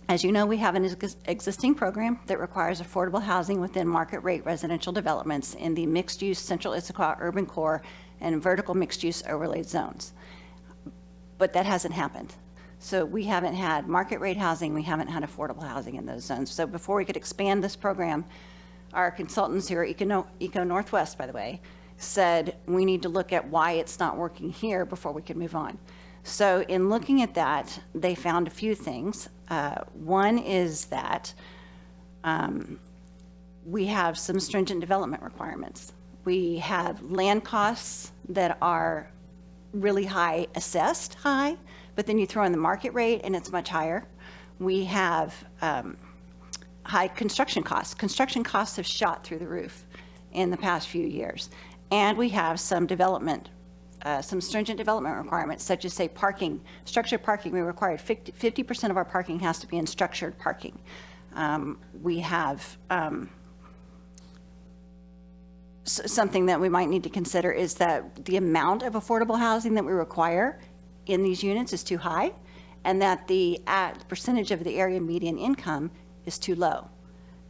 As you know, we have an existing program that requires affordable housing within market rate residential developments in the mixed-use Central Issaquah urban core and vertical mixed-use overlaid zones. But that hasn't happened. So we haven't had market rate housing, we haven't had affordable housing in those zones. So before we could expand this program, our consultants here, Eco Northwest, by the way, said we need to look at why it's not working here before we can move on. So in looking at that, they found a few things. One is that we have some stringent development requirements. We have land costs that are really high, assessed high, but then you throw in the market rate and it's much higher. We have high construction costs. Construction costs have shot through the roof in the past few years. And we have some development, some stringent development requirements, such as, say, parking, structured parking. We require 50% of our parking has to be in structured parking. We have something that we might need to consider is that the amount of affordable housing that we require in these units is too high, and that the percentage of the area median income is too low.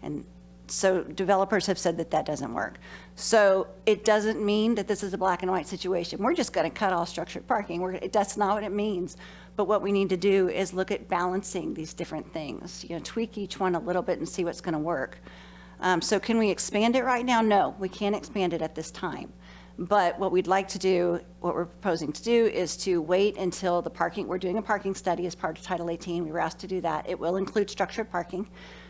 And so developers have said that that doesn't work. So it doesn't mean that this is a black and white situation. We're just going to cut all structured parking. That's not what it means. But what we need to do is look at balancing these different things, tweak each one a little bit and see what's going to work. So can we expand it right now? No, we can't expand it at this time. But what we'd like to do, what we're proposing to do, is to wait until the parking, we're doing a parking study as part of Title 18. We were asked to do that. It will include structured parking.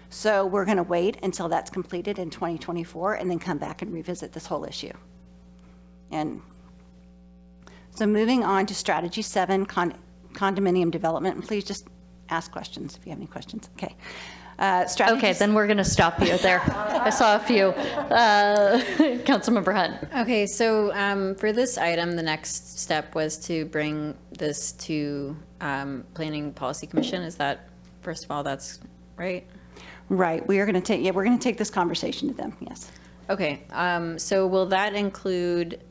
So we're going to wait until that's completed in 2024 and then come back and revisit this whole issue. And so moving on to strategy 7, condominium development. And please just ask questions if you have any questions. Okay. Okay, then we're going to stop you there. I saw a few. Councilmember Hunt. Okay, so for this item, the next step was to bring this to Planning Policy Commission. Is that, first of all, that's right? Right. We are going to take, we're going to take this conversation to them. Yes. Okay. So will that include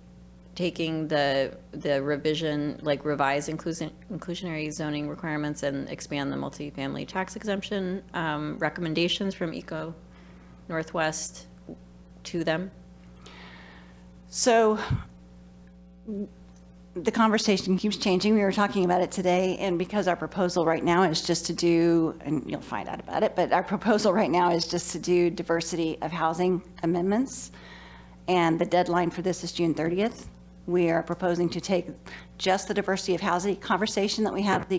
taking the revision, like revised inclusionary zoning requirements and expand the multifamily tax exemption recommendations from Eco Northwest to them? So the conversation keeps changing. We were talking about it today, and because our proposal right now is just to do, and you'll find out about it, but our proposal right now is just to do diversity of housing amendments, and the deadline for this is June 30th. We are proposing to take just the diversity of housing conversation that we have with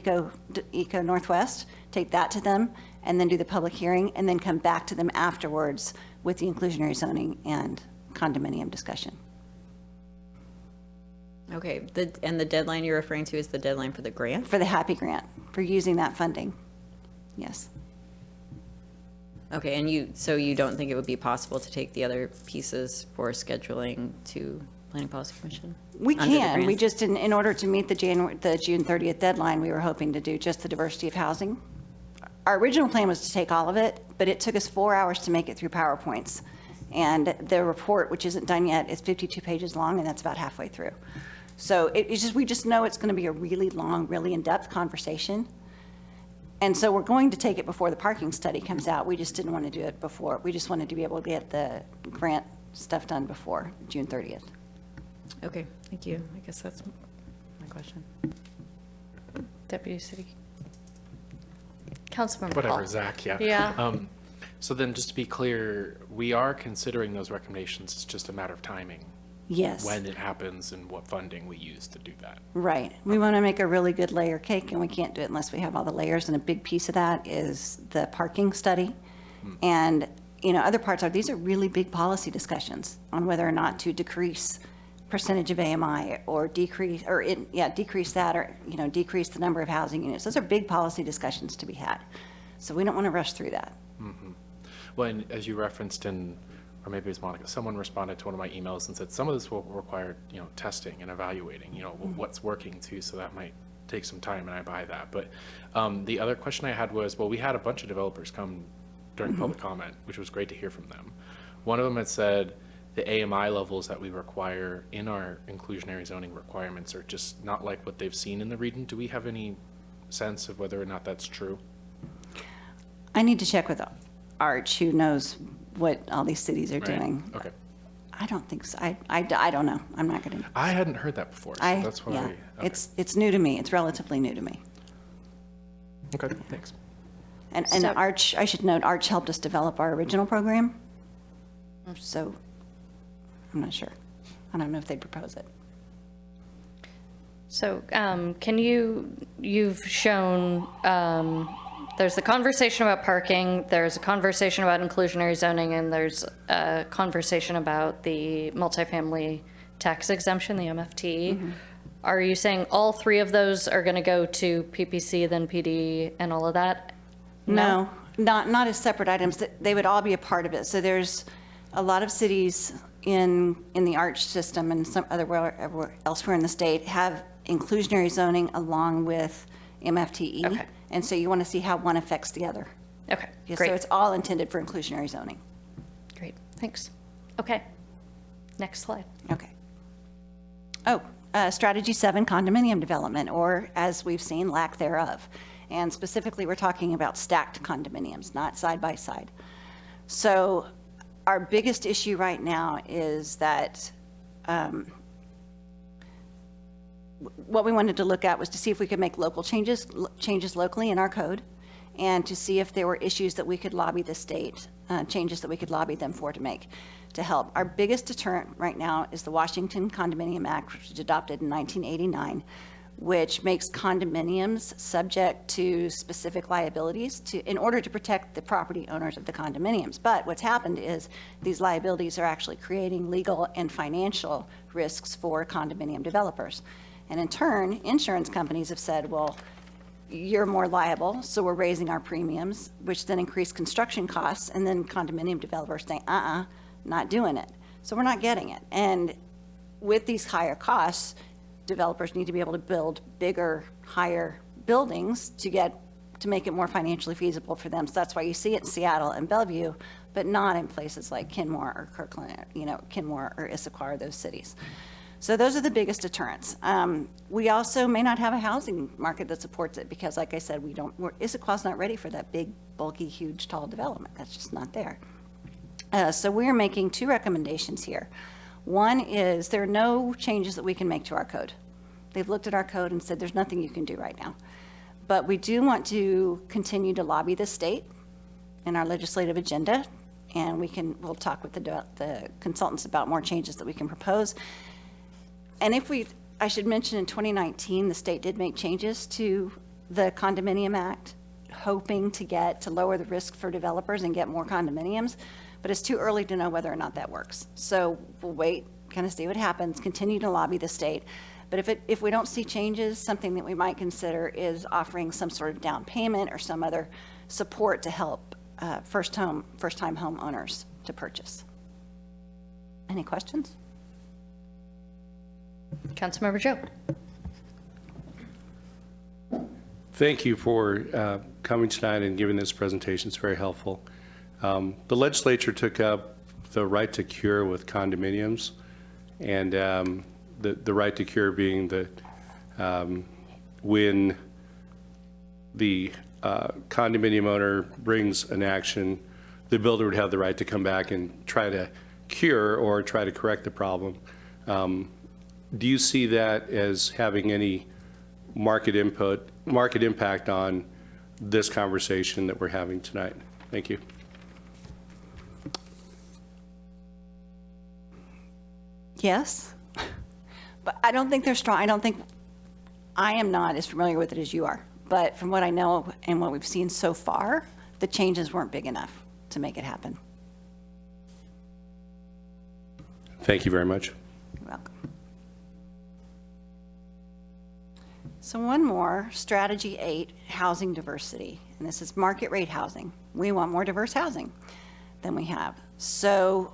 Eco Northwest, take that to them, and then do the public hearing, and then come back to them afterwards with the inclusionary zoning and condominium discussion. Okay, and the deadline you're referring to is the deadline for the grant? For the HAPI grant, for using that funding, yes. Okay, and so you don't think it would be possible to take the other pieces for scheduling to Planning Policy Commission? We can, we just, in order to meet the June 30th deadline, we were hoping to do just the diversity of housing. Our original plan was to take all of it, but it took us 4 hours to make it through PowerPoints. And the report, which isn't done yet, is 52 pages long, and that's about halfway through. So we just know it's going to be a really long, really in-depth conversation. And so we're going to take it before the parking study comes out. We just didn't want to do it before. We just wanted to be able to get the grant stuff done before June 30th. Okay, thank you. I guess that's my question. Deputy City Councilmember Whatever, Hall. Zach, yeah. Yeah. So then just to be clear, we are considering those recommendations. It's just a matter of timing. Yes. When it happens and what funding we use to do that. Right. We want to make a really good layer cake, and we can't do it unless we have all the layers. And a big piece of that is the parking study. And, other parts are, these are really big policy discussions on whether or not to decrease percentage of AMI or decrease that, or, decrease the number of housing units. Those are big policy discussions to be had. So we don't want to rush through that. Mm-hmm. Well, and as you referenced or maybe it was Monica, someone responded to one of my emails and said some of this will require, testing and evaluating, what's working too, so that might take some time, and I buy that. But the other question I had was, we had a bunch of developers come during public comment, which was great to hear from them. One of them had said the AMI levels that we require in our inclusionary zoning requirements are just not like what they've seen in the region. Do we have any sense of whether or not that's true? I need to check with Arch, who knows what all these cities are Right. doing. Okay. I don't think so. I don't know. I'm not going to. I hadn't heard that before, so that's why. Yeah, Okay. it's new to me. It's relatively new to me. Okay, thanks. And So- Arch, I should note, Arch helped us develop our original program. So I'm not sure. I don't know if they'd propose it. So you've shown, there's the conversation about parking, there's a conversation about inclusionary zoning, and there's a conversation about the multifamily tax exemption, the MFT. Are you saying all three of those are going to go to PPC, then PD, and all of that? No, not as separate items. They would all be a part of it. So there's a lot of cities in the Arch system and some elsewhere in the state have inclusionary zoning along with MFTE. Okay. And so you want to see how one affects the other. Okay, Yeah, great. so it's all intended for inclusionary zoning. Great, thanks. Okay, next slide. Okay. Oh, strategy 7, condominium development, or as we've seen, lack thereof. And specifically, we're talking about stacked condominiums, not side by side. So our biggest issue right now is that what we wanted to look at was to see if we could make local changes locally in our code, and to see if there were issues that we could lobby the state, changes that we could lobby them for to help. Our biggest deterrent right now is the Washington Condominium Act, which was adopted in 1989, which makes condominiums subject to specific liabilities in order to protect the property owners of the condominiums. But what's happened is these liabilities are actually creating legal and financial risks for condominium developers. And in turn, insurance companies have said, well, you're more liable, so we're raising our premiums, which then increase construction costs, and then condominium developers saying, not doing it. So we're not getting it. And with these higher costs, developers need to be able to build bigger, higher buildings to make it more financially feasible for them. So that's why you see it in Seattle and Bellevue, but not in places like Kenmore or Kirkland, Kenmore or Issaquah or those cities. So those are the biggest deterrents. We also may not have a housing market that supports it because, like I said, Issaquah's not ready for that big, bulky, huge, tall development. That's just not there. So we're making 2 recommendations here. One is there are no changes that we can make to our code. They've looked at our code and said there's nothing you can do right now. But we do want to continue to lobby the state in our legislative agenda, and we'll talk with the consultants about more changes that we can propose. And I should mention in 2019, the state did make changes to the Condominium Act, hoping to lower the risk for developers and get more condominiums, but it's too early to know whether or not that works. So we'll wait, kind of see what happens, continue to lobby the state. But if we don't see changes, something that we might consider is offering some sort of down payment or some other support to help first-time homeowners to purchase. Any questions? Councilmember Joe. Thank you for coming tonight and giving this presentation. It's very helpful. The legislature took up the right to cure with condominiums, and the right to cure being that when the condominium owner brings an action, the builder would have the right to come back and try to cure or try to correct the problem. Do you see that as having any market impact on this conversation that we're having tonight? Thank you. Yes, but I don't think they're strong. I am not as familiar with it as you are, but from what I know and what we've seen so far, the changes weren't big enough to make it happen. Thank you very much. You're welcome. So one more, strategy 8, housing diversity, and this is market rate housing. We want more diverse housing than we have. So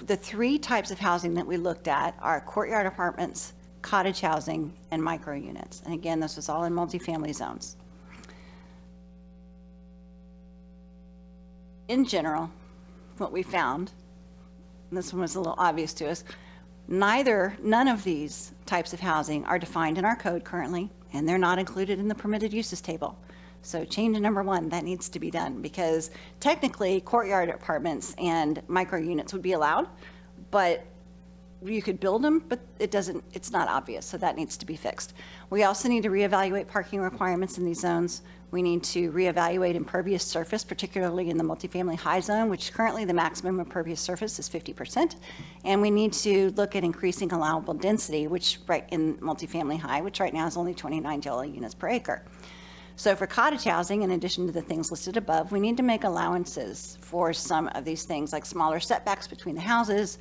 the 3 types of housing that we looked at are courtyard apartments, cottage housing, and micro units. And again, this was all in multifamily zones. In general, what we found, and this one was a little obvious to us, none of these types of housing are defined in our code currently, and they're not included in the permitted uses table. So change number one, that needs to be done, because technically courtyard apartments and micro units would be allowed, but you could build them, but it's not obvious, so that needs to be fixed. We also need to reevaluate parking requirements in these zones. We need to reevaluate impervious surface, particularly in the multifamily high zone, which currently the maximum impervious surface is 50%. And we need to look at increasing allowable density, which right in multifamily high, which right now is only 29 dwelling units per acre. So for cottage housing, in addition to the things listed above, we need to make allowances for some of these things, like smaller setbacks between the houses,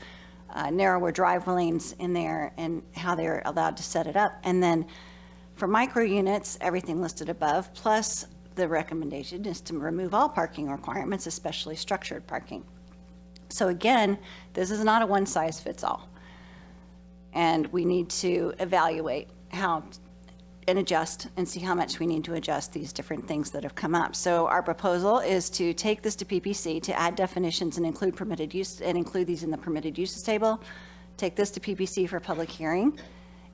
narrower drive lanes in there, and how they're allowed to set it up. And then for micro units, everything listed above, plus the recommendation is to remove all parking requirements, especially structured parking. So again, this is not a one-size-fits-all. And we need to evaluate how and adjust and see how much we need to adjust these different things that have come up. So our proposal is to take this to PPC to add definitions and include permitted use and include these in the permitted uses table. Take this to PPC for public hearing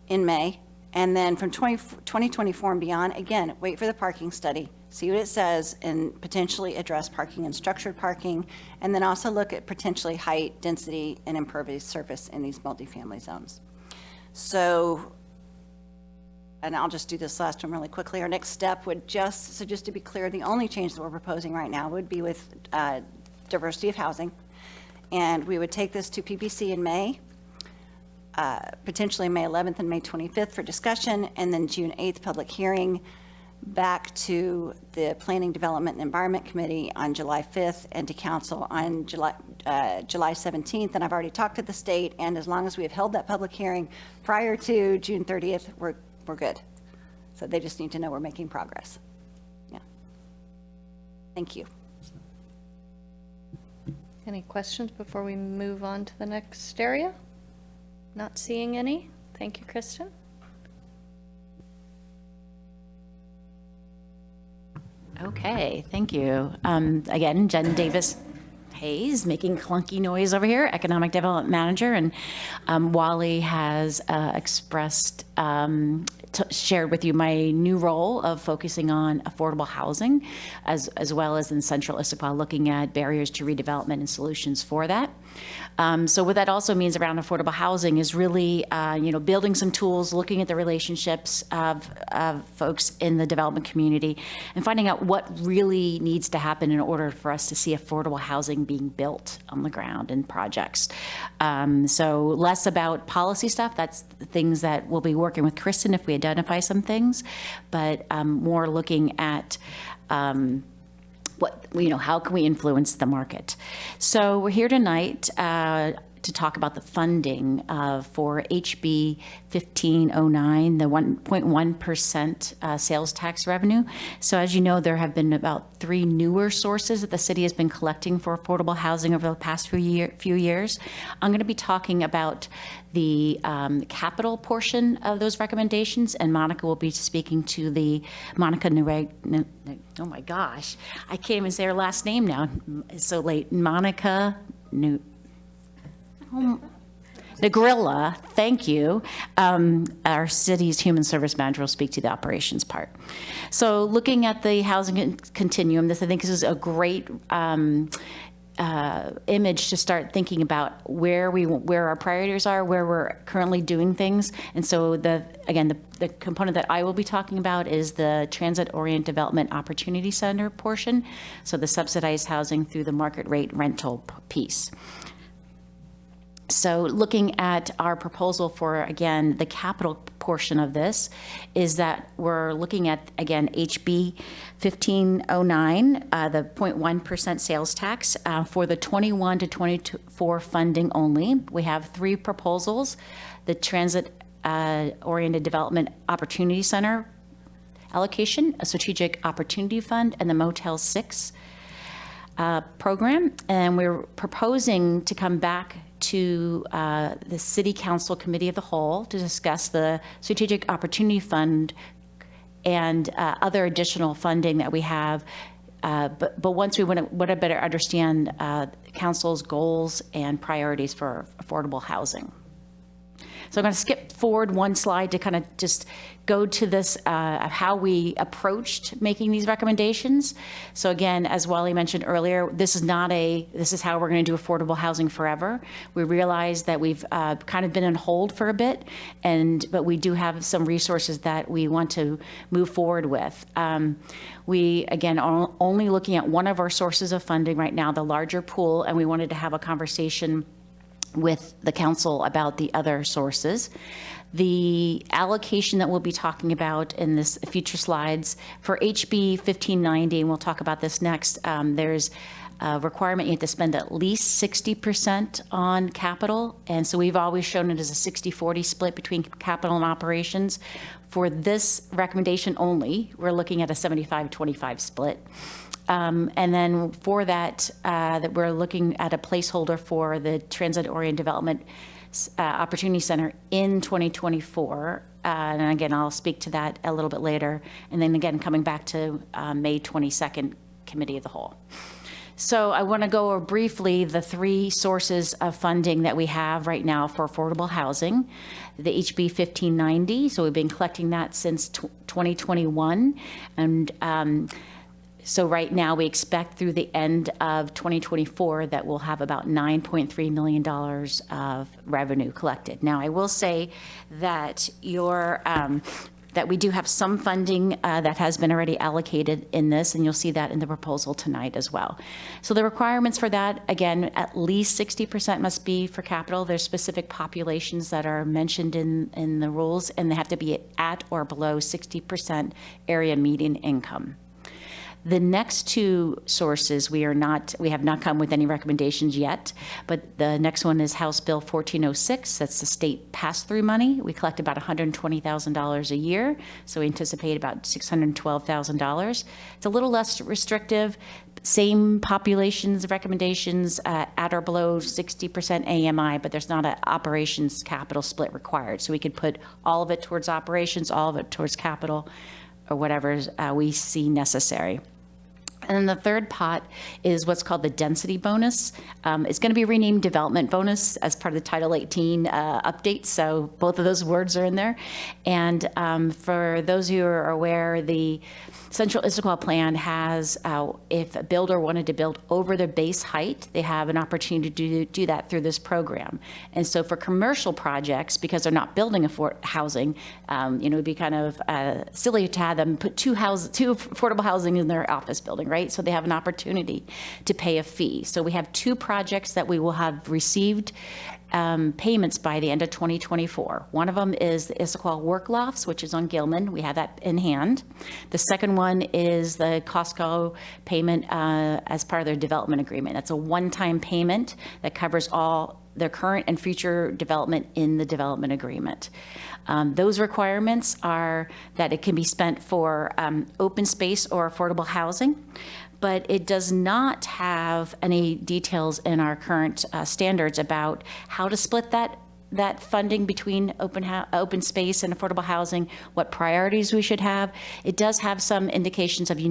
in May. And then from 2024 and beyond, again, wait for the parking study, see what it says, and potentially address parking and structured parking, and then also look at potentially height, density, and impervious surface in these multifamily zones. So, and I'll just do this last one really quickly. Our next step would just to be clear, the only change that we're proposing right now would be with diversity of housing. And we would take this to PPC in May, potentially May 11th and May 25th for discussion, and then June 8th public hearing, back to the Planning, Development, and Environment Committee on July 5th, and to Council on July 17th. And I've already talked to the state, and as long as we have held that public hearing prior to June 30th, we're good. So they just need to know we're making progress. Yeah. Thank you. Any questions before we move on to the next area? Not seeing any. Thank you, Kristen. Okay, thank you. Again, Jen Davis Hayes, making clunky noise over here, Economic Development Manager, and Wally has expressed, shared with you my new role of focusing on affordable housing, as well as in Central Issaquah, looking at barriers to redevelopment and solutions for that. So what that also means around affordable housing is really, building some tools, looking at the relationships of folks in the development community, and finding out what really needs to happen in order for us to see affordable housing being built on the ground in projects. So less about policy stuff. That's the things that we'll be working with Kristen if we identify some things, but more looking at how can we influence the market? So we're here tonight to talk about the funding for HB 1509, the 1.1% sales tax revenue. So as you know, there have been about 3 newer sources that the city has been collecting for affordable housing over the past few years. I'm going to be talking about the capital portion of those recommendations, and Monica will be speaking to the oh my gosh, I can't even say her last name now. It's so late. Monica Negrilla, thank you. Our city's human service manager will speak to the operations part. So looking at the housing continuum, this I think is a great image to start thinking about where our priorities are, where we're currently doing things. And so the component that I will be talking about is the Transit-Oriented Development Opportunity Center portion. So the subsidized housing through the market rate rental piece. So looking at our proposal for, again, the capital portion of this is that we're looking at, again, HB 1509, the 0.1% sales tax for the 21 to 24 funding only. We have 3 proposals: the Transit-Oriented Development Opportunity Center allocation, a Strategic Opportunity Fund, and the Motel 6 program. And we're proposing to come back to the City Council Committee of the Whole to discuss the Strategic Opportunity Fund and other additional funding that we have. But once we want to better understand Council's goals and priorities for affordable housing. So I'm going to skip forward one slide to kind of just go to this, how we approached making these recommendations. So again, as Wally mentioned earlier, this is how we're going to do affordable housing forever. We realize that we've kind of been on hold for a bit, but we do have some resources that we want to move forward with. We, again, are only looking at one of our sources of funding right now, the larger pool, and we wanted to have a conversation with the council about the other sources. The allocation that we'll be talking about in this future slides for HB 1590, and we'll talk about this next, there's a requirement you have to spend at least 60% on capital. And so we've always shown it as a 60-40 split between capital and operations. For this recommendation only, we're looking at a 75-25 split. And then for that, that we're looking at a placeholder for the Transit-Oriented Development Opportunity Center in 2024. And again, I'll speak to that a little bit later. And then again, coming back to May 22nd, Committee of the Whole. So I want to go over briefly the three sources of funding that we have right now for affordable housing. The HB 1590, so we've been collecting that since 2021. And so right now we expect through the end of 2024 that we'll have about $9.3 million of revenue collected. Now I will say that that we do have some funding that has been already allocated in this, and you'll see that in the proposal tonight as well. So the requirements for that, again, at least 60% must be for capital. There's specific populations that are mentioned in the rules, and they have to be at or below 60% area median income. The next two sources, we have not come with any recommendations yet, but the next one is House Bill 1406. That's the state pass-through money. We collect about $120,000 a year, so we anticipate about $612,000. It's a little less restrictive. Same populations recommendations at or below 60% AMI, but there's not an operations capital split required. So we could put all of it towards operations, all of it towards capital, or whatever we see necessary. And then the third pot is what's called the density bonus. It's going to be renamed development bonus as part of the Title 18 update. So both of those words are in there. And for those who are aware, the Central Issaquah plan has, if a builder wanted to build over their base height, they have an opportunity to do that through this program. And so for commercial projects, because they're not building housing, it'd be kind of silly to have them put two affordable housing in their office building, right? So they have an opportunity to pay a fee. So we have two projects that we will have received payments by the end of 2024. One of them is the Issaquah Work Lofts, which is on Gilman. We have that in hand. The second one is the Costco payment as part of their development agreement. That's a one-time payment that covers all their current and future development in the development agreement. Those requirements are that it can be spent for open space or affordable housing, but it does not have any details in our current standards about how to split that funding between open space and affordable housing, what priorities we should have. It does have some indications of the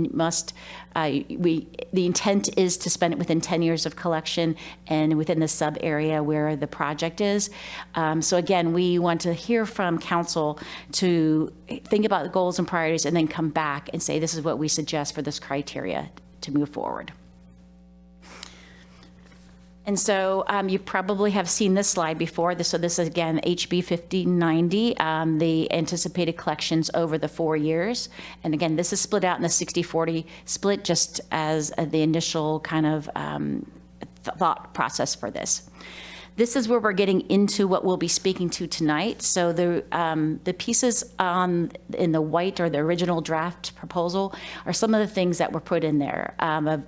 intent is to spend it within 10 years of collection and within the sub area where the project is. So again, we want to hear from council to think about the goals and priorities and then come back and say, this is what we suggest for this criteria to move forward. And so you probably have seen this slide before. So this is, again, HB 1590, the anticipated collections over the 4 years. And again, this is split out in the 60-40 split just as the initial kind of thought process for this. This is where we're getting into what we'll be speaking to tonight. So the pieces in the white or the original draft proposal are some of the things that were put in there.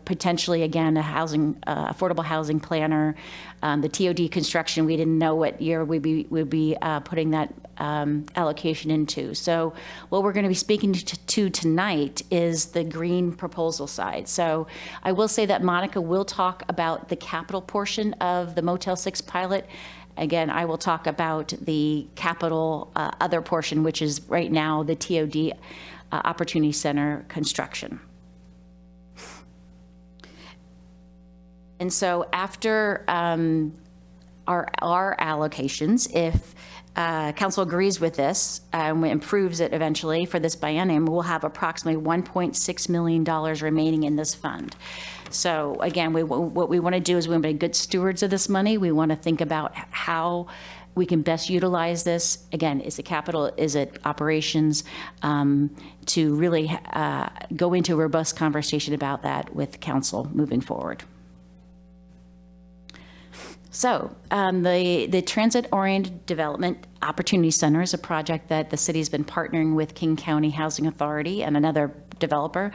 Potentially, again, a affordable housing planner, the TOD construction. We didn't know what year we'd be putting that allocation into. So what we're going to be speaking to tonight is the green proposal side. So I will say that Monica will talk about the capital portion of the Motel 6 pilot. Again, I will talk about the capital other portion, which is right now the TOD Opportunity Center construction. And so after our allocations. If council agrees with this and improves it eventually for this biennium, we'll have approximately $1.6 million remaining in this fund. So again, what we want to do is we want to be good stewards of this money. We want to think about how we can best utilize this. Again, is it capital, is it operations, to really go into a robust conversation about that with council moving forward. So the Transit-Oriented Development Opportunity Center is a project that the city's been partnering with King County Housing Authority and another developer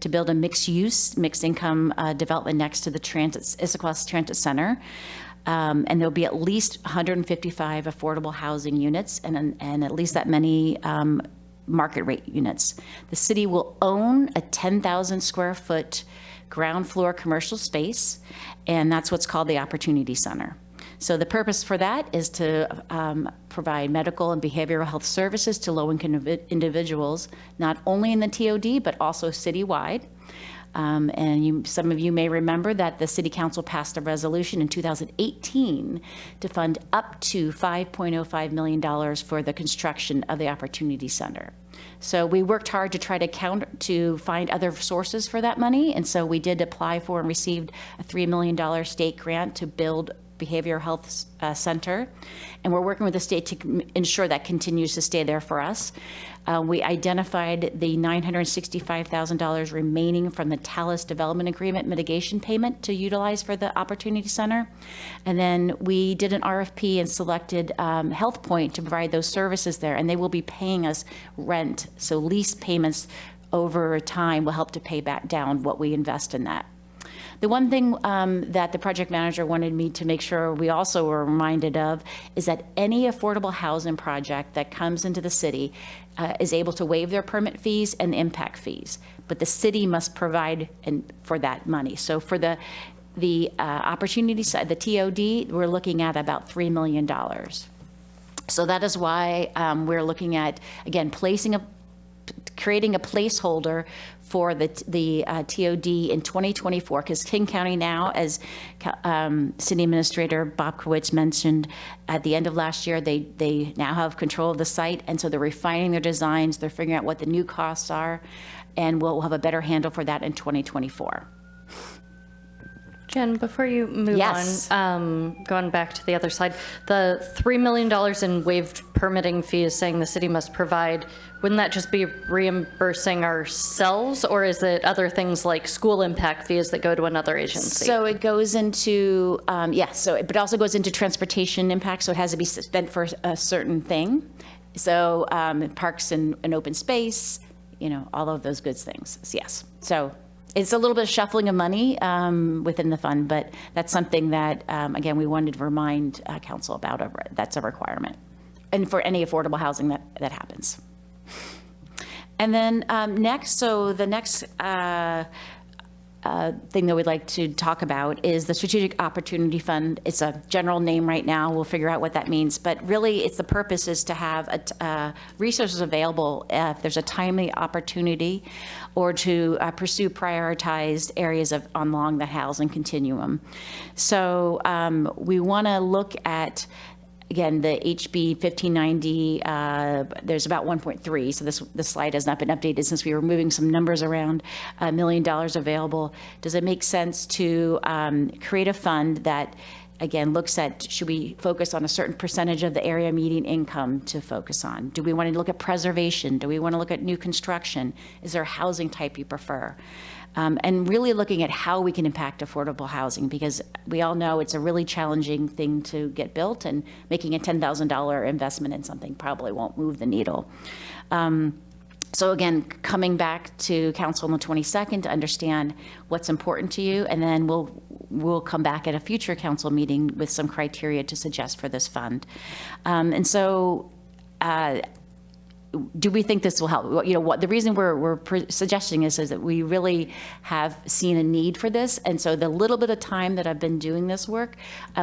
to build a mixed-use, mixed-income development next to the Issaquah Transit Center. And there'll be at least 155 affordable housing units and at least that many market rate units. The city will own a 10,000 square foot ground floor commercial space, and that's what's called the Opportunity Center. So the purpose for that is to provide medical and behavioral health services to low-income individuals, not only in the TOD, but also citywide. And some of you may remember that the City Council passed a resolution in 2018 to fund up to $5.05 million for the construction of the Opportunity Center. So we worked hard to try to find other sources for that money, and so we did apply for and received a $3 million state grant to build behavioral health center, and we're working with the state to ensure that continues to stay there for us. We identified the $965,000 remaining from the Talus Development Agreement mitigation payment to utilize for the Opportunity Center. And then we did an RFP and selected Health Point to provide those services there, and they will be paying us rent. So lease payments over time will help to pay back down what we invest in that. The one thing that the project manager wanted me to make sure we also were reminded of is that any affordable housing project that comes into the city is able to waive their permit fees and impact fees, but the city must provide for that money. So for the opportunity side, the TOD, we're looking at about $3 million. So that is why we're looking at, again, creating a placeholder for the TOD in 2024, because King County now, as City Administrator Bob Kowitz mentioned, at the end of last year, they now have control of the site, and so they're refining their designs, they're figuring out what the new costs are, and we'll have a better handle for that in 2024. Jen, before you move on, going back to the other side, the $3 million in waived permitting fees saying the city must provide, wouldn't that just be reimbursing ourselves, or is it other things like school impact fees that go to another agency? So it goes into, but it also goes into transportation impact, so it has to be spent for a certain thing. So parks and open space, all of those good things, yes. So it's a little bit of shuffling of money within the fund, but that's something that, again, we wanted to remind council about. That's a requirement, and for any affordable housing that happens. And then next, so the next thing that we'd like to talk about is the Strategic Opportunity Fund. It's a general name right now. We'll figure out what that means. But really, the purpose is to have resources available if there's a timely opportunity, or to pursue prioritized areas along the housing continuum. So we want to look at, again, the HB 1590, there's about 1.3, so this slide has not been updated since we were moving some numbers around, $1 million available. Does it make sense to create a fund that, again, looks at, should we focus on a certain percentage of the area median income to focus on? Do we want to look at preservation? Do we want to look at new construction? Is there a housing type you prefer? And really looking at how we can impact affordable housing, because we all know it's a really challenging thing to get built, and making a $10,000 investment in something probably won't move the needle. So again, coming back to council on the 22nd to understand what's important to you, and then we'll come back at a future council meeting with some criteria to suggest for this fund. And so do we think this will help? What the reason we're suggesting is that we really have seen a need for this, and so the little bit of time that I've been doing this work,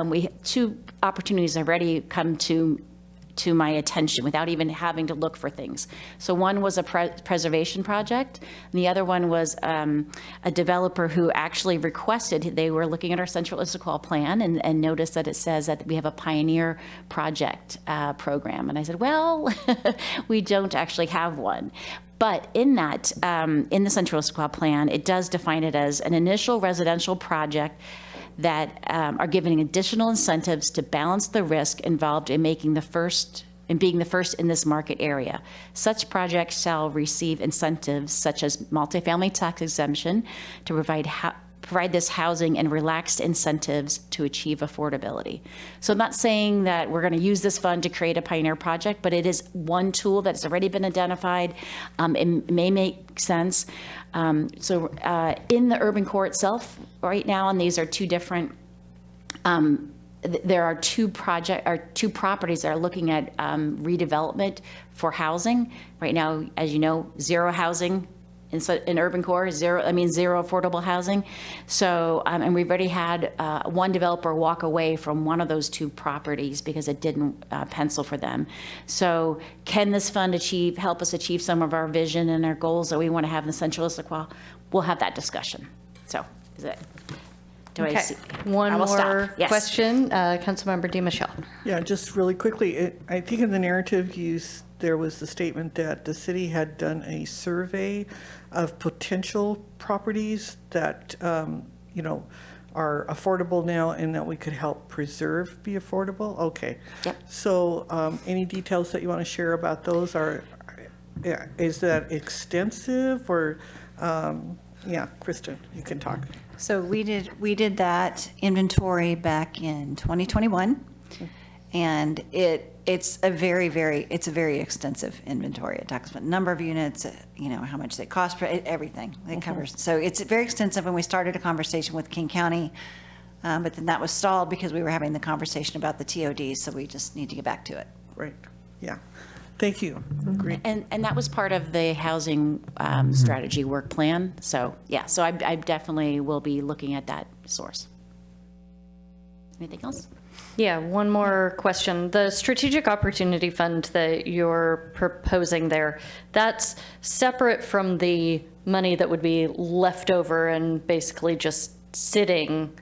we two opportunities already come to to my attention without even having to look for things. So one was a preservation project, and the other one was a developer who actually requested, they were looking at our Central Issaquah plan and noticed that it says that we have a pioneer project program. And I said, well, we don't actually have one. But in that, in the Central Issaquah plan, it does define it as an initial residential project that are giving additional incentives to balance the risk involved in being the first in this market area. Such projects shall receive incentives such as multifamily tax exemption to provide this housing and relaxed incentives to achieve affordability. So I'm not saying that we're going to use this fund to create a pioneer project, but it is one tool that's already been identified. It may make sense. So in the urban core itself right now, and these are two different, there are two properties that are looking at redevelopment for housing. Right now, as you know, zero housing in urban core, zero affordable housing. So, and we've already had one developer walk away from one of those two properties because it didn't pencil for them. So can this fund help us achieve some of our vision and our goals that we want to have in the Central Issaquah? We'll have that discussion. So, is it? Okay. One more question, Councilmember DiMichele. Yeah, just really quickly, I think in the narrative there was the statement that the city had done a survey of potential properties that, you know, are affordable now and that we could help preserve be affordable. Okay. Yep. So any details that you want to share about those is that extensive or, yeah, Kristen, you can talk. So we did that inventory back in 2021, and it's a very extensive inventory. It talks about number of units, you know, how much they cost, everything it covers. So it's very extensive, and we started a conversation with King County, but then that was stalled because we were having the conversation about the TODs. So we just need to get back to it. Right. Yeah. Thank you. Great. And that was part of the housing strategy work plan. So yeah, so I definitely will be looking at that source. Anything else? Yeah, one more question. The Strategic Opportunity Fund that you're proposing there, that's separate from the money that would be left over and basically just sitting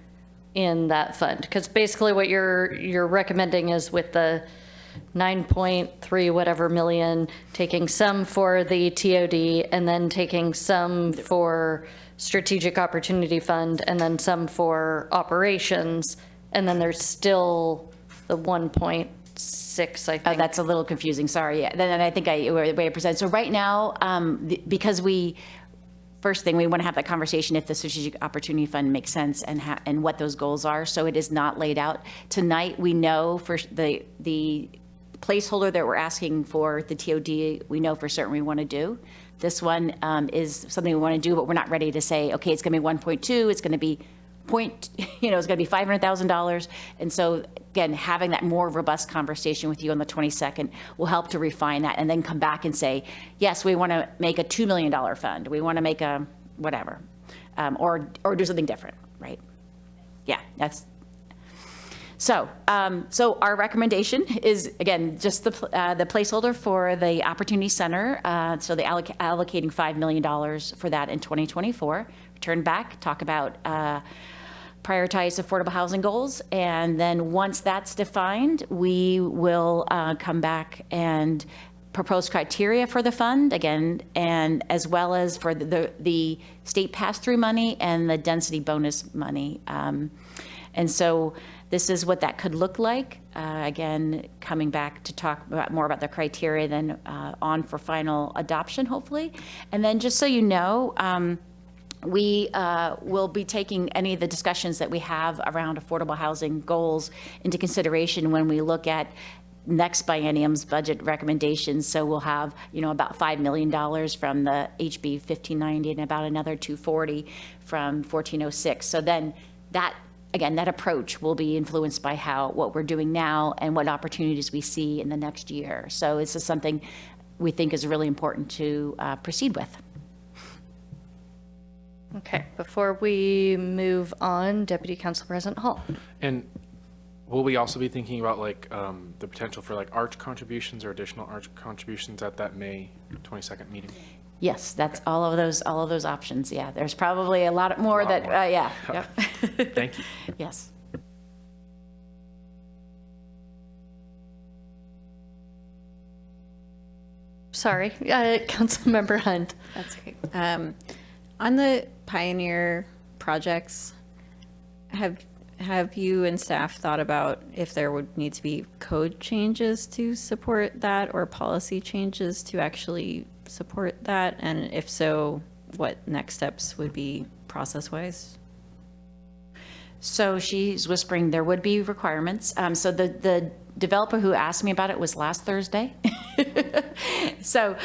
in that fund. Because basically what you're recommending is with the 9.3 whatever million, taking some for the TOD and then taking some for Strategic Opportunity Fund and then some for operations, and then there's still the 1.6, I think. That's a little confusing, sorry. Yeah. Then I think the way I present. So right now, because first thing, we want to have that conversation if the Strategic Opportunity Fund makes sense and what those goals are. So it is not laid out. Tonight, we know for the placeholder that we're asking for, the TOD, we know for certain we want to do. This one is something we want to do, but we're not ready to say, okay, it's going to be 1.2, it's going to be it's going to be $500,000. And so again, having that more robust conversation with you on the 22nd will help to refine that and then come back and say, yes, we want to make a $2 million fund. We want to make a whatever, or do something different, right? Yeah, that's. So our recommendation is, again, just the placeholder for the Opportunity Center. So they're allocating $5 million for that in 2024. Return back, talk about prioritize affordable housing goals. And then once that's defined, we will come back and propose criteria for the fund again, and as well as for the state pass-through money and the density bonus money. And so this is what that could look like. Again, coming back to talk more about the criteria, then on for final adoption, hopefully. And then just so you know, we will be taking any of the discussions that we have around affordable housing goals into consideration when we look at next biennium's budget recommendations. So we'll have, about $5 million from the HB 1590 and about another $240 from 1406. So then that approach will be influenced by what we're doing now and what opportunities we see in the next year. So this is something we think is really important to proceed with. Okay, before we move on, Deputy Council President Hall. And Will we also be thinking about like the potential for like arch contributions or additional arch contributions at that May 22nd meeting? Yes, that's all of those options. Yeah, there's probably a lot more yeah. Yep. Thank you. Yes. Sorry, Councilmember Hunt. That's okay. On the Pioneer projects, have you and staff thought about if there would need to be code changes to support that or policy changes to actually support that? And if so, what next steps would be process-wise? So she's whispering there would be requirements. So the developer who asked me about it was last Thursday. So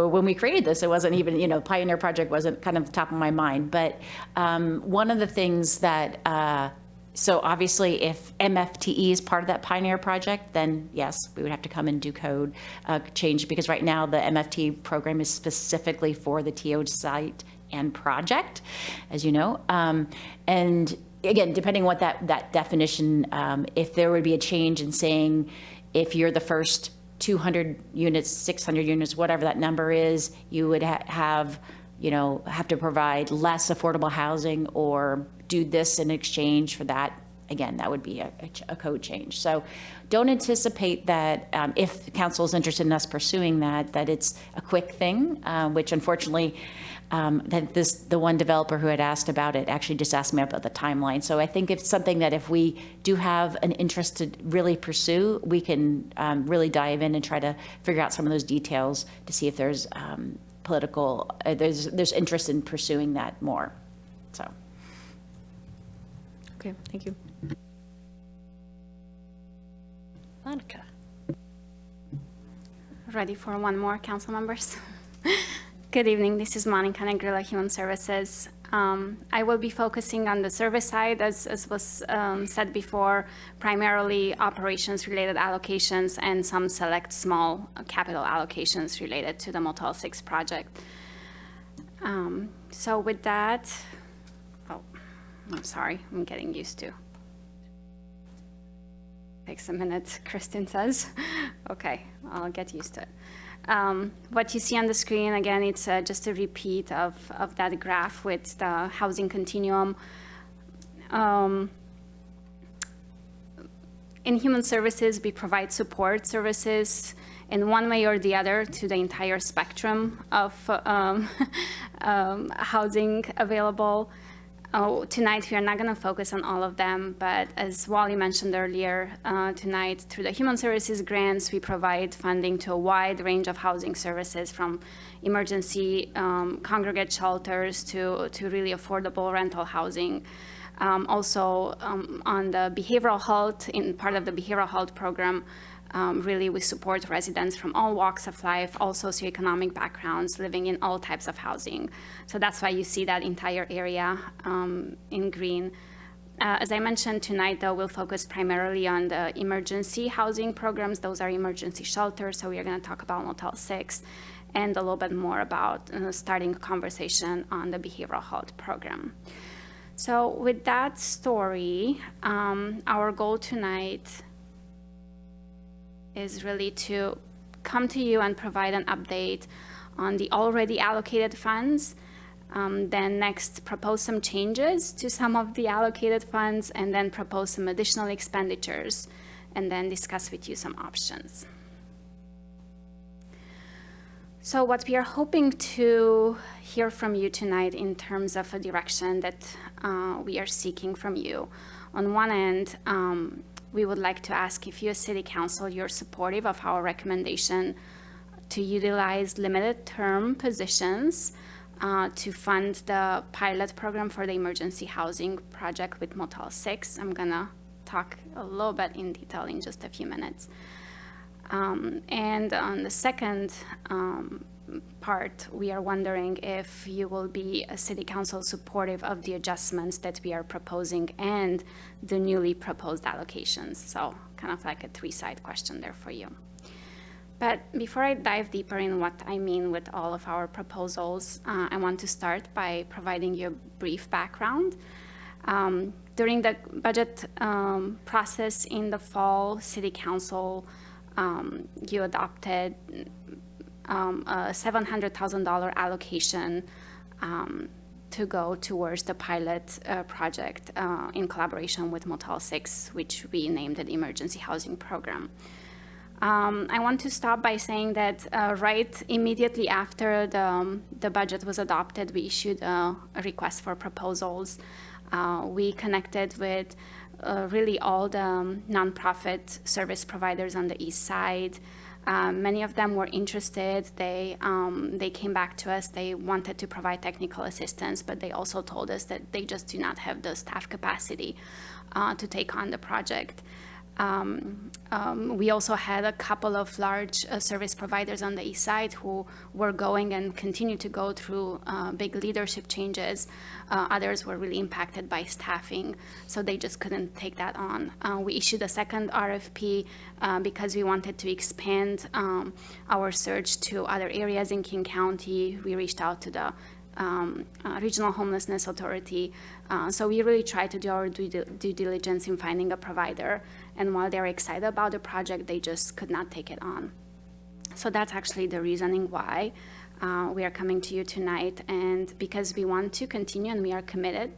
when we created this, it wasn't even, Pioneer Project wasn't kind of the top of my mind. But one of the things that, so obviously if MFTE is part of that Pioneer Project, then yes, we would have to come and do code change, because right now the MFT program is specifically for the TO site and project, as you know. And again, depending what that definition, if there would be a change in saying, if you're the first 200 units, 600 units, whatever that number is, you would have to provide less affordable housing or do this in exchange for that. Again, that would be a code change. So don't anticipate that if council is interested in us pursuing that it's a quick thing, which unfortunately, the one developer who had asked about it actually just asked me about the timeline. So I think it's something that if we do have an interest to really pursue, we can really dive in and try to figure out some of those details to see if there's there's interest in pursuing that more. So. Okay, thank you. Monica. Ready for one more, council members? Good evening, this is Monica Negrilla, Human Services. I will be focusing on the service side, as was said before, primarily operations-related allocations and some select small capital allocations related to the Motel 6 project. So with that, I'm sorry, I'm getting used to. Takes a minute, Kristen says. Okay, I'll get used to it. What you see on the screen, again, it's just a repeat of that graph with the housing continuum. In Human Services, we provide support services in one way or the other to the entire spectrum of housing available. Tonight, we are not going to focus on all of them, but as Wally mentioned earlier, tonight, through the Human Services grants, we provide funding to a wide range of housing services, from emergency congregate shelters to really affordable rental housing. Also, on the behavioral health, in part of the behavioral health program, really we support residents from all walks of life, all socioeconomic backgrounds, living in all types of housing. So that's why you see that entire area in green. As I mentioned tonight, though, we'll focus primarily on the emergency housing programs. Those are emergency shelters, so we are going to talk about Motel 6 and a little bit more about starting a conversation on the behavioral health program. So with that story, our goal tonight is really to come to you and provide an update on the already allocated funds, then next propose some changes to some of the allocated funds, and then propose some additional expenditures, and then discuss with you some options. So what we are hoping to hear from you tonight in terms of a direction that we are seeking from you. On one end, we would like to ask if you as City Council, you're supportive of our recommendation to utilize limited term positions to fund the pilot program for the emergency housing project with Motel 6. I'm gonna talk a little bit in detail in just a few minutes. And on the second part, we are wondering if you will be a City Council supportive of the adjustments that we are proposing and the newly proposed allocations. So kind of like a three-side question there for you. But before I dive deeper in what I mean with all of our proposals, I want to start by providing you a brief background. During the budget process in the fall, City Council, you adopted a $700,000 allocation to go towards the pilot project in collaboration with Motel 6, which we named the Emergency Housing Program. I want to stop by saying that right immediately after the budget was adopted, we issued a request for proposals. We connected with really all the nonprofit service providers on the east side. Many of them were interested. They came back to us. They wanted to provide technical assistance, but they also told us that they just do not have the staff capacity to take on the project. We also had a couple of large service providers on the east side who were going and continue to go through big leadership changes. Others were really impacted by staffing, so they just couldn't take that on. We issued a second RFP because we wanted to expand our search to other areas in King County. We reached out to the Regional Homelessness Authority. So we really tried to do our due diligence in finding a provider. And while they're excited about the project, they just could not take it on. So that's actually the reasoning why we are coming to you tonight. And because we want to continue and we are committed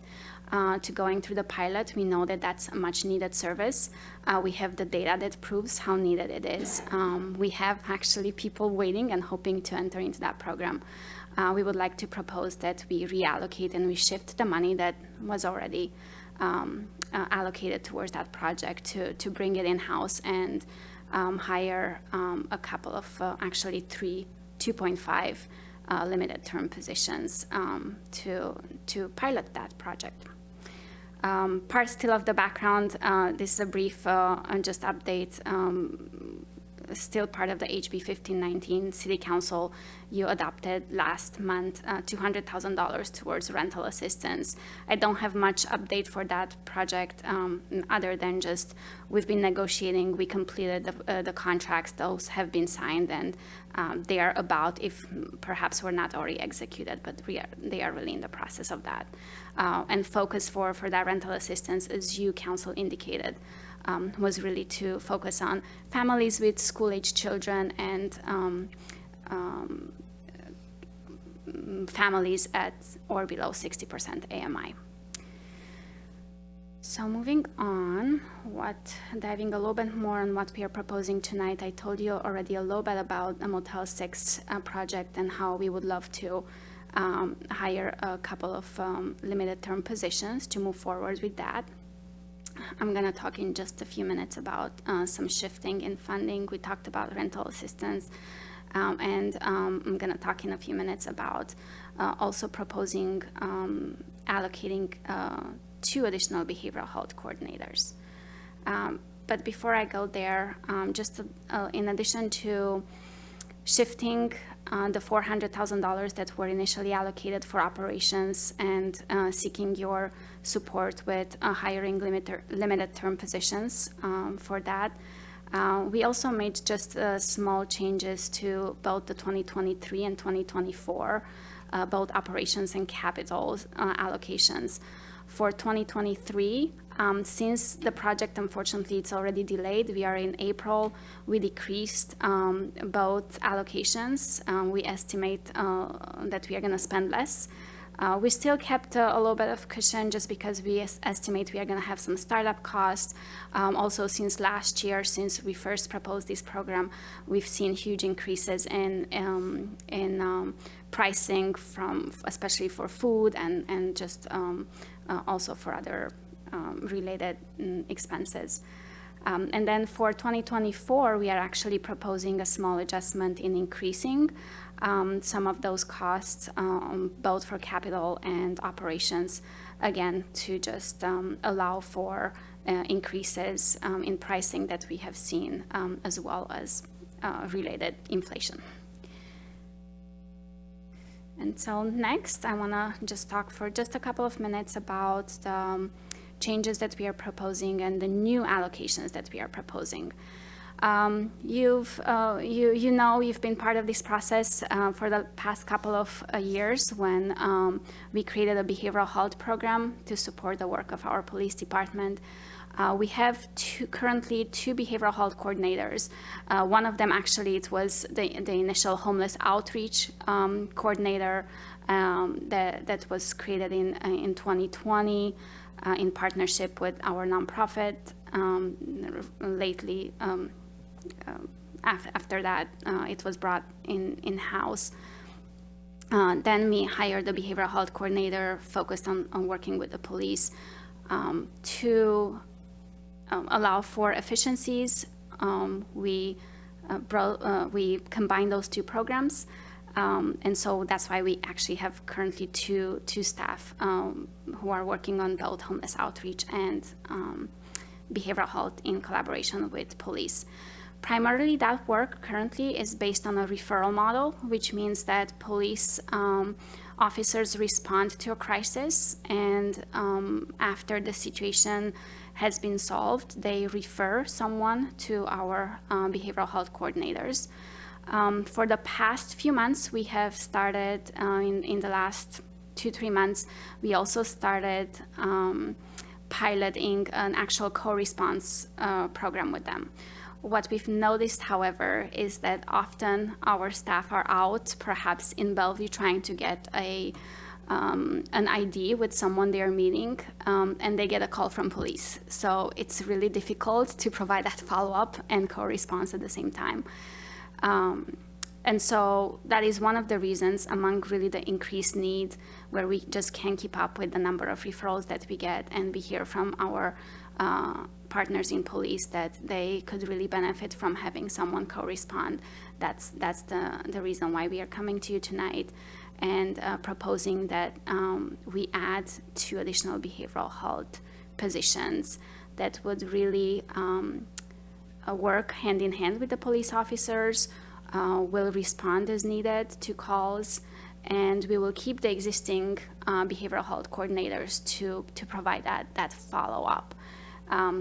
to going through the pilot, we know that that's a much needed service. We have the data that proves how needed it is. We have actually people waiting and hoping to enter into that program. We would like to propose that we reallocate and we shift the money that was already allocated towards that project to bring it in-house and hire a couple of, actually 2.5 limited term positions to pilot that project. Part still of the background, this is a brief just update. Still part of the HB 1519 City Council, you adopted last month $200,000 towards rental assistance. I don't have much update for that project other than just we've been negotiating. We completed the contracts. Those have been signed, and they are about, if perhaps were not already executed, but they are really in the process of that. And focus for that rental assistance, as you, Council, indicated, was really to focus on families with school-age children and families at or below 60% AMI. So moving on, diving a little bit more on what we are proposing tonight. I told you already a little bit about the Motel 6 project and how we would love to hire a couple of limited term positions to move forward with that. I'm going to talk in just a few minutes about some shifting in funding. We talked about rental assistance, and I'm going to talk in a few minutes about also proposing allocating 2 additional behavioral health coordinators. But before I go there, just in addition to shifting the $400,000 that were initially allocated for operations and seeking your support with hiring limited term positions for that. We also made just small changes to both the 2023 and 2024, both operations and capital allocations. For 2023, since the project, unfortunately, it's already delayed, we are in April, we decreased both allocations. We estimate that we are going to spend less. We still kept a little bit of cushion just because we estimate we are going to have some startup costs. Also, since last year, since we first proposed this program, we've seen huge increases in pricing, especially for food and just also for other related expenses. And then for 2024, we are actually proposing a small adjustment in increasing some of those costs, both for capital and operations, again, to just allow for increases in pricing that we have seen, as well as related inflation. And so next, I want to just talk for just a couple of minutes about the changes that we are proposing and the new allocations that we are proposing. You've been part of this process for the past couple of years when we created a behavioral health program to support the work of our police department. We have currently two behavioral health coordinators. One of them, actually, it was the initial homeless outreach coordinator that was created in 2020 in partnership with our nonprofit. Lately, after that, it was brought in-house. Then we hired a behavioral health coordinator focused on working with the police to allow for efficiencies. We combined those two programs, and so that's why we actually have currently two staff who are working on both homeless outreach and behavioral health in collaboration with police. Primarily, that work currently is based on a referral model, which means that police officers respond to a crisis, and after the situation has been solved, they refer someone to our behavioral health coordinators. For the past few months, we have started, in the last 2-3 months, we also started piloting an actual co-response program with them. What we've noticed, however, is that often our staff are out, perhaps in Bellevue, trying to get an ID with someone they're meeting, and they get a call from police. So it's really difficult to provide that follow-up and co-response at the same time. And so that is one of the reasons, among really the increased need, where we just can't keep up with the number of referrals that we get, and we hear from our partners in police that they could really benefit from having someone co-respond. That's the reason why we are coming to you tonight and proposing that we add 2 additional behavioral health positions that would really work hand in hand with the police officers, will respond as needed to calls, and we will keep the existing behavioral health coordinators to provide that follow-up.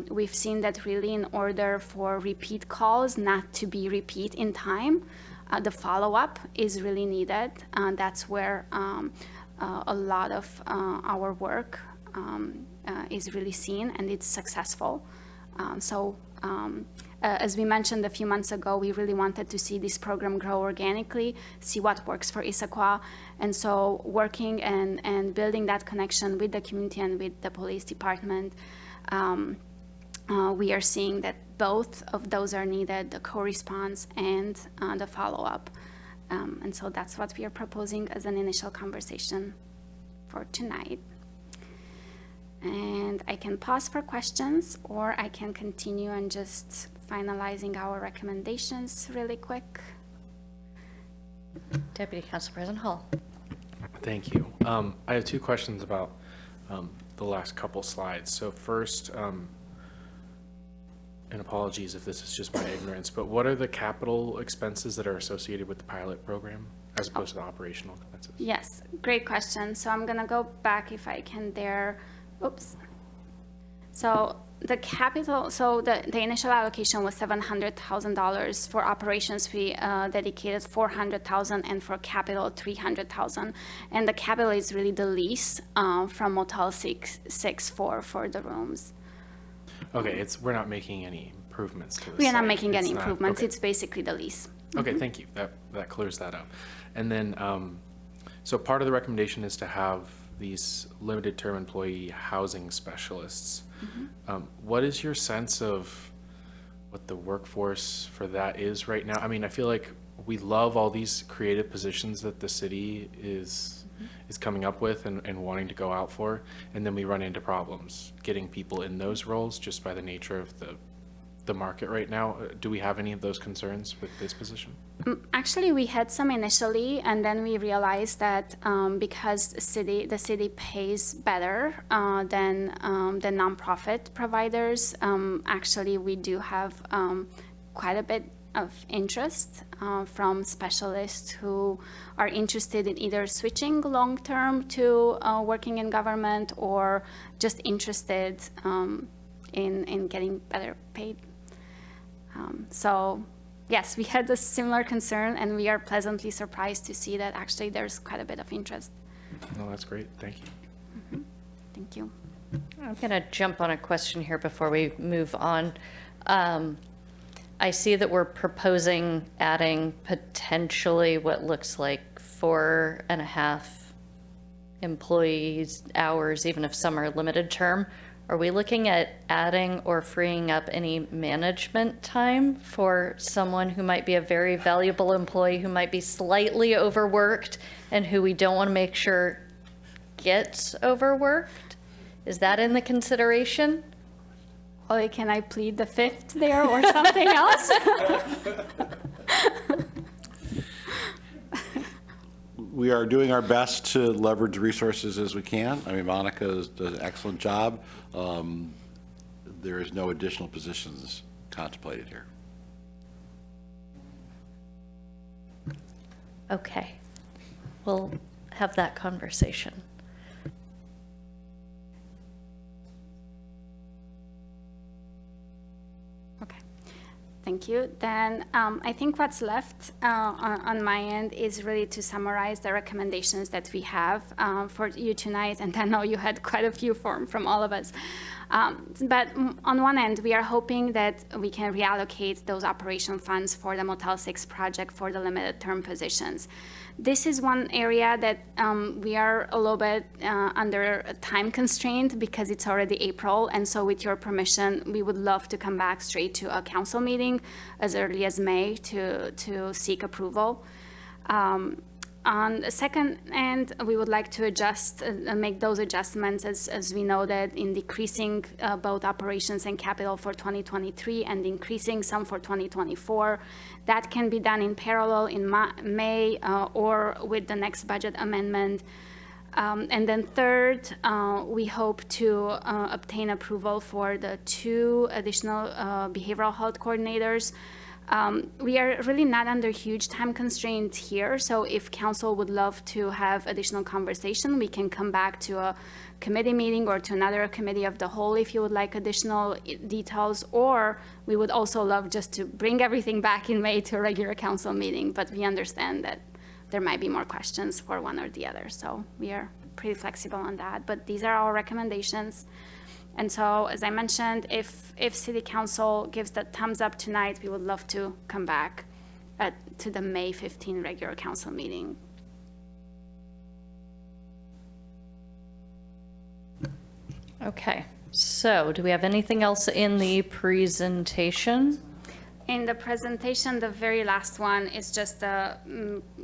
We've seen that really in order for repeat calls not to be repeat in time, the follow-up is really needed. That's where a lot of our work is really seen, and it's successful. As we mentioned a few months ago, we really wanted to see this program grow organically, see what works for Issaquah. And so working and building that connection with the community and with the police department, we are seeing that both of those are needed, the co-response and the follow-up. And so that's what we are proposing as an initial conversation for tonight. And I can pause for questions, or I can continue and just finalizing our recommendations really quick. Deputy Council President Hall. Thank you. I have 2 questions about the last couple slides. So first, and apologies if this is just my ignorance, but what are the capital expenses that are associated with the pilot program as opposed to the operational expenses? Yes, great question. So I'm gonna go back if I can there. Oops. So the capital, so the initial allocation was $700,000. For operations, we dedicated $400,000, and for capital, $300,000. And the capital is really the lease from Motel 6 for the rooms. Okay, we're not making any improvements to this. We are not making any improvements. Okay. It's basically the lease. Okay, thank you. That clears that up. And then, so part of the recommendation is to have these limited term employee housing specialists. What is your sense of what the workforce for that is right now? I mean, I feel like we love all these creative positions that the city is coming up with and wanting to go out for, and then we run into problems getting people in those roles just by the nature of the market right now. Do we have any of those concerns with this position? Actually, we had some initially, and then we realized that because the city pays better than the nonprofit providers, actually we do have quite a bit of interest from specialists who are interested in either switching long-term to working in government, or just interested in getting better paid. So yes, we had a similar concern, and we are pleasantly surprised to see that actually there's quite a bit of interest. No, that's great. Thank you. Thank you. I'm going to jump on a question here before we move on. I see that we're proposing adding potentially what looks like 4.5 employees hours, even if some are limited term. Are we looking at adding or freeing up any management time for someone who might be a very valuable employee, who might be slightly overworked, and who we don't want to make sure gets overworked? Is that in the consideration? Holly, can I plead the fifth there or something else? We are doing our best to leverage resources as we can. I mean, Monica does an excellent job. There is no additional positions contemplated here. Okay, we'll have that conversation. Okay, thank you. Then I think what's left on my end is really to summarize the recommendations that we have for you tonight. And I know you had quite a few from all of us. But on one end, we are hoping that we can reallocate those operation funds for the Motel 6 project for the limited term positions. This is one area that we are a little bit under a time constraint because it's already April. And so with your permission, we would love to come back straight to a council meeting as early as May to seek approval. On the second end, we would like to adjust and make those adjustments as we know that in decreasing both operations and capital for 2023 and increasing some for 2024. That can be done in parallel in May or with the next budget amendment. And then third, we hope to obtain approval for the 2 additional behavioral health coordinators. We are really not under huge time constraints here, so if council would love to have additional conversation, we can come back to a committee meeting or to another committee of the whole if you would like additional details, or we would also love just to bring everything back in May to a regular council meeting, but we understand that there might be more questions for one or the other, so we are pretty flexible on that, but these are our recommendations. And so, as I mentioned, if City Council gives the thumbs up tonight, we would love to come back to the May 15 regular council meeting. Okay, so do we have anything else in the presentation? In the presentation, the very last one is just a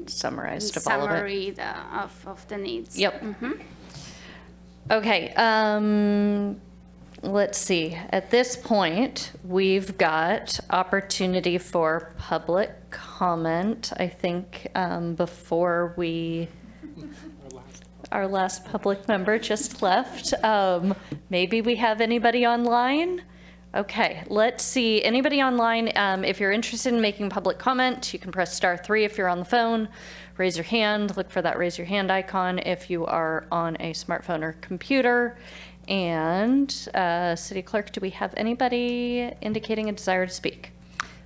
summarized of all of it. Summary of the needs. Yep. Okay. Let's see. At this point, we've got opportunity for public comment. I think before our last public member just left. Maybe we have anybody online? Okay, let's see. Anybody online, if you're interested in making public comment, you can press *3 if you're on the phone. Raise your hand. Look for that raise your hand icon if you are on a smartphone or computer. And City Clerk, do we have anybody indicating a desire to speak?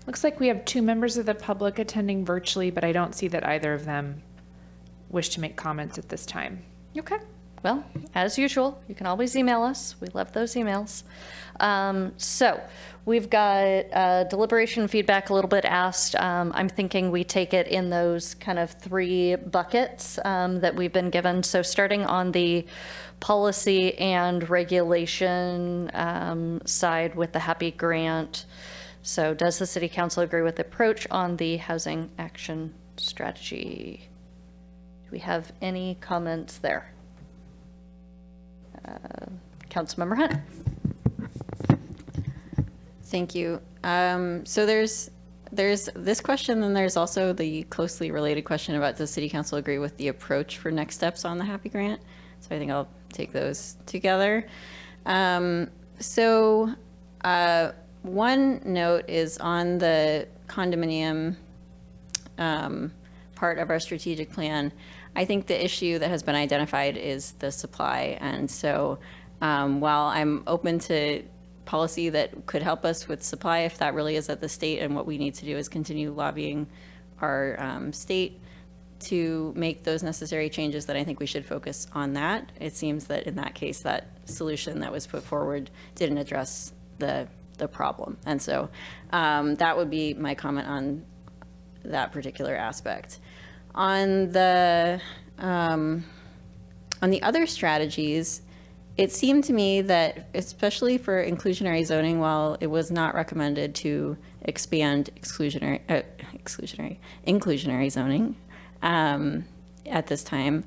Looks like we have 2 members of the public attending virtually, but I don't see that either of them wish to make comments at this time. Okay. Well, as usual, you can always email us. We love those emails. So we've got deliberation feedback a little bit asked. I'm thinking we take it in those kind of 3 buckets that we've been given. So starting on the policy and regulation side with the HAPI grant. So does the City Council agree with the approach on the housing action strategy? Do we have any comments there? Councilmember Hunt. Thank you. So there's this question, and there's also the closely related question about does City Council agree with the approach for next steps on the HAPI grant? So I think I'll take those together. One note is on the condominium part of our strategic plan. I think the issue that has been identified is the supply. And so while I'm open to policy that could help us with supply, if that really is at the state, and what we need to do is continue lobbying our state to make those necessary changes, then I think we should focus on that. It seems that in that case, that solution that was put forward didn't address the problem. And so that would be my comment on that particular aspect. On the other strategies, it seemed to me that, especially for inclusionary zoning, while it was not recommended to expand inclusionary zoning at this time,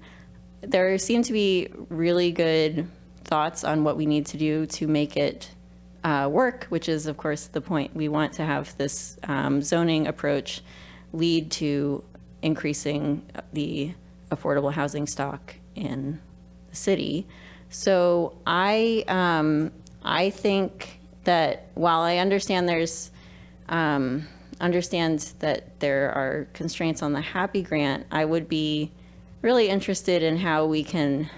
there seemed to be really good thoughts on what we need to do to make it work, which is, of course, the point. We want to have this zoning approach lead to increasing the affordable housing stock in the city. So I think that while I understand that there are constraints on the HAPI grant, I would be really interested in how we can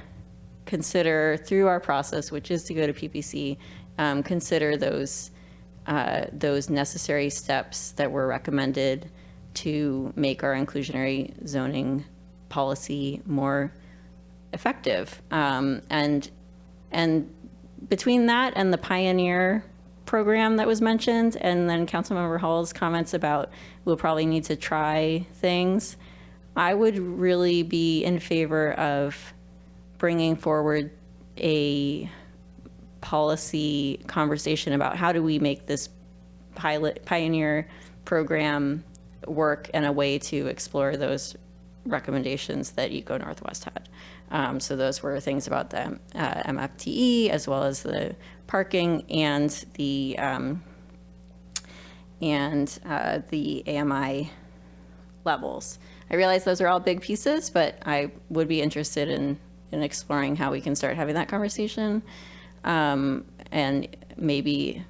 consider through our process, which is to go to PPC, consider those necessary steps that were recommended to make our inclusionary zoning policy more effective. And between that and the Pioneer program that was mentioned, and then Councilmember Hall's comments about we'll probably need to try things, I would really be in favor of bringing forward a policy conversation about how do we make this Pioneer program work, and a way to explore those recommendations that Eco Northwest had. So those were things about the MFTE, as well as the parking and the AMI levels. I realize those are all big pieces, but I would be interested in exploring how we can start having that conversation. And maybe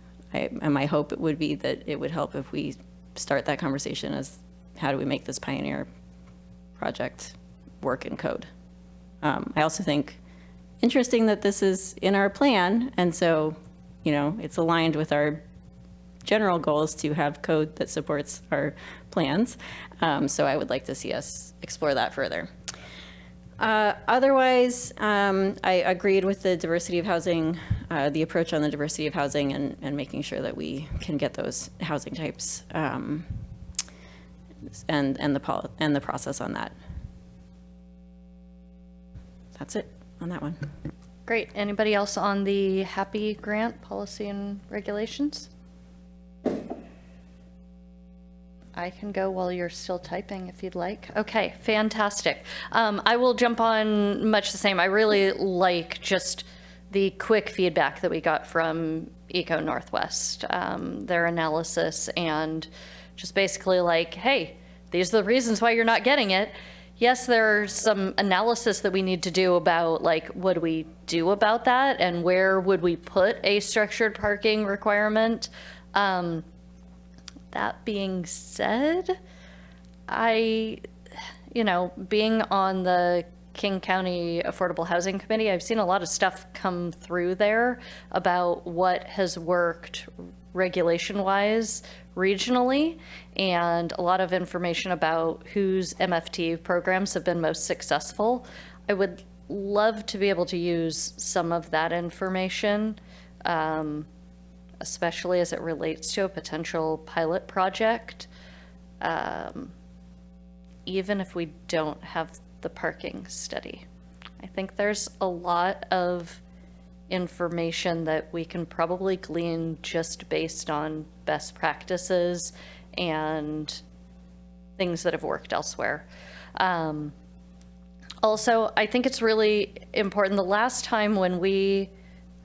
my hope would be that it would help if we start that conversation as how do we make this Pioneer project work in code. I also think interesting that this is in our plan, and so, you know, it's aligned with our general goals to have code that supports our plans. So I would like to see us explore that further. Otherwise, I agreed with the diversity of housing, the approach on the diversity of housing, and making sure that we can get those housing types and the process on that. That's it on that one. Great. Anybody else on the HAPI grant policy and regulations? I can go while you're still typing if you'd like. Okay, fantastic. I will jump on much the same. I really like just the quick feedback that we got from Eco Northwest, their analysis, and just basically like, hey, these are the reasons why you're not getting it. Yes, there's some analysis that we need to do about like, what do we do about that, and where would we put a structured parking requirement? That being said, being on the King County Affordable Housing Committee, I've seen a lot of stuff come through there about what has worked regulation-wise regionally, and a lot of information about whose MFT programs have been most successful. I would love to be able to use some of that information, especially as it relates to a potential pilot project, even if we don't have the parking study. I think there's a lot of information that we can probably glean just based on best practices and things that have worked elsewhere. Also, I think it's really important. The last time when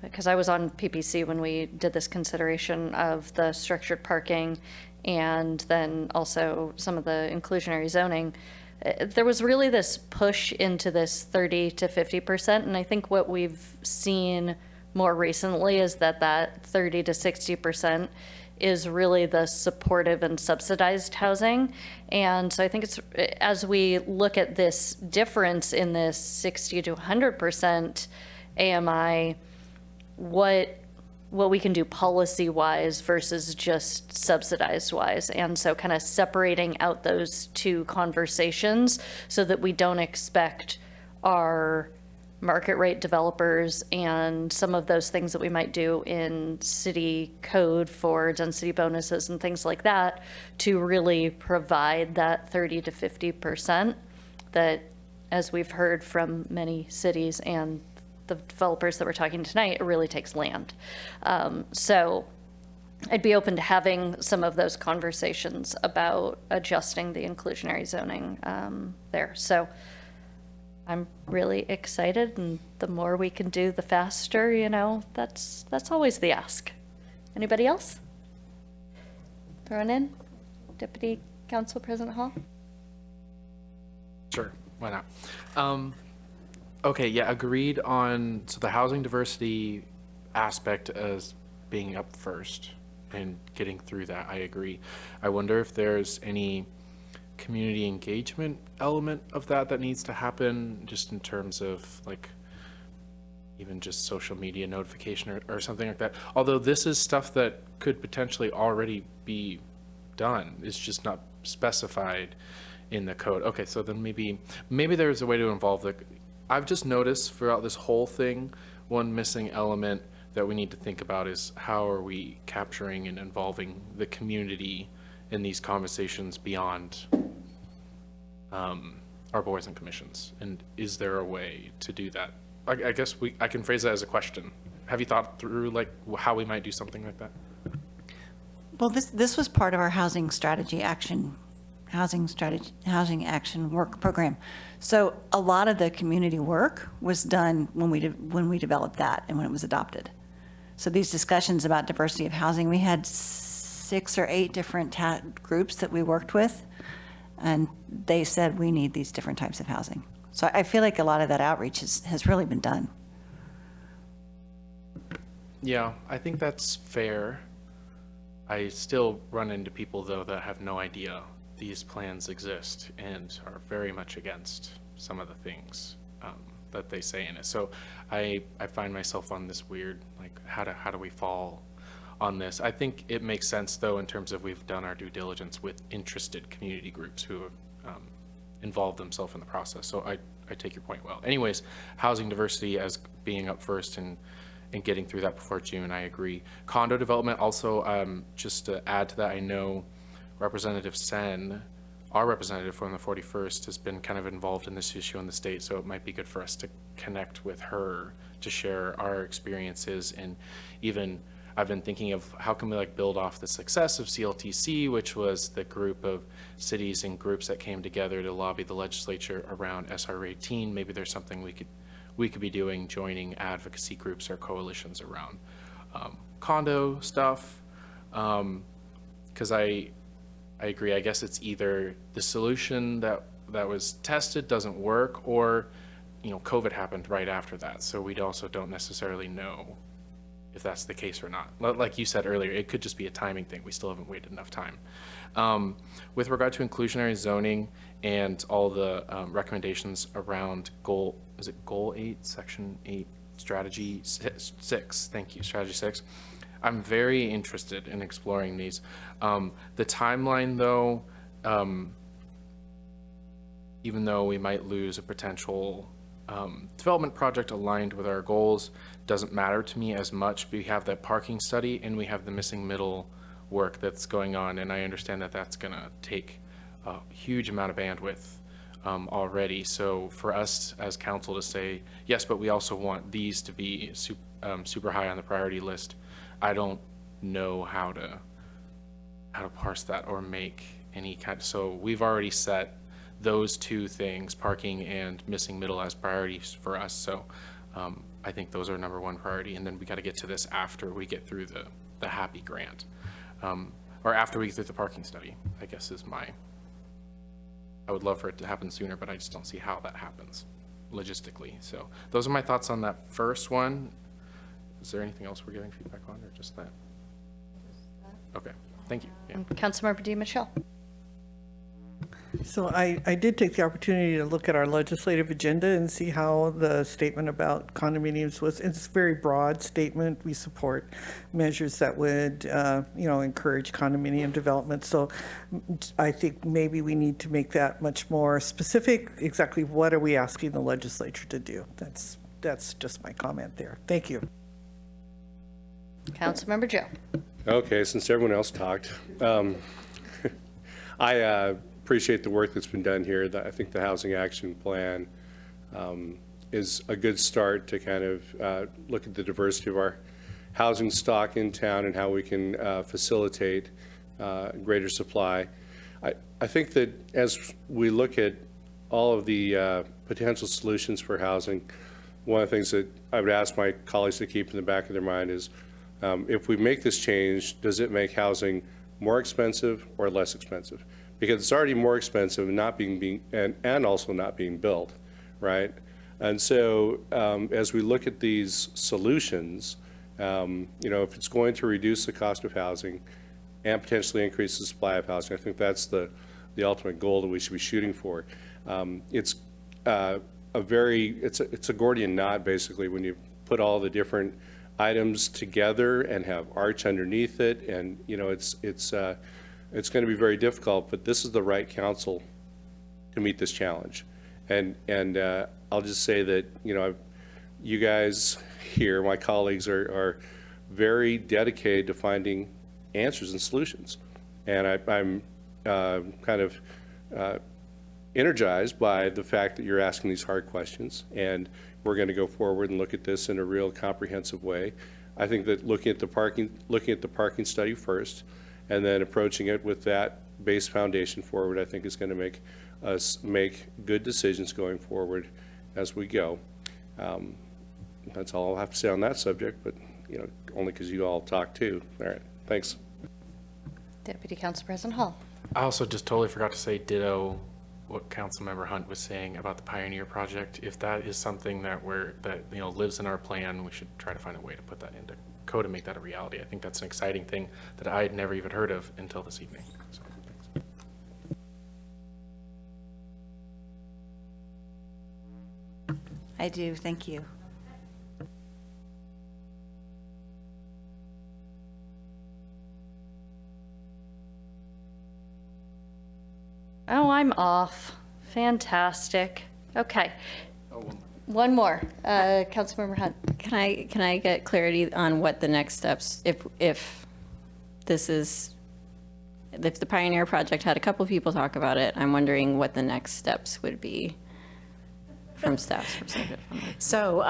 because I was on PPC when we did this consideration of the structured parking and then also some of the inclusionary zoning, there was really this push into this 30 to 50%. And I think what we've seen more recently is that 30 to 60% is really the supportive and subsidized housing. And so I think it's, as we look at this difference in this 60 to 100% AMI, what what we can do policy-wise versus just subsidized-wise. And so kind of separating out those two conversations so that we don't expect our market rate developers and some of those things that we might do in city code for density bonuses and things like that to really provide that 30 to 50% that, as we've heard from many cities and the developers that we're talking tonight, it really takes land. So I'd be open to having some of those conversations about adjusting the inclusionary zoning there. So I'm really excited, and the more we can do, the faster, you know, that's always the ask. Anybody else? Throwing in? Deputy Council President Hall? Sure, why not? Okay, yeah, agreed on, so the housing diversity aspect as being up first and getting through that, I agree. I wonder if there's any community engagement element of that needs to happen, just in terms of like even just social media notification or something like that. Although this is stuff that could potentially already be done, it's just not specified in the code. Okay, so then maybe there's a way to involve the, I've just noticed throughout this whole thing, one missing element that we need to think about is how are we capturing and involving the community in these conversations beyond our boards and commissions, and is there a way to do that? I guess I can phrase that as a question. Have you thought through like how we might do something like that? Well, this was part of our housing action work program. So a lot of the community work was done when we developed that and when it was adopted. So these discussions about diversity of housing, we had 6 or 8 different groups that we worked with, and they said we need these different types of housing. So I feel like a lot of that outreach has really been done. Yeah, I think that's fair. I still run into people though that have no idea these plans exist and are very much against some of the things that they say in it. So I find myself on this weird, like, how do we fall on this? I think it makes sense though, in terms of we've done our due diligence with interested community groups who have involved themselves in the process. So I take your point well. Anyways, housing diversity as being up first and getting through that before June, I agree. Condo development also, just to add to that, I know Representative Sen, our representative from the 41st, has been kind of involved in this issue in the state, so it might be good for us to connect with her to share our experiences. And even I've been thinking of how can we like build off the success of CLTC, which was the group of cities and groups that came together to lobby the legislature around SR 18. Maybe there's something we could be doing, joining advocacy groups or coalitions around condo stuff. Because I agree. I guess it's either the solution that was tested doesn't work, or COVID happened right after that, so we also don't necessarily know if that's the case or not. Like you said earlier, it could just be a timing thing. We still haven't waited enough time. With regard to inclusionary zoning and all the recommendations around goal 8, section 8, strategy 6, thank you, strategy 6. I'm very interested in exploring these. The timeline though, even though we might lose a potential development project aligned with our goals, doesn't matter to me as much. We have that parking study and we have the missing middle work that's going on, and I understand that that's gonna take a huge amount of bandwidth already. So for us as council to say, yes, but we also want these to be super high on the priority list, I don't know how to parse that or make any kind of, so we've already set those two things, parking and missing middle, as priorities for us. So I think those are number 1 priority, and then we got to get to this after we get through the HAPI grant, or after we get through the parking study, I guess is I would love for it to happen sooner, but I just don't see how that happens logistically. So those are my thoughts on that first one. Is there anything else we're giving feedback on, or just that? Okay, thank you. Yeah. Councilmember Di Michele. So I did take the opportunity to look at our legislative agenda and see how the statement about condominiums was. It's a very broad statement. We support measures that would, encourage condominium development. So I think maybe we need to make that much more specific. Exactly what are we asking the legislature to do? That's just my comment there. Thank you. Councilmember Joe. Okay, since everyone else talked, I appreciate the work that's been done here. I think the Housing Action Plan is a good start to kind of look at the diversity of our housing stock in town and how we can facilitate greater supply. I think that as we look at all of the potential solutions for housing, one of the things that I would ask my colleagues to keep in the back of their mind is, if we make this change, does it make housing more expensive or less expensive? Because it's already more expensive and also not being built, right? And so as we look at these solutions, if it's going to reduce the cost of housing and potentially increase the supply of housing, I think that's the ultimate goal that we should be shooting for. It's a Gordian knot, basically, when you put all the different items together and have arch underneath it, and it's going to be very difficult, but this is the right council to meet this challenge. And I'll just say that you guys here, my colleagues, are very dedicated to finding answers and solutions, and I'm kind of energized by the fact that you're asking these hard questions, and we're going to go forward and look at this in a real comprehensive way. I think that looking at the parking study first, and then approaching it with that base foundation forward, I think is going to make us make good decisions going forward as we go. That's all I'll have to say on that subject, but only because you all talk too. All right, thanks. Deputy Council President Hall. I also just totally forgot to say ditto what Councilmember Hunt was saying about the Pioneer Project. If that is something that lives in our plan, we should try to find a way to put that into code and make that a reality. I think that's an exciting thing that I had never even heard of until this evening. So, thanks. I do, thank you. Oh, I'm off. Fantastic. Okay. One more. Councilmember Hunt. Can I get clarity on what the next steps, if the Pioneer Project had a couple people talk about it, I'm wondering what the next steps would be from staff's perspective. So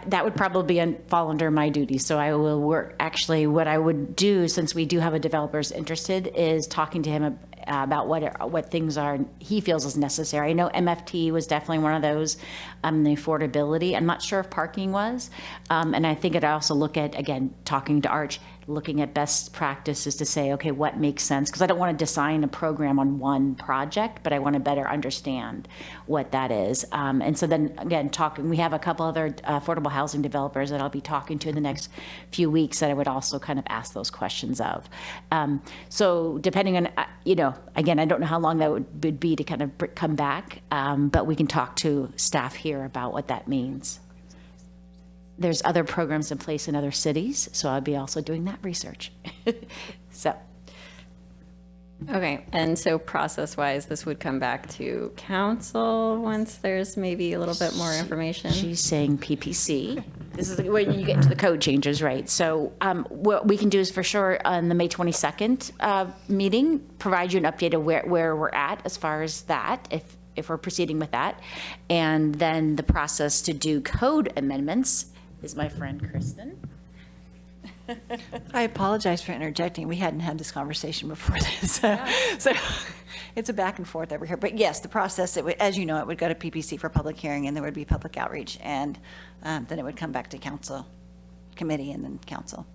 that would probably fall under my duty. So I will work, actually, what I would do, since we do have a developers interested, is talking to him about what things he feels is necessary. I know MFT was definitely one of those, the affordability. I'm not sure if parking was. And I think I'd also look at, again, talking to Arch, looking at best practices to say, okay, what makes sense? Because I don't want to design a program on one project, but I want to better understand what that is. And so then, again, we have a couple other affordable housing developers that I'll be talking to in the next few weeks that I would also kind of ask those questions of. So depending on, again, I don't know how long that would be to kind of come back, but we can talk to staff here about what that means. There's other programs in place in other cities, so I'll be also doing that research. So. Okay, and so process-wise, this would come back to council once there's maybe a little bit more information? She's saying PPC. This is when you get into the code changes, right? So what we can do is for sure on the May 22nd meeting, provide you an update of where we're at as far as that, if we're proceeding with that. And then the process to do code amendments is my friend Kristen. I apologize for interjecting. We hadn't had this conversation before this. So it's a back and forth over here. But yes, the process, as you know, it would go to PPC for public hearing, and there would be public outreach, and then it would come back to council committee and then council.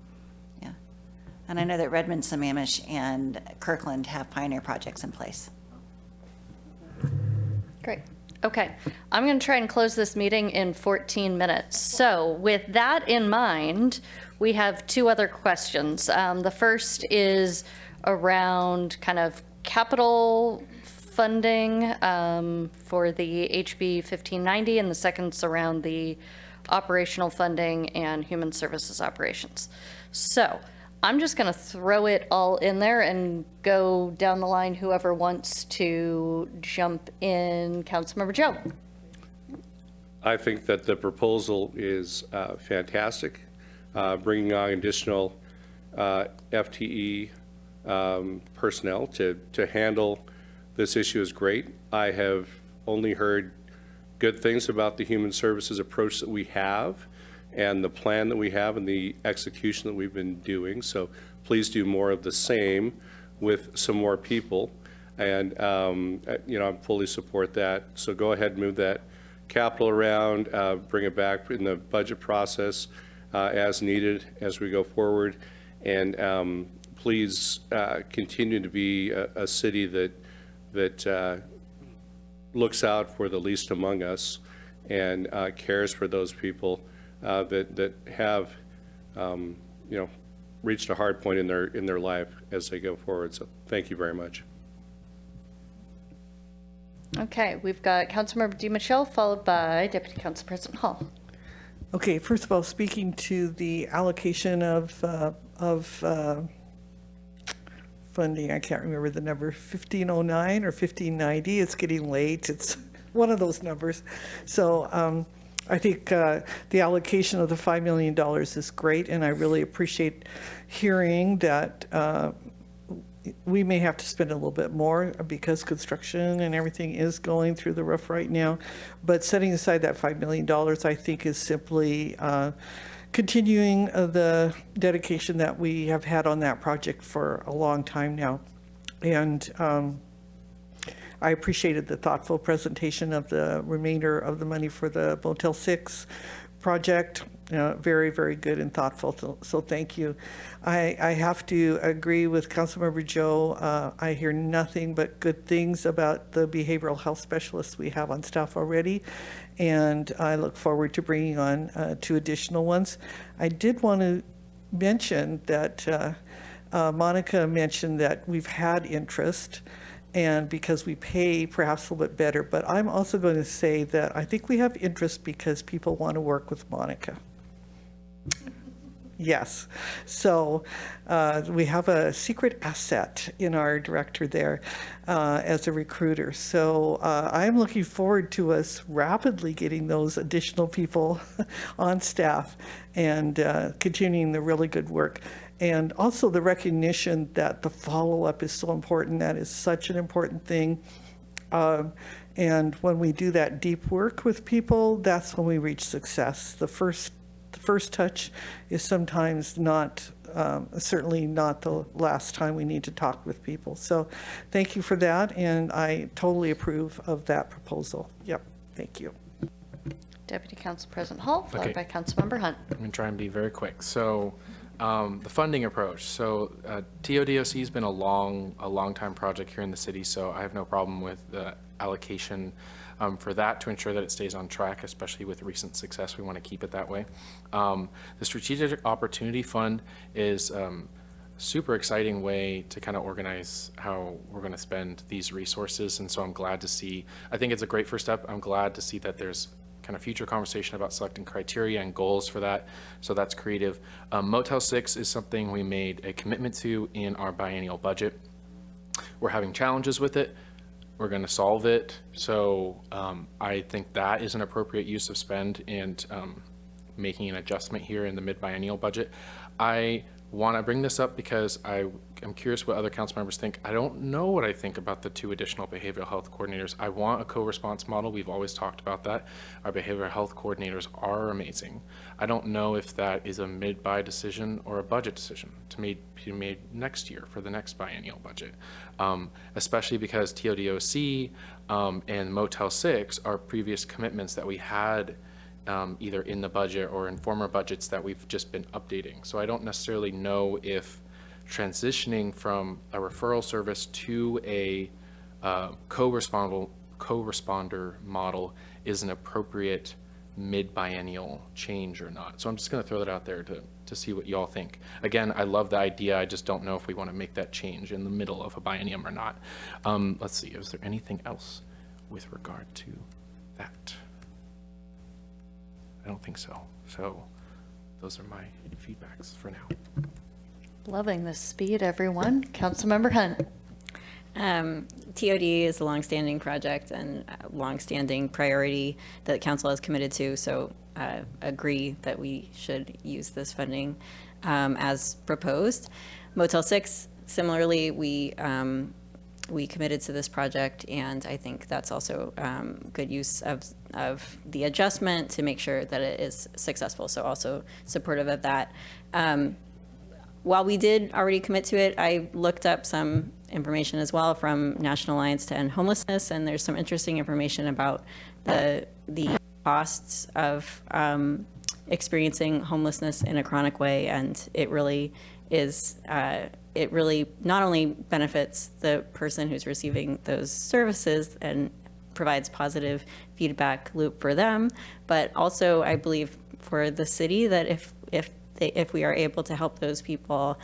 Yeah. And I know that Redmond, Sammamish, and Kirkland have Pioneer projects in place. Great. Okay, I'm going to try and close this meeting in 14 minutes. So with that in mind, we have two other questions. The first is around kind of capital funding for the HB 1590, and the second's around the operational funding and human services operations. So I'm just going to throw it all in there and go down the line, whoever wants to jump in. Councilmember Joe. I think that the proposal is fantastic. Bringing on additional FTE personnel to handle this issue is great. I have only heard good things about the human services approach that we have and the plan that we have and the execution that we've been doing. So please do more of the same with some more people. And, I fully support that. So go ahead and move that capital around, bring it back in the budget process as needed as we go forward. And please continue to be a city that looks out for the least among us and cares for those people that have, reached a hard point in their life as they go forward. So thank you very much. Okay, we've got Councilmember DiMichele, followed by Deputy Council President Hall. Okay, first of all, speaking to the allocation of funding, I can't remember the number, 1509 or 1590. It's getting late. It's one of those numbers. So I think the allocation of the $5 million is great, and I really appreciate hearing that we may have to spend a little bit more because construction and everything is going through the rough right now. But setting aside that $5 million, I think is simply continuing the dedication that we have had on that project for a long time now. And I appreciated the thoughtful presentation of the remainder of the money for the Motel 6 project. Very, very good and thoughtful. So thank you. I have to agree with Councilmember Joe. I hear nothing but good things about the behavioral health specialists we have on staff already. And I look forward to bringing on 2 additional ones. I did want to mention that Monica mentioned that we've had interest, and because we pay perhaps a little bit better, but I'm also going to say that I think we have interest because people want to work with Monica. Yes. So we have a secret asset in our director there as a recruiter. So I'm looking forward to us rapidly getting those additional people on staff and continuing the really good work. And also the recognition that the follow-up is so important. That is such an important thing. And when we do that deep work with people, that's when we reach success. The first touch is sometimes not, certainly not the last time we need to talk with people. So thank you for that, and I totally approve of that proposal. Yep, thank you. Deputy Council President Hall, followed by Councilmember Hunt. I'm going to try and be very quick. So the funding approach. So TODOC has been a long time project here in the city, so I have no problem with the allocation for that to ensure that it stays on track, especially with recent success. We want to keep it that way. The Strategic Opportunity Fund is super exciting way to kind of organize how we're going to spend these resources, and so I'm glad to see, I think it's a great first step. I'm glad to see that there's kind of future conversation about selecting criteria and goals for that, so that's creative. Motel 6 is something we made a commitment to in our biennial budget. We're having challenges with it. We're going to solve it. So I think that is an appropriate use of spend, and making an adjustment here in the mid-biennial budget. I want to bring this up because I am curious what other council members think. I don't know what I think about the 2 additional behavioral health coordinators. I want a co-response model. We've always talked about that. Our behavioral health coordinators are amazing. I don't know if that is a mid-buy decision or a budget decision to be made next year for the next biennial budget, especially because TODOC and Motel 6 are previous commitments that we had either in the budget or in former budgets that we've just been updating. So I don't necessarily know if transitioning from a referral service to a co-responder model is an appropriate mid-biennial change or not. So I'm just going to throw that out there to to see what you all think. Again, I love the idea. I just don't know if we want to make that change in the middle of a biennium or not. Let's see, is there anything else with regard to that? I don't think so. So those are my feedbacks for now. Loving the speed, everyone. Councilmember Hunt. TOD is a longstanding project and a longstanding priority that the council has committed to, so agree that we should use this funding as proposed. Motel 6, similarly, we committed to this project, and I think that's also good use of the adjustment to make sure that it is successful, so also supportive of that. While we did already commit to it, I looked up some information as well from National Alliance to End Homelessness, and there's some interesting information about the costs of experiencing homelessness in a chronic way, and it really is, it really not only benefits the person who's receiving those services and provides positive feedback loop for them, but also I believe for the city that if we are able to help those people,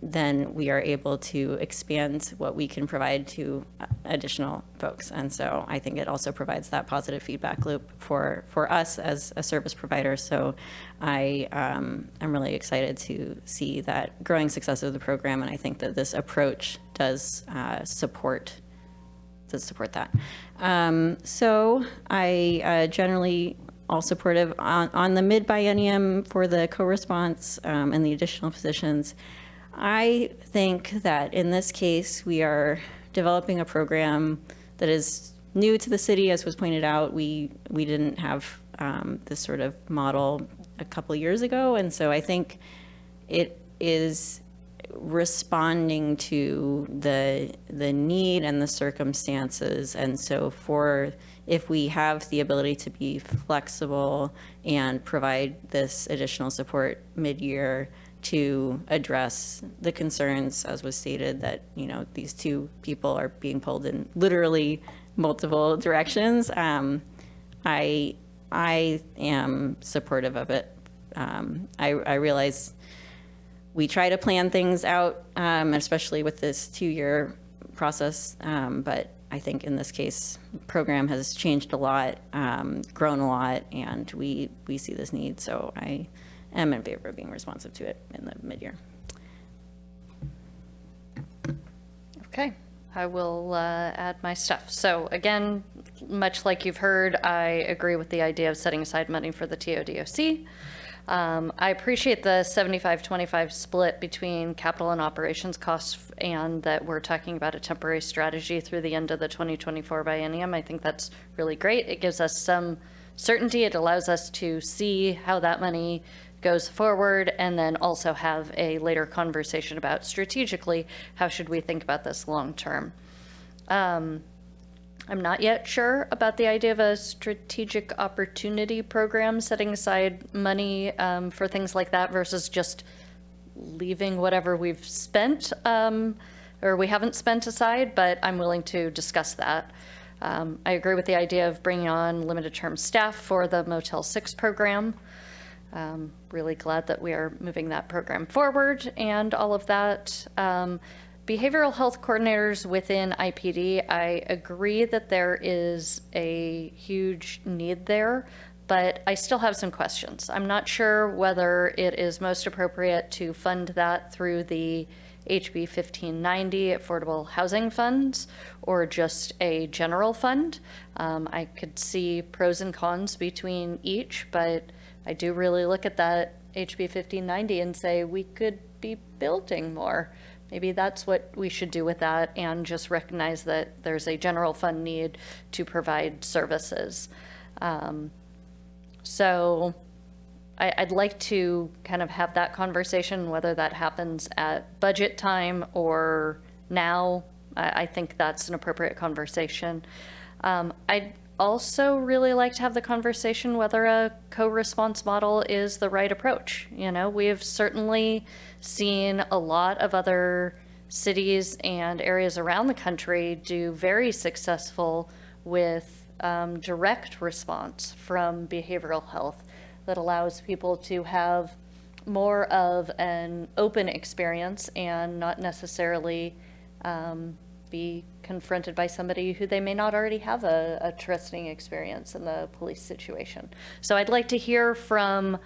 then we are able to expand what we can provide to additional folks. And so I think it also provides that positive feedback loop for us as a service provider. So I am really excited to see that growing success of the program, and I think that this approach does support that. So I generally all supportive on the mid-biennium for the co-response and the additional positions. I think that in this case, we are developing a program that is new to the city. As was pointed out, we didn't have this sort of model a couple years ago. And so I think it is responding to the need and the circumstances. And so if we have the ability to be flexible and provide this additional support mid-year to address the concerns, as was stated, that, you know, these two people are being pulled in literally multiple directions, I am supportive of it. I realize we try to plan things out, especially with this 2-year process, but I think in this case, the program has changed a lot, grown a lot, and we see this need. So I am in favor of being responsive to it in the mid-year. Okay, I will add my stuff. So again, much like you've heard, I agree with the idea of setting aside money for the TODOC. I appreciate the 75-25 split between capital and operations costs, and that we're talking about a temporary strategy through the end of the 2024 biennium. I think that's really great. It gives us some certainty. It allows us to see how that money goes forward, and then also have a later conversation about strategically, how should we think about this long term. I'm not yet sure about the idea of a strategic opportunity program, setting aside money for things like that versus just leaving whatever we've spent or we haven't spent aside, but I'm willing to discuss that. I agree with the idea of bringing on limited term staff for the Motel 6 program. Really glad that we are moving that program forward and all of that. Behavioral health coordinators within IPD, I agree that there is a huge need there, but I still have some questions. I'm not sure whether it is most appropriate to fund that through the HB 1590 Affordable Housing Funds or just a general fund. I could see pros and cons between each, but I do really look at that HB 1590 and say we could be building more. Maybe that's what we should do with that, and just recognize that there's a general fund need to provide services. So I'd like to kind of have that conversation, whether that happens at budget time or now. I think that's an appropriate conversation. I'd also really like to have the conversation whether a co-response model is the right approach. You know, we have certainly seen a lot of other cities and areas around the country do very successful with direct response from behavioral health. that allows people to have more of an open experience and not necessarily be confronted by somebody who they may not already have a trusting experience in the police situation. So I'd like to hear from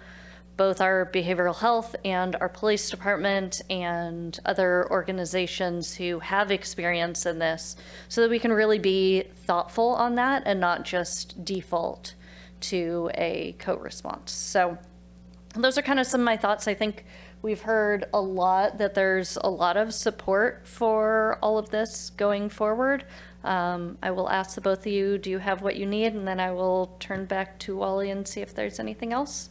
both our behavioral health and our police department and other organizations who have experience in this so that we can really be thoughtful on that and not just default to a co-response. So those are kind of some of my thoughts. I think we've heard a lot that there's a lot of support for all of this going forward. I will ask the both of you, do you have what you need? And then I will turn back to Wally and see if there's anything else.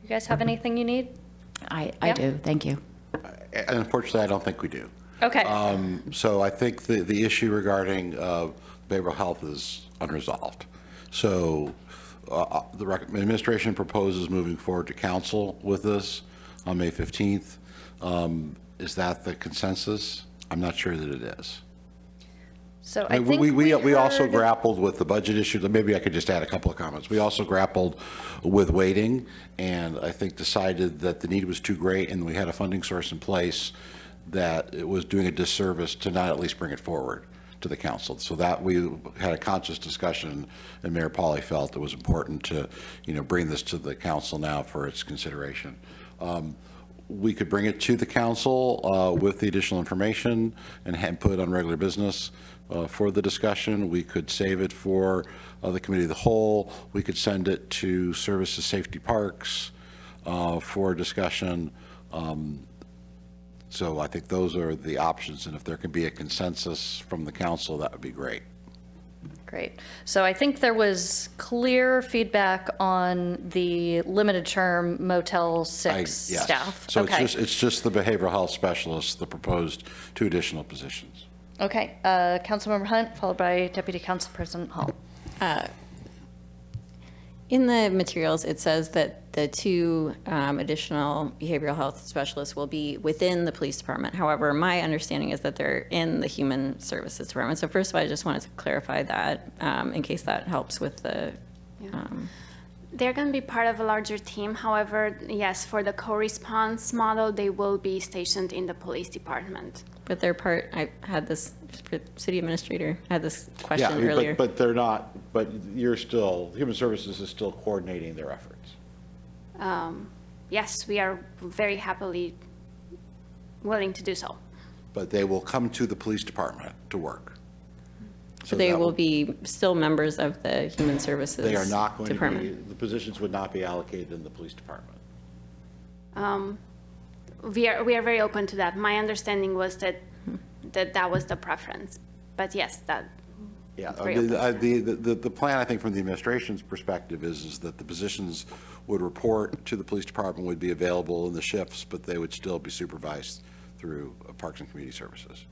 You guys have anything you need? I Yeah? do, thank you. And unfortunately, I don't think we do. Okay. So I think the issue regarding behavioral health is unresolved. So the administration proposes moving forward to council with this on May 15th. Is that the consensus? I'm not sure that it is. So I think we also heard- grappled with the budget issue. Maybe I could just add a couple of comments. We also grappled with waiting, and I think decided that the need was too great, and we had a funding source in place that it was doing a disservice to not at least bring it forward to the council. So that we had a conscious discussion, and Mayor Pauley felt it was important to, bring this to the council now for its consideration. We could bring it to the council with the additional information and put it on regular business for the discussion. We could save it for the committee of the whole. We could send it to Services Safety Parks for discussion. So I think those are the options, and if there can be a consensus from the council, that would be great. Great. So I think there was clear feedback on the limited term Motel 6 Yes. staff. So Okay. it's just the behavioral health specialists, the proposed 2 additional positions. Okay. Councilmember Hunt, followed by Deputy Council President Hall. In the materials, it says that the 2 additional behavioral health specialists will be within the police department. However, my understanding is that they're in the human services department. So first of all, I just wanted to clarify that in case that helps with the. They're going to be part of a larger team. However, yes, for the co-response model, they will be stationed in the police department. But they're part, I had this, city administrator, had this question Yeah, earlier. but they're not, but you're still, Human Services is still coordinating their efforts. Yes, we are very happily willing to do so. But they will come to the police department to work. So they will be still members of the human services They are not going to department. be, the positions would not be allocated in the police department. We are very open to that. My understanding was that that was the preference. But yes, that. Yeah, very open to the plan, I think, from the administration's perspective is that the positions would report to the police department, would be available in the shifts, but they would still be supervised through Parks and Community Services.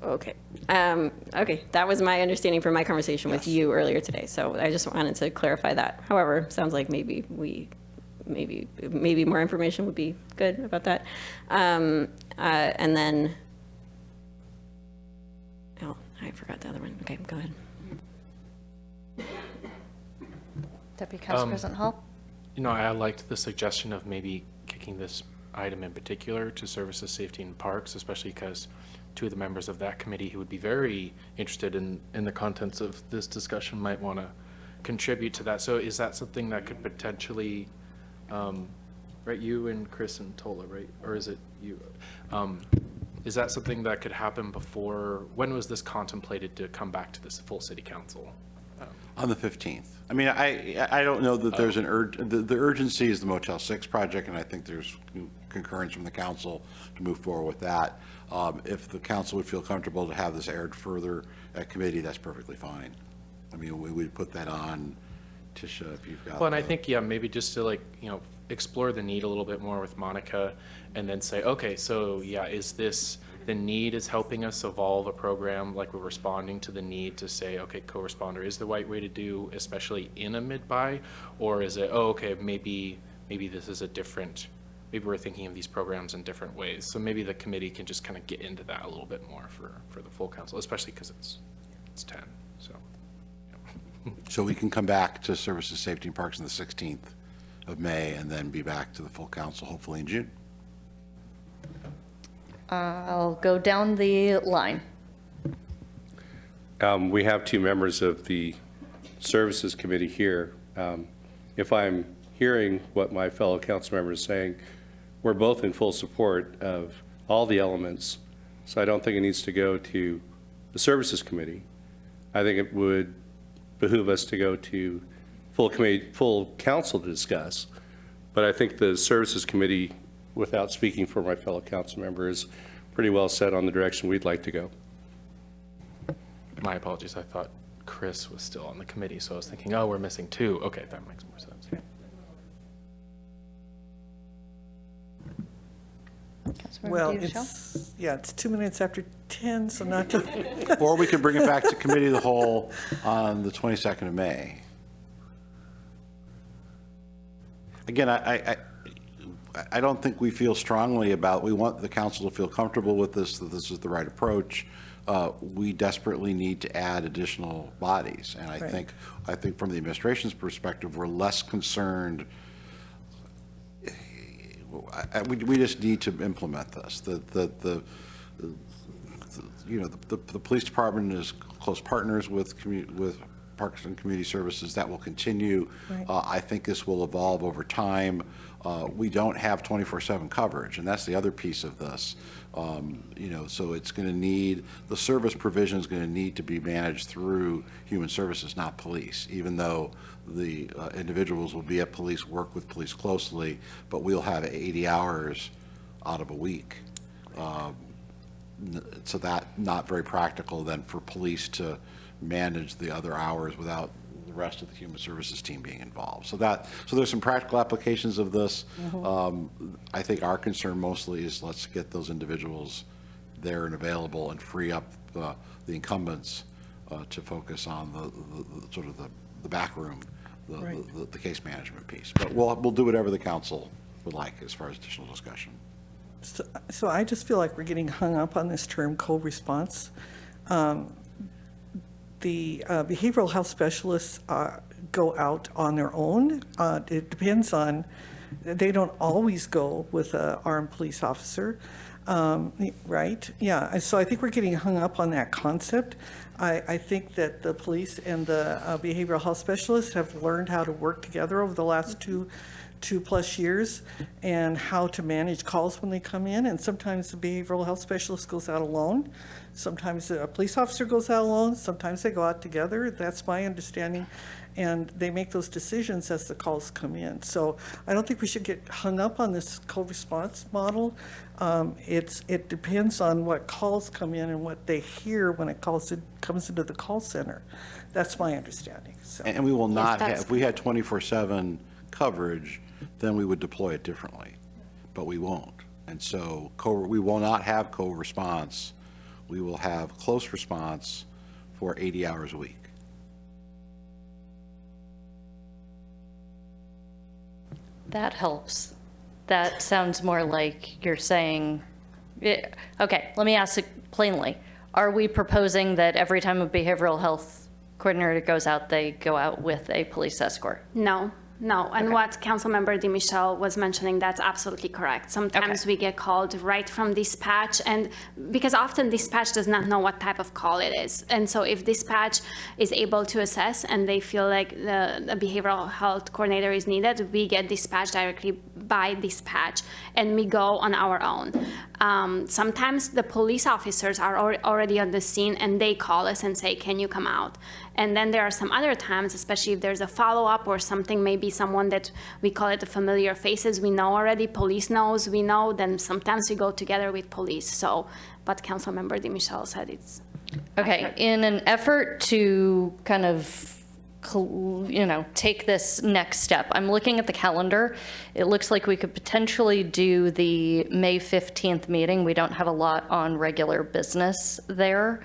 Okay. Okay, that was my understanding from my conversation with you earlier today. So I just wanted to clarify that. However, sounds like maybe more information would be good about that. And then, oh, I forgot the other one. Okay, go ahead. Deputy Council President Hall. I liked the suggestion of maybe kicking this item in particular to Services, Safety, and Parks, especially because 2 of the members of that committee who would be very interested in the contents of this discussion might want to contribute to that. So is that something that could potentially, right, you and Chris and Tola, right? Or is it you? Is that something that could happen before, when was this contemplated to come back to this full city council? On the 15th. I mean, I don't know that there's the urgency is the Motel 6 project, and I think there's concurrence from the council to move forward with that. If the council would feel comfortable to have this aired further at committee, that's perfectly fine. I mean, we would put that on, Tisha, if you've got. Well, and I think, yeah, maybe just to explore the need a little bit more with Monica and then say, okay, so yeah, is this, the need is helping us evolve a program, like we're responding to the need to say, okay, co-responder is the right way to do, especially in a mid-buy, or is it, oh, okay, maybe this is a different, maybe we're thinking of these programs in different ways. So maybe the committee can just kind of get into that a little bit more for the full council, especially because it's 10, so. Yeah. So we can come back to Services, Safety, and Parks on the 16th of May, and then be back to the full council hopefully in June. I'll go down the line. We have 2 members of the Services Committee here. If I'm hearing what my fellow council member is saying, we're both in full support of all the elements, so I don't think it needs to go to the Services Committee. I think it would behoove us to go to full council to discuss, but I think the Services Committee, without speaking for my fellow council members, pretty well set on the direction we'd like to go. My apologies. I thought Chris was still on the committee, so I was thinking, oh, we're missing 2. Okay, that makes more sense. Well, it's 2 minutes after 10, so not to. Or we could bring it back to committee of the whole on the 22nd of May. Again, I don't think we feel strongly about, we want the council to feel comfortable with this, that this is the right approach. We desperately need to add additional bodies. And I think from the administration's perspective, we're less concerned. We just need to implement this. The police department is close partners with Parks and Community Services. That will continue. Right. I think this will evolve over time. We don't have 24/7 coverage, and that's the other piece of this. So it's going to need, the service provision is going to need to be managed through Human Services, not police, even though the individuals will be at police, work with police closely, but we'll have 80 hours out of a week. So that not very practical then for police to manage the other hours without the rest of the Human Services team being involved. So there's some practical applications of this. I think our concern mostly is let's get those individuals there and available and free up the incumbents to focus on the sort of the back room, the case management piece. But we'll do whatever the council would like as far as additional discussion. So I just feel like we're getting hung up on this term co-response. The behavioral health specialists go out on their own. It depends on, they don't always go with an armed police officer, right? Yeah, so I think we're getting hung up on that concept. I think that the police and the behavioral health specialists have learned how to work together over the last two plus years and how to manage calls when they come in. And sometimes the behavioral health specialist goes out alone. Sometimes a police officer goes out alone. Sometimes they go out together. That's my understanding. And they make those decisions as the calls come in. So I don't think we should get hung up on this co-response model. It depends on what calls come in and what they hear when it comes into the call center. That's my understanding. So. And we will not have, if we had 24/7 coverage, then we would deploy it differently, but we won't. And so we will not have co-response. We will have close response for 80 hours a week. That helps. That sounds more like you're saying, okay, let me ask it plainly. Are we proposing that every time a behavioral health coordinator goes out, they go out with a police escort? No. And what Councilmember DeMichelle was mentioning, that's absolutely correct. Sometimes we get called right from dispatch, and because often dispatch does not know what type of call it is. And so if dispatch is able to assess and they feel like the behavioral health coordinator is needed, we get dispatched directly by dispatch and we go on our own. Sometimes the police officers are already on the scene and they call us and say, can you come out? And then there are some other times, especially if there's a follow-up or something, maybe someone that we call it the familiar faces, we know already, police knows, we know, then sometimes we go together with police. So, but Councilmember DeMichelle said it's... Okay, in an effort to kind of, take this next step, I'm looking at the calendar. It looks like we could potentially do the May 15th meeting. We don't have a lot on regular business there.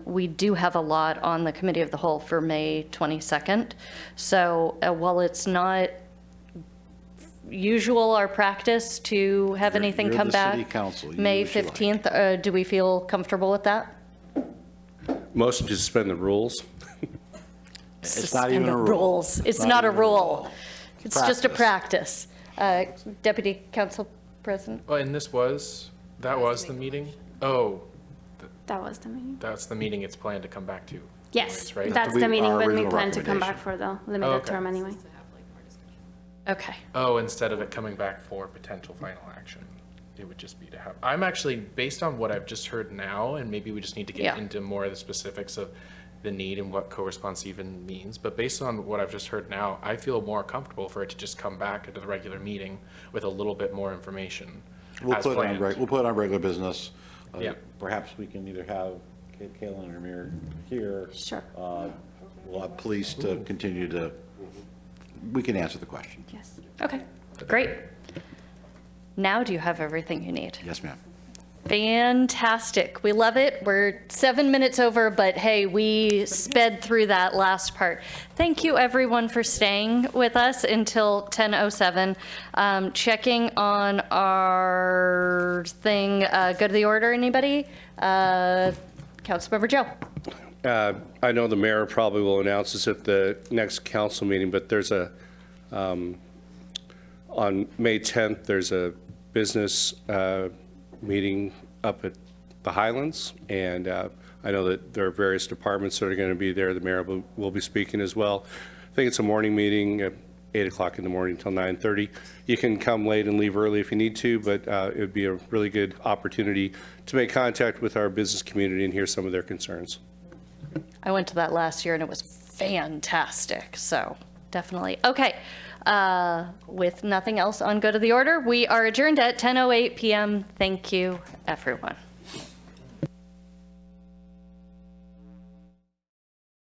We do have a lot on the Committee of the Whole for May 22nd. So while it's not usual our practice to have anything come back City Council, May 15th, do we feel comfortable with that? Motion to suspend the rules. It's not even a rule. Rules. It's not a rule. It's just a practice. Deputy Council President? Oh, and that was the meeting? Oh, That was the meeting. that's the meeting it's planned to come back to. Yes, right? that's the meeting our when we original plan to come back recommendation. for the limited Okay. term anyway. Okay. Oh, instead of it coming back for potential final action, it would just be to have, I'm actually, based on what I've just heard now, and maybe we just need to get Yeah. into more of the specifics of the need and what co-response even means, but based on what I've just heard now, I feel more comfortable for it to just come back into the regular meeting with a little bit more information We'll as put it on, planned. we'll put it on regular business. Yeah. Perhaps we can either have Kayla and Amir here. Sure. We'll have police to continue to, we can answer the question. Yes. Okay, great. Now do you have everything you need? Yes, ma'am. Fantastic. We love it. We're 7 minutes over, but hey, we sped through that last part. Thank you, everyone, for staying with us until 10:07. Checking on our thing, go to the order, anybody? Councilmember Joe. I know the mayor probably will announce this at the next council meeting, but there's on May 10th, there's a business meeting up at the Highlands, and I know that there are various departments that are going to be there. The mayor will be speaking as well. I think it's a morning meeting at 8 o'clock in the morning until 9:30. You can come late and leave early if you need to, but it would be a really good opportunity to make contact with our business community and hear some of their concerns. I went to that last year and it was fantastic, so definitely. Okay, with nothing else on go to the order, we are adjourned at 10:08 p.m. Thank you, everyone.